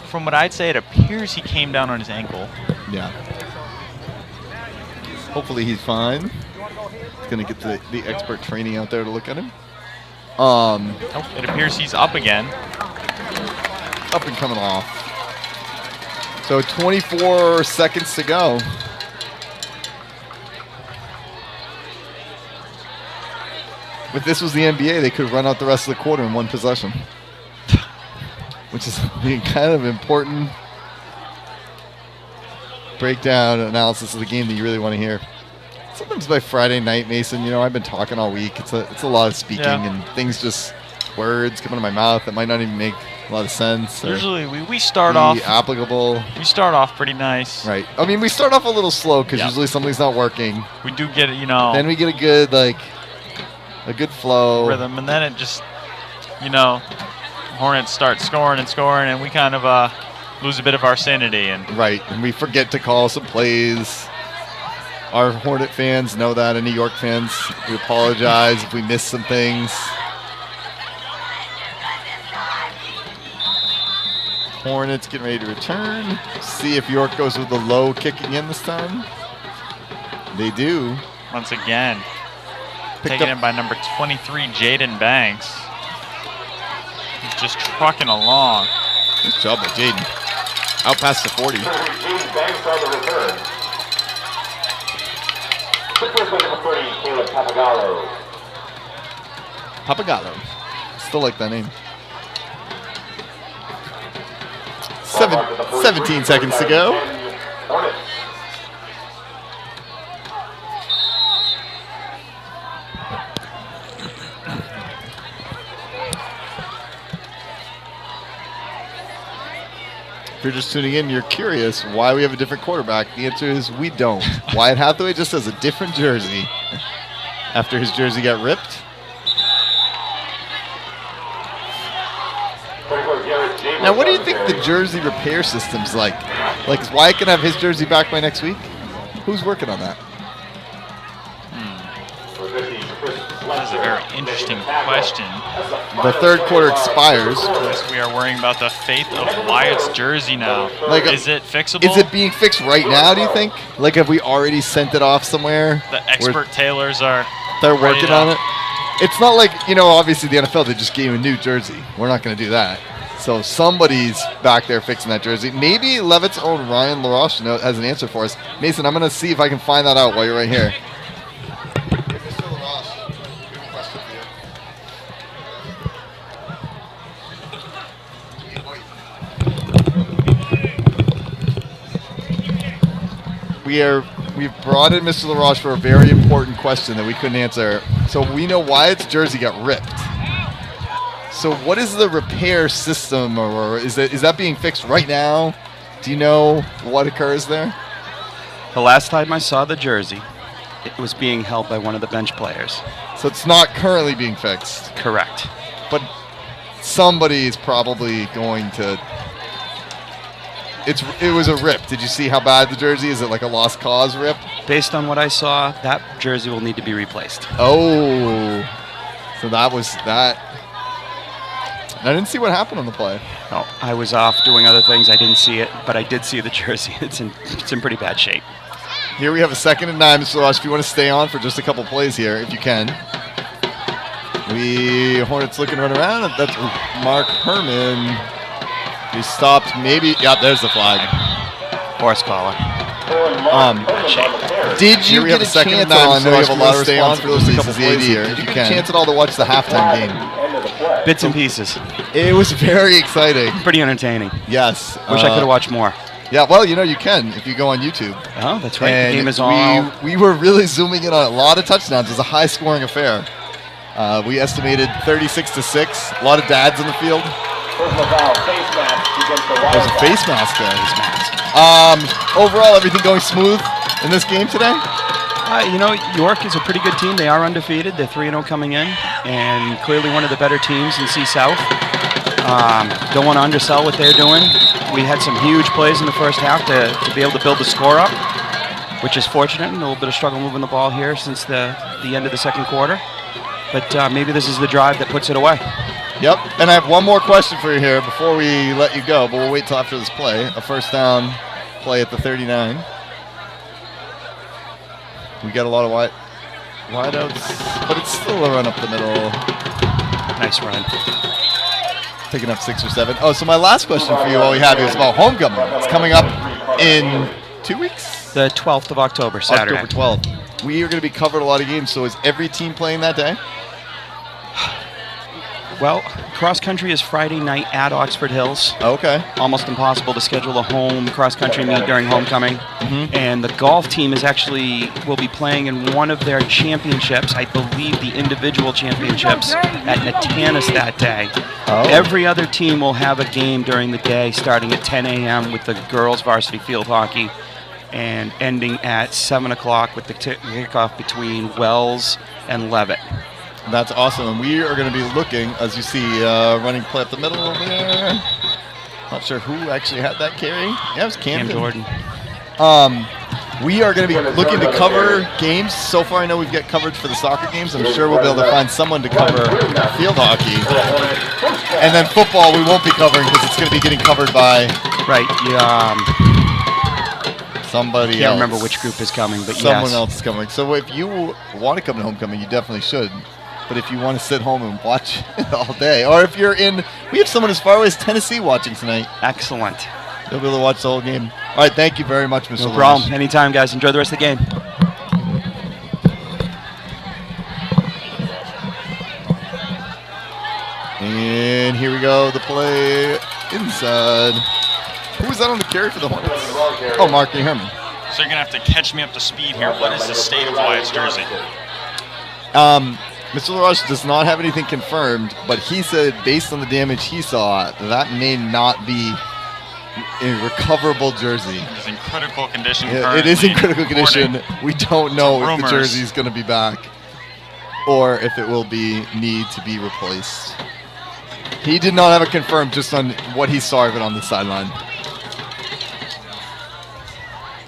From what I'd say, it appears he came down on his ankle. Yeah. Hopefully he's fine. He's going to get the expert training out there to look at him. It appears he's up again. Up and coming off. So 24 seconds to go. If this was the NBA, they could run out the rest of the quarter in one possession. Which is kind of important breakdown analysis of the game that you really want to hear. Sometimes by Friday night, Mason, I've been talking all week. It's a lot of speaking and things just, words come out of my mouth that might not even make a lot of sense. Usually we start off applicable. We start off pretty nice. Right. I mean, we start off a little slow because usually something's not working. We do get it, Then we get a good, a good flow. Rhythm, and then it just, Hornets start scoring, and we kind of lose a bit of our sanity. Right, and we forget to call some plays. Our Hornet fans know that, and New York fans, we apologize if we miss some things. Hornets getting ready to return. See if York goes with the low kicking in this time. They do. Once again, taken in by number 23, Jaden Banks. He's just trucking along. Good job by Jaden. Out past the 40. Jaden Banks on the return. Quick with number 30, Caleb Papagallo. Papagallo. Still like that name. 17 seconds to go. If you're just tuning in, you're curious why we have a different quarterback. The answer is we don't. Wyatt Hathaway just has a different jersey after his jersey got ripped. Now, what do you think the jersey repair system's like? Like, is Wyatt going to have his jersey back by next week? Who's working on that? That is a very interesting question. The third quarter expires. Yes, we are worrying about the fate of Wyatt's jersey now. Is it fixable? Is it being fixed right now, do you think? Like, have we already sent it off somewhere? The expert tailors are... They're working on it? It's not like, obviously the NFL, they just gave him a new jersey. We're not going to do that. So somebody's back there fixing that jersey. Maybe Leavitt's own Ryan LaRoche has an answer for us. Mason, I'm going to see if I can find that out while you're right here. Mr. LaRoche, we have a question for you. We've brought in Mr. LaRoche for a very important question that we couldn't answer. So we know Wyatt's jersey got ripped. So what is the repair system, or is that being fixed right now? Do you know what occurs there? The last time I saw the jersey, it was being held by one of the bench players. So it's not currently being fixed? Correct. But somebody is probably going to... It was a rip. Did you see how bad the jersey is? Is it like a lost cause rip? Based on what I saw, that jersey will need to be replaced. Oh. So that was that. I didn't see what happened on the play. No, I was off doing other things. I didn't see it, but I did see the jersey. It's in pretty bad shape. Here we have a 2nd and 9, Mr. LaRoche. If you want to stay on for just a couple plays here, if you can. Hornets looking to run around. That's Mark Herman. He stopped maybe. Yeah, there's the flag. Horse collar. Did you get a chance? I know you have a lot of responsibilities as the AD here. Did you get a chance at all to watch the halftime game? Bits and pieces. It was very exciting. Pretty entertaining. Yes. Wish I could have watched more. Yeah, well, you know, you can if you go on YouTube. Oh, that's right. And the game is on. We were really zooming in on a lot of touchdowns. It was a high-scoring affair. We estimated 36-6. A lot of dads in the field. There's a face mask there. Overall, everything going smooth in this game today? You know, York is a pretty good team. They are undefeated. They're 3-0 coming in, and clearly one of the better teams in C-South. Don't want to undersell what they're doing. We had some huge plays in the first half to be able to build the score up, which is fortunate. A little bit of struggle moving the ball here since the end of the second quarter. But maybe this is the drive that puts it away. Yep, and I have one more question for you here before we let you go, but we'll wait till after this play. A first down play at the 39. We got a lot of wideouts, but it's still a run up the middle. Nice run. Picking up 6 or 7. Oh, so my last question for you while we have you is about homecoming. It's coming up in 2 weeks? The 12th of October, Saturday. October 12th. We are going to be covering a lot of games, so is every team playing that day? Well, cross-country is Friday night at Oxford Hills. Okay. Almost impossible to schedule a home cross-country meet during homecoming. Mm-hmm. And the golf team will be playing in one of their championships, I believe the individual championships, at Natanis that day. Oh. Every other team will have a game during the day starting at 10 a.m. with the girls varsity field hockey and ending at 7 o'clock with the kickoff between Wells and Leavitt. That's awesome, and we are going to be looking, as you see, running play up the middle over there. Not sure who actually had that carry. Yeah, it was Cam Jordan. We are going to be looking to cover games. So far, I know we've got coverage for the soccer games. I'm sure we'll be able to find someone to cover field hockey. And then football, we won't be covering because it's going to be getting covered by somebody else. Can't remember which group is coming, but someone else is coming. So if you want to come to homecoming, you definitely should. But if you want to sit home and watch it all day, or if you're in, we have someone as far away as Tennessee watching tonight. Excellent. They'll be able to watch the whole game. All right, thank you very much, Mr. No problem. Anytime, guys. Enjoy the rest of the game. And here we go, the play inside. Who was that on the carry for the Hornets? Oh, Mark Herman. So you're going to have to catch me up to speed here. What is the state of Wyatt's jersey? Mr. LaRoche does not have anything confirmed, but he said based on the damage he saw, that may not be a recoverable jersey. It's in critical condition. It is in critical condition. We don't know if the jersey is going to be back or if it will need to be replaced. He did not have it confirmed just on what he saw of it on the sideline.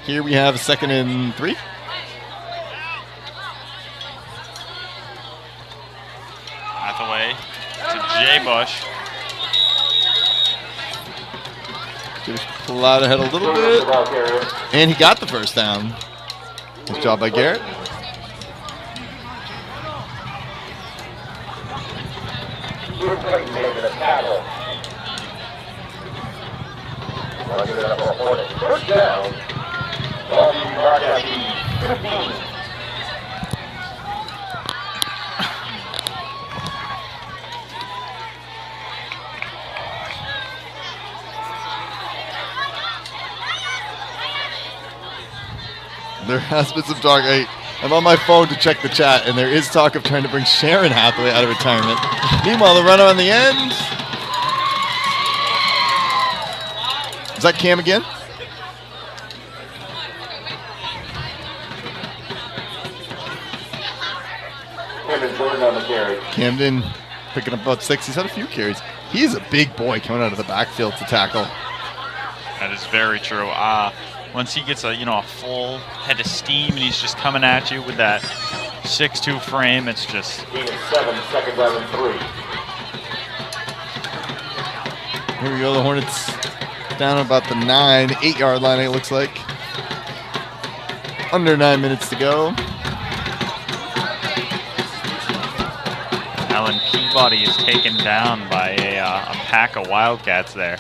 Here we have a 2nd and 3. Hathaway to Jay Bush. Just pull out ahead a little bit. And he got the first down. Nice job by Garrett. First down. There has been some talk. I'm on my phone to check the chat, and there is talk of trying to bring Sharon Hathaway out of retirement. Meanwhile, the runner on the end. Is that Cam again? Camden Jordan on the carry. Camden picking up about 6. He's had a few carries. He is a big boy coming out of the backfield to tackle. That is very true. Once he gets a full head of steam and he's just coming at you with that 6'2" frame, it's just. 7, 2nd down and 3. Here we go. The Hornets down about the 8-yard line. It looks like under 9 minutes to go. Alan Peabody is taken down by a pack of Wildcats there.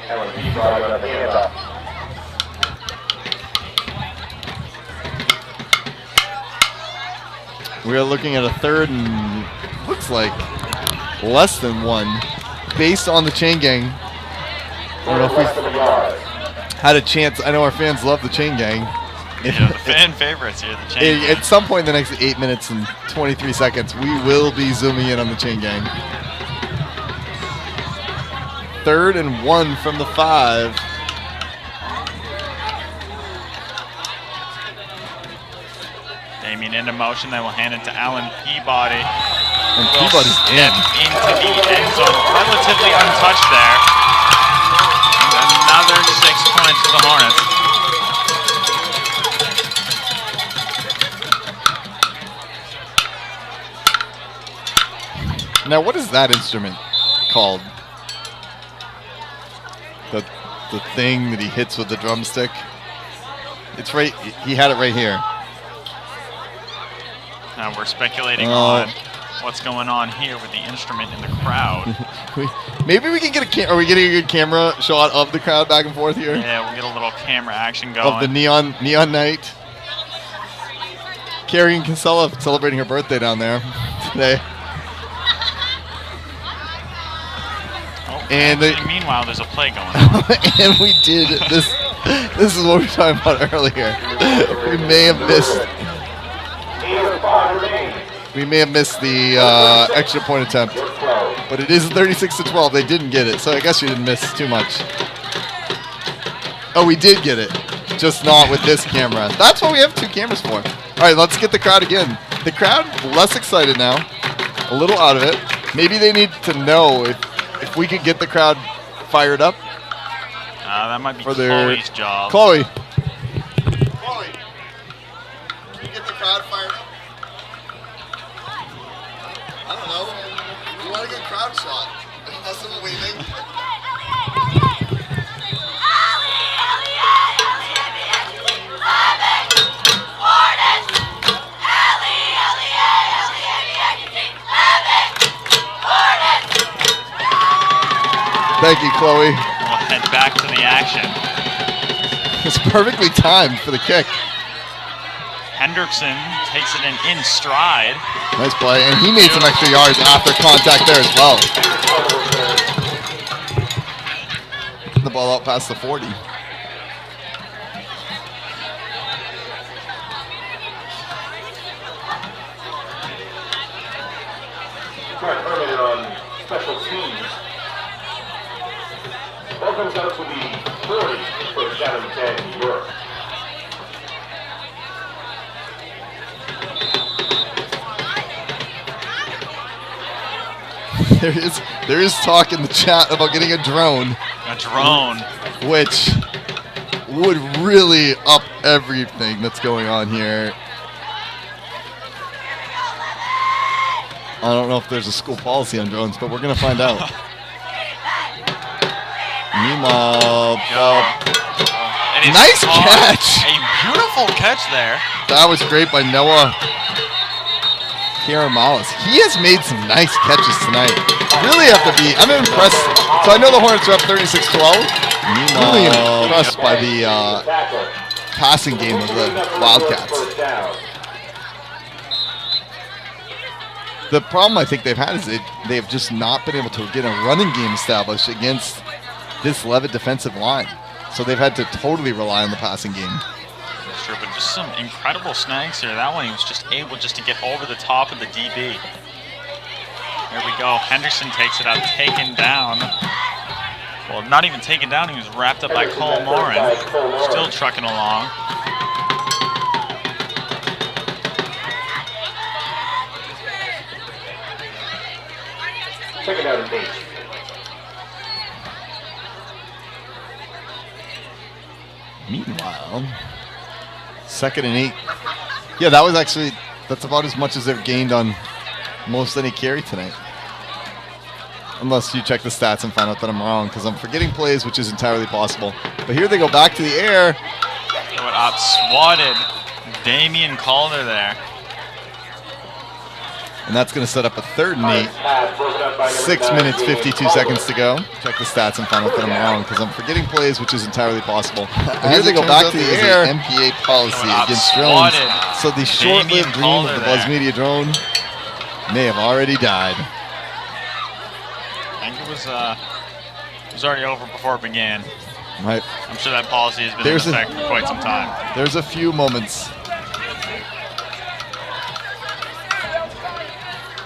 Alan Peabody on the handoff. We are looking at a third and looks like less than 1 based on the chain gang. I don't know if we've had a chance. I know our fans love the chain gang. Yeah, the fan favorites here, the chain gang. At some point in the next 8 minutes and 23 seconds, we will be zooming in on the chain gang. 3rd and 1 from the 5. Damien into motion, then we'll hand it to Alan Peabody. And Peabody's in. Into the end zone, relatively untouched there. And another 6 points for the Hornets. Now, what is that instrument called? The thing that he hits with the drumstick? It's right, he had it right here. Now we're speculating on what's going on here with the instrument in the crowd. Maybe we can get a camera. Are we getting a good camera shot of the crowd back and forth here? Yeah, we'll get a little camera action going. Of the neon night. Carrie and Kinsella celebrating her birthday down there today. And meanwhile, there's a play going on. And we did this. This is what we were talking about earlier. We may have missed the extra point attempt, but it is 36-12. They didn't get it, so I guess you didn't miss too much. Oh, we did get it, just not with this camera. That's what we have 2 cameras for. All right, let's get the crowd again. The crowd less excited now, a little out of it. Maybe they need to know if we could get the crowd fired up. That might be Chloe's job. Chloe. Can you get the crowd fired up? I don't know. You want a good crowd shot. That's what we think. Thank you, Chloe. We'll head back to the action. It's perfectly timed for the kick. Hendrickson takes it in stride. Nice play, and he made some extra yards after contact there as well. The ball out past the 40. Permitted on special teams. Ball comes out to the 40 for Chatham 10, New York. There is talk in the chat about getting a drone. A drone. Which would really up everything that's going on here. I don't know if there's a school policy on drones, but we're going to find out. Meanwhile, nice catch. A beautiful catch there. That was great by Noah Karamalis. He has made some nice catches tonight. Really have to be, I'm impressed. So I know the Hornets are up 36-12. Really impressed by the passing game of the Wildcats. The problem I think they've had is they have just not been able to get a running game established against this Leavitt defensive line. So they've had to totally rely on the passing game. That's true, but just some incredible snags here. That one he was just able to get over the top of the DB. There we go. Henderson takes it out, taken down. Well, not even taken down. He was wrapped up by Cole Morin. Still trucking along. Second down and 8. Meanwhile, 2nd and 8. Yeah, that's about as much as they've gained on most any carry tonight. Unless you check the stats and find out that I'm wrong, because I'm forgetting plays, which is entirely possible. But here they go back to the air. What up swatted Damian Calder there. And that's going to set up a 3rd and 8. 6 minutes, 52 seconds to go. Check the stats and find out that I'm wrong because I'm forgetting plays, which is entirely possible. But here they go back to the air. MPA policy against drones. So the short-lived dream of the Buzz Media drone may have already died. I think it was already over before it began. Right. I'm sure that policy has been in effect for quite some time. There's a few moments.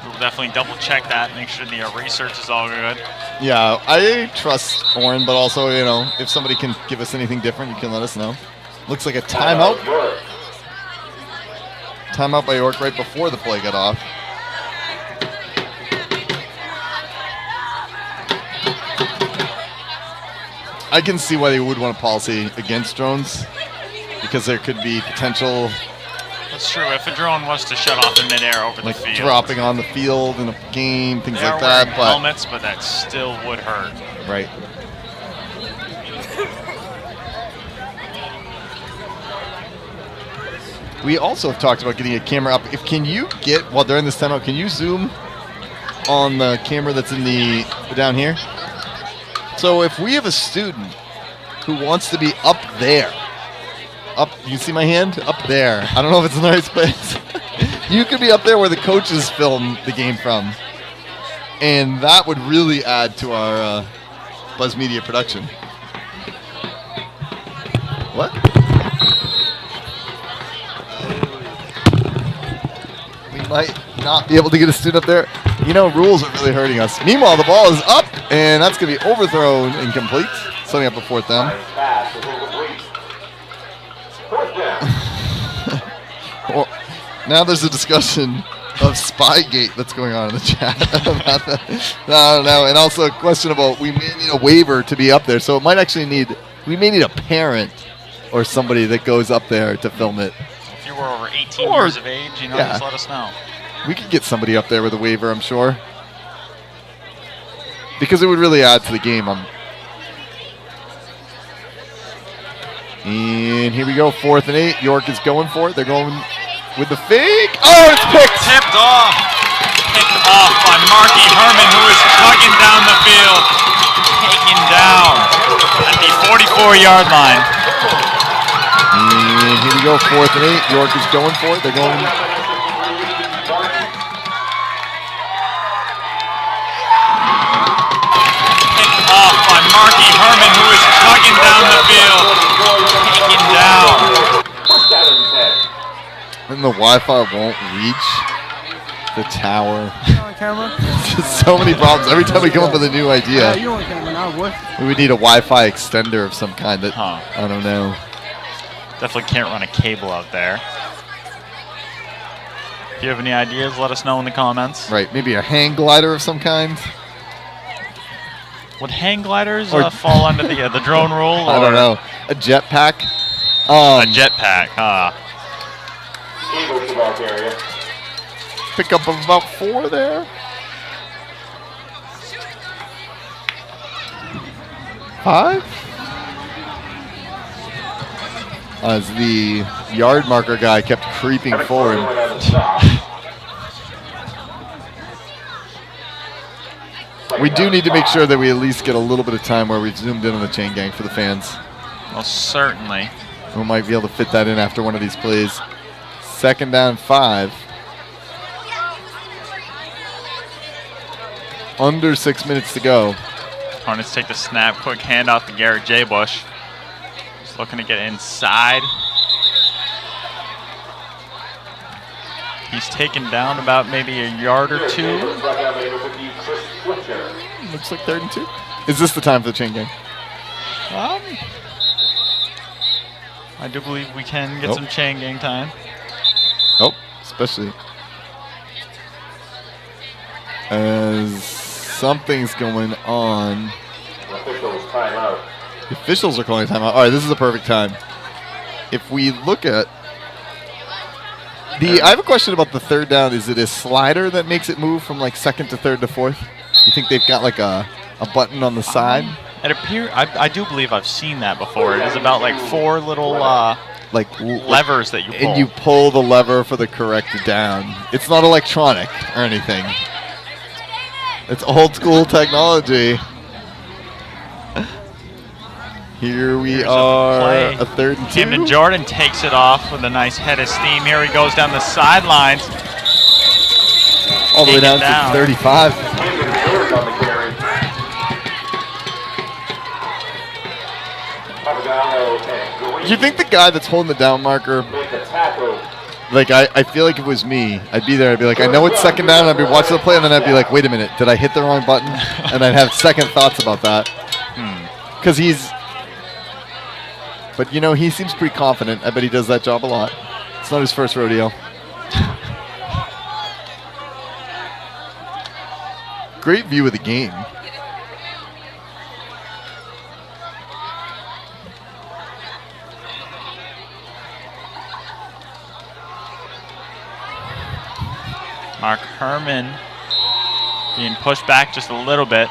We'll definitely double check that, make sure the research is all good. Yeah, I trust Oren, but also, you know, if somebody can give us anything different, you can let us know. Looks like a timeout. Timeout by York right before the play got off. I can see why they would want a policy against drones because there could be potential. That's true. If a drone was to shut off in midair over the field, dropping on the field in a game, things like that. But helmets, but that still would hurt. Right. We also have talked about getting a camera up. Can you get, while during this timeout, can you zoom on the camera that's in the down here? So if we have a student who wants to be up there, you see my hand? Up there. I don't know if it's in the right space. You could be up there where the coaches film the game from. And that would really add to our Buzz Media production. What? We might not be able to get a student up there. You know, rules are really hurting us. Meanwhile, the ball is up, and that's going to be overthrown, incomplete, setting up a 4th down. Well, now there's a discussion of Spygate that's going on in the chat about that. No, and also a question about we may need a waiver to be up there, so it might actually we may need a parent or somebody that goes up there to film it. If you were over 18 years of age, just let us know. We could get somebody up there with a waiver, I'm sure. Because it would really add to the game. And here we go, 4th and 8. York is going for it. They're going with the fake. Oh, it's picked! Tipped off. Picked off by Marky Herman, who is tugging down the field. Taken down at the 44-yard line. And here we go, 4th and 8. York is going for it. They're going... Off by Marky Herman, who is tugging down the field. Taken down. And the Wi-Fi won't reach the tower. Just so many problems. Every time we come up with a new idea, we would need a Wi-Fi extender of some kind that, I don't know. Definitely can't run a cable out there. If you have any ideas, let us know in the comments. Right, maybe a hang glider of some kind. Would hang gliders fall under the drone rule? I don't know. A jetpack? A jetpack, Pick up of about 4 there. 5? As the yard marker guy kept creeping forward. We do need to make sure that we at least get a little bit of time where we've zoomed in on the chain gang for the fans. Well, certainly. We might be able to fit that in after one of these plays. 2nd down, 5. Under 6 minutes to go. Hornets take the snap, quick handoff to Garrett J. Bush. Just looking to get inside. He's taken down about maybe a yard or 2. Looks like 3rd and 2. Is this the time for the chain gang? I do believe we can get some chain gang time. Oh, especially as something's going on. The officials are calling timeout. All right, this is the perfect time. If we look at I have a question about the 3rd down. Is it a slider that makes it move from like 2nd to 3rd to 4th? You think they've got like a button on the side? It appears, I do believe I've seen that before. It is about like 4 little like levers that you pull. And you pull the lever for the correct down. It's not electronic or anything. It's old school technology. Here we are, a 3rd and 2. Camden Jordan takes it off with a nice head of steam. Here he goes down the sidelines. All the way down to 35. Do you think the guy that's holding the down marker, like I feel like if it was me, I'd be there, I'd be like, I know it's 2nd down, and I'd be watching the play, and then I'd be like, wait a minute, did I hit the wrong button? And I'd have second thoughts about that. Because but you know, he seems pretty confident. I bet he does that job a lot. It's not his first rodeo. Great view of the game. Mark Herman being pushed back just a little bit.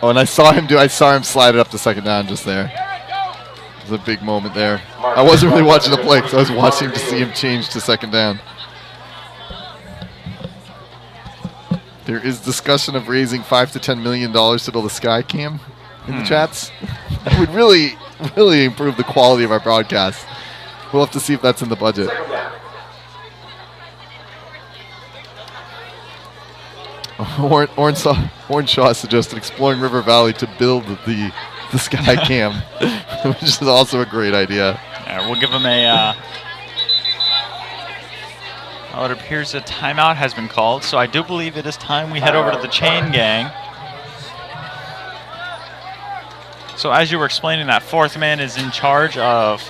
Oh, and I saw him slide it up to 2nd down just there. It was a big moment there. I wasn't really watching the play because I was watching to see him change to 2nd down. There is discussion of raising $5 to $10 million to build a sky cam in the chats. That would really, really improve the quality of our broadcast. We'll have to see if that's in the budget. Oren Shaw suggested exploring River Valley to build the sky cam, which is also a great idea. Yeah, we'll give him a... it appears a timeout has been called, so I do believe it is time we head over to the chain gang. So as you were explaining, that 4th man is in charge of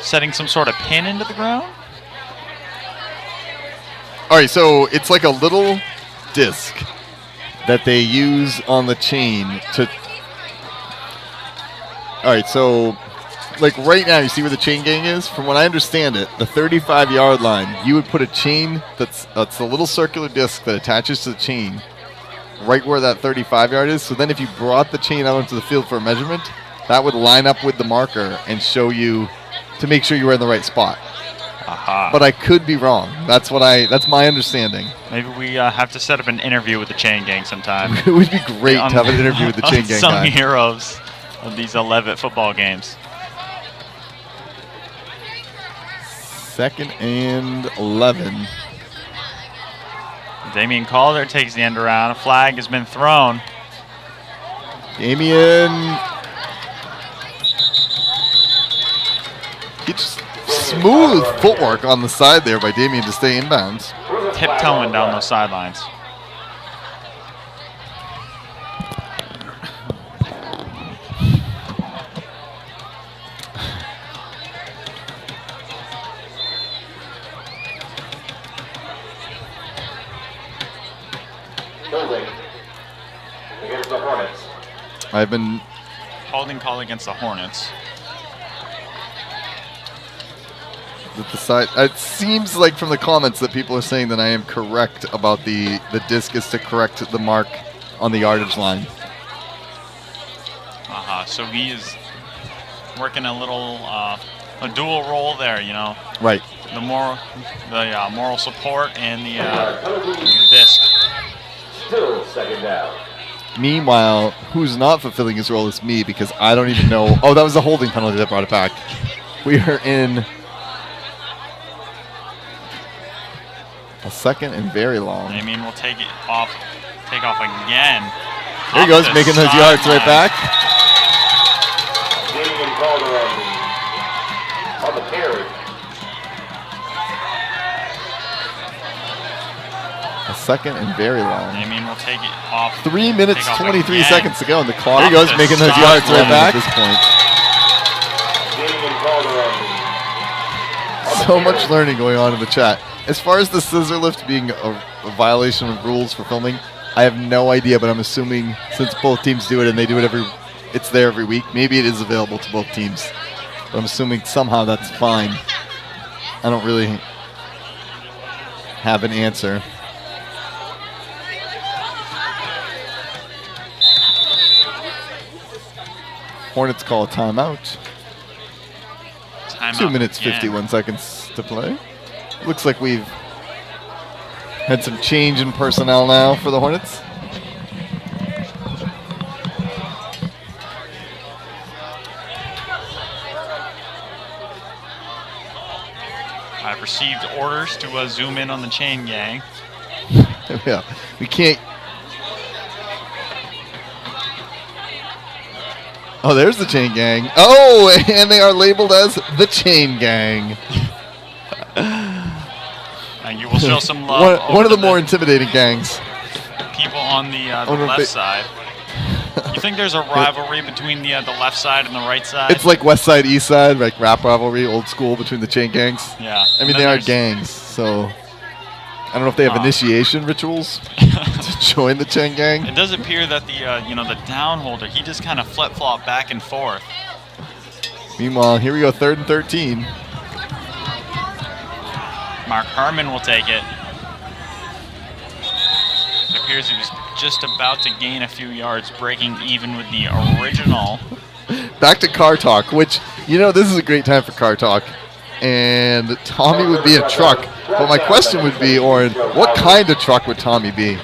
setting some sort of pin into the ground? All right, so it's like a little disc that they use on the chain to... All right, so like right now, you see where the chain gang is? From what I understand it, the 35-yard line, you would put a chain that's a little circular disc that attaches to the chain right where that 35-yard is. So then if you brought the chain out into the field for a measurement, that would line up with the marker and show you to make sure you were in the right spot. Aha. But I could be wrong. That's my understanding. Maybe we have to set up an interview with the chain gang sometime. It would be great to have an interview with the chain gang some guy. heroes of these Leavitt football games. 2nd and 11. Damian Calder takes the end around. A flag has been thrown. Damian. It's smooth footwork on the side there by Damian to stay inbounds. Tiptoeing down those sidelines. Against the Hornets. I've been holding call against the Hornets. At the side, it seems like from the comments that people are saying that I am correct about the disc is to correct the mark on the yardage line. So he is working a little a dual role there, you know. Right. The moral support and the disc. Still 2nd down. Meanwhile, who's not fulfilling his role is me because I don't even know. Oh, that was a holding penalty that brought it back. We are in a 2nd and very long. I mean, we'll take off again. There he goes, making those yards right back. Damian Calder on the carry. A 2nd and very long. I mean, we'll take it off. 3 minutes, 23 again. seconds to go, and the clock. There he goes, making those yards right back. At this point. Damian Calder So much learning going on in the chat. As far as the scissor lift being a violation of rules for filming, I have no idea, but I'm assuming since both teams do it and they do it it's there every week, maybe it is available to both teams. But I'm assuming somehow that's fine. I don't really have an answer. Hornets call a timeout. 2 minutes, 51 seconds to play. Looks like we've had some change in personnel now for the Hornets. I've received orders to zoom in on the chain gang. Yeah, we can't. Oh, there's the chain gang. Oh, and they are labeled as the chain gang. And you will show some love. one of the more intimidating gangs. People on the left side. You think there's a rivalry between the left side and the right side? It's like West Side, East Side, like rap rivalry, old school between the chain gangs. Yeah. I mean, they are gangs, so I don't know if they have initiation rituals to join the chain gang. It does appear that the down holder, he just kind of flip-flop back and forth. Meanwhile, here we go, 3rd and 13. Mark Harmon will take it. It appears he was just about to gain a few yards, breaking even with the original. Back to car talk, which, this is a great time for car talk. And Tommy would be a truck. But my question would be, Oren, what kind of truck would Tommy be?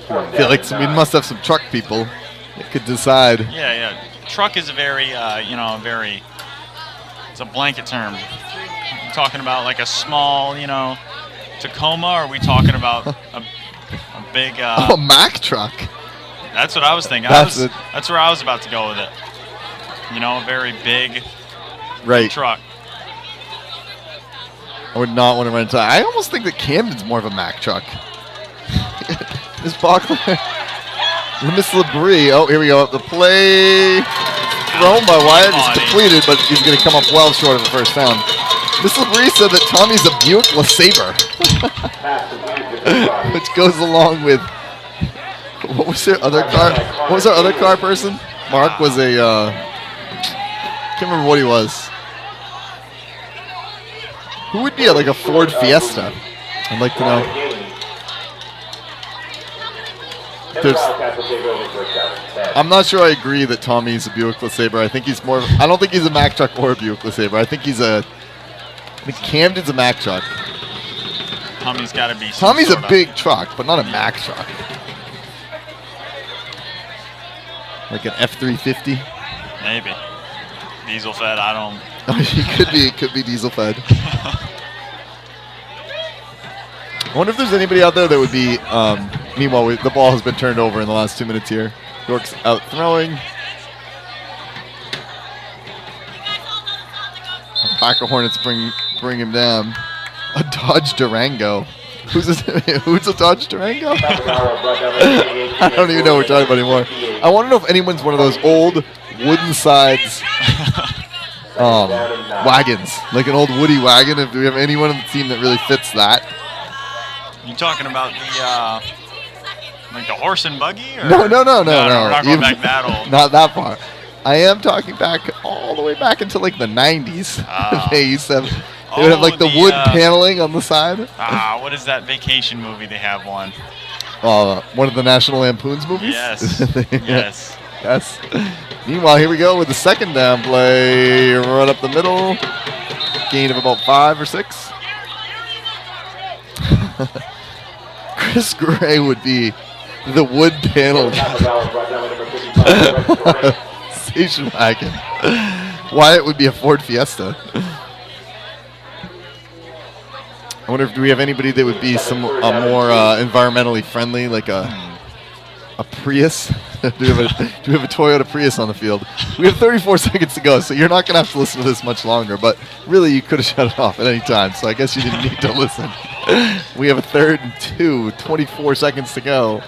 I feel like we must have some truck people that could decide. Yeah. Truck is a very, it's a blanket term. Are we talking about like a small, Tacoma, or are we talking about a big... a Mack truck. That's what I was thinking. That's where I was about to go with it. A very big truck. I would not want to run into that. I almost think that Camden's more of a Mack truck. Miss Bachler. Miss Labrie. Oh, here we go. The play thrown by Wyatt is completed, but he's going to come up well short of a first down. Miss Labrie said that Tommy's a Buick LeSabre, which goes along with what was their other car? What was our other car person? Mark was a can't remember what he was. Who would be like a Ford Fiesta? I'd like to know. I'm not sure I agree that Tommy's a Buick LeSabre. I think he's more. I don't think he's a Mack truck or a Buick LeSabre. I think Camden's a Mack truck. Tommy's got to be. Tommy's a big truck, but not a Mack truck. Like an F-350. Maybe. Diesel fed. I don't. It could be diesel fed. I wonder if there's anybody out there that would be. Meanwhile, the ball has been turned over in the last 2 minutes here. York's out throwing. A pack of Hornets bring him down. A Dodge Durango. Who's a Dodge Durango? I don't even know what we're talking about anymore. I want to know if anyone's one of those old wooden sides wagons, like an old Woody wagon. If we have anyone on the team that really fits that. You talking about the like the horse and buggy? Or? No. We're not going back that old. Not that far. I am talking back all the way back into like the 90s. They used to have. They would have like the wood paneling on the side. What is that vacation movie they have one? One of the National Lampoon's movies? Yes. Yes. Meanwhile, here we go with the second down play. Run up the middle. Gain of about 5 or 6. Chris Gray would be the wood panel station wagon. Wyatt would be a Ford Fiesta. I wonder if do we have anybody that would be some more environmentally friendly, like a Prius? do we have a Toyota Prius on the field? We have 34 seconds to go, so you're not going to have to listen to this much longer. But really, you could have shut it off at any time, so I guess you didn't need to listen. We have a 3rd and 2, 24 seconds to go.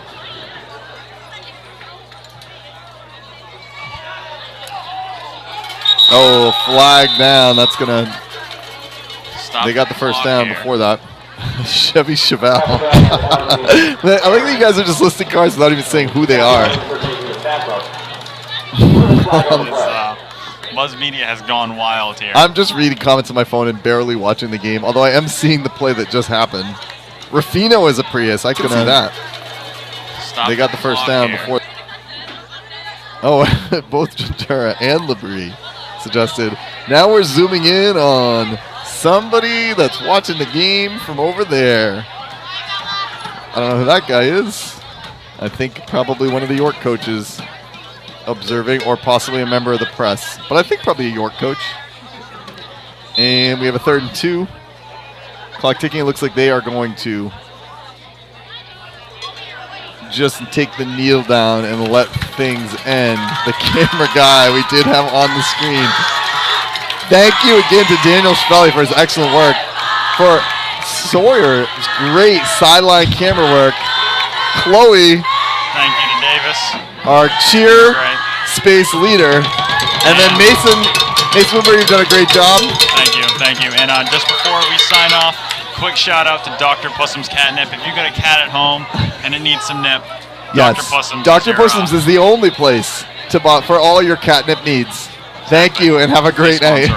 Oh, flag down. That's going to... They got the first down before that. Chevy Chevelle. I like that you guys are just listing cars without even saying who they are. Buzz Media has gone wild here. I'm just reading comments on my phone and barely watching the game, although I am seeing the play that just happened. Ruffino is a Prius. I could see that. They got the first down before. Oh, both Ventura and Labrie. suggested. Now we're zooming in on somebody that's watching the game from over there. I don't know who that guy is. I think probably one of the York coaches observing, or possibly a member of the press. But I think probably a York coach. And we have a 3rd and 2. Clock ticking. It looks like they are going to just take the kneel down and let things end. The camera guy we did have on the screen. Thank you again to Daniel Spelly for his excellent work. For Sawyer, great sideline camera work. Chloe. Thank you to Davis. Our cheer space leader. And then Mason Woodbury, you've done a great job. Thank you. And just before we sign off, quick shout out to Dr. Pussum's Catnip. If you've got a cat at home and it needs some nip, Yes, Dr. Pussum's is the only place to buy for all your catnip needs. Thank you and have a great night.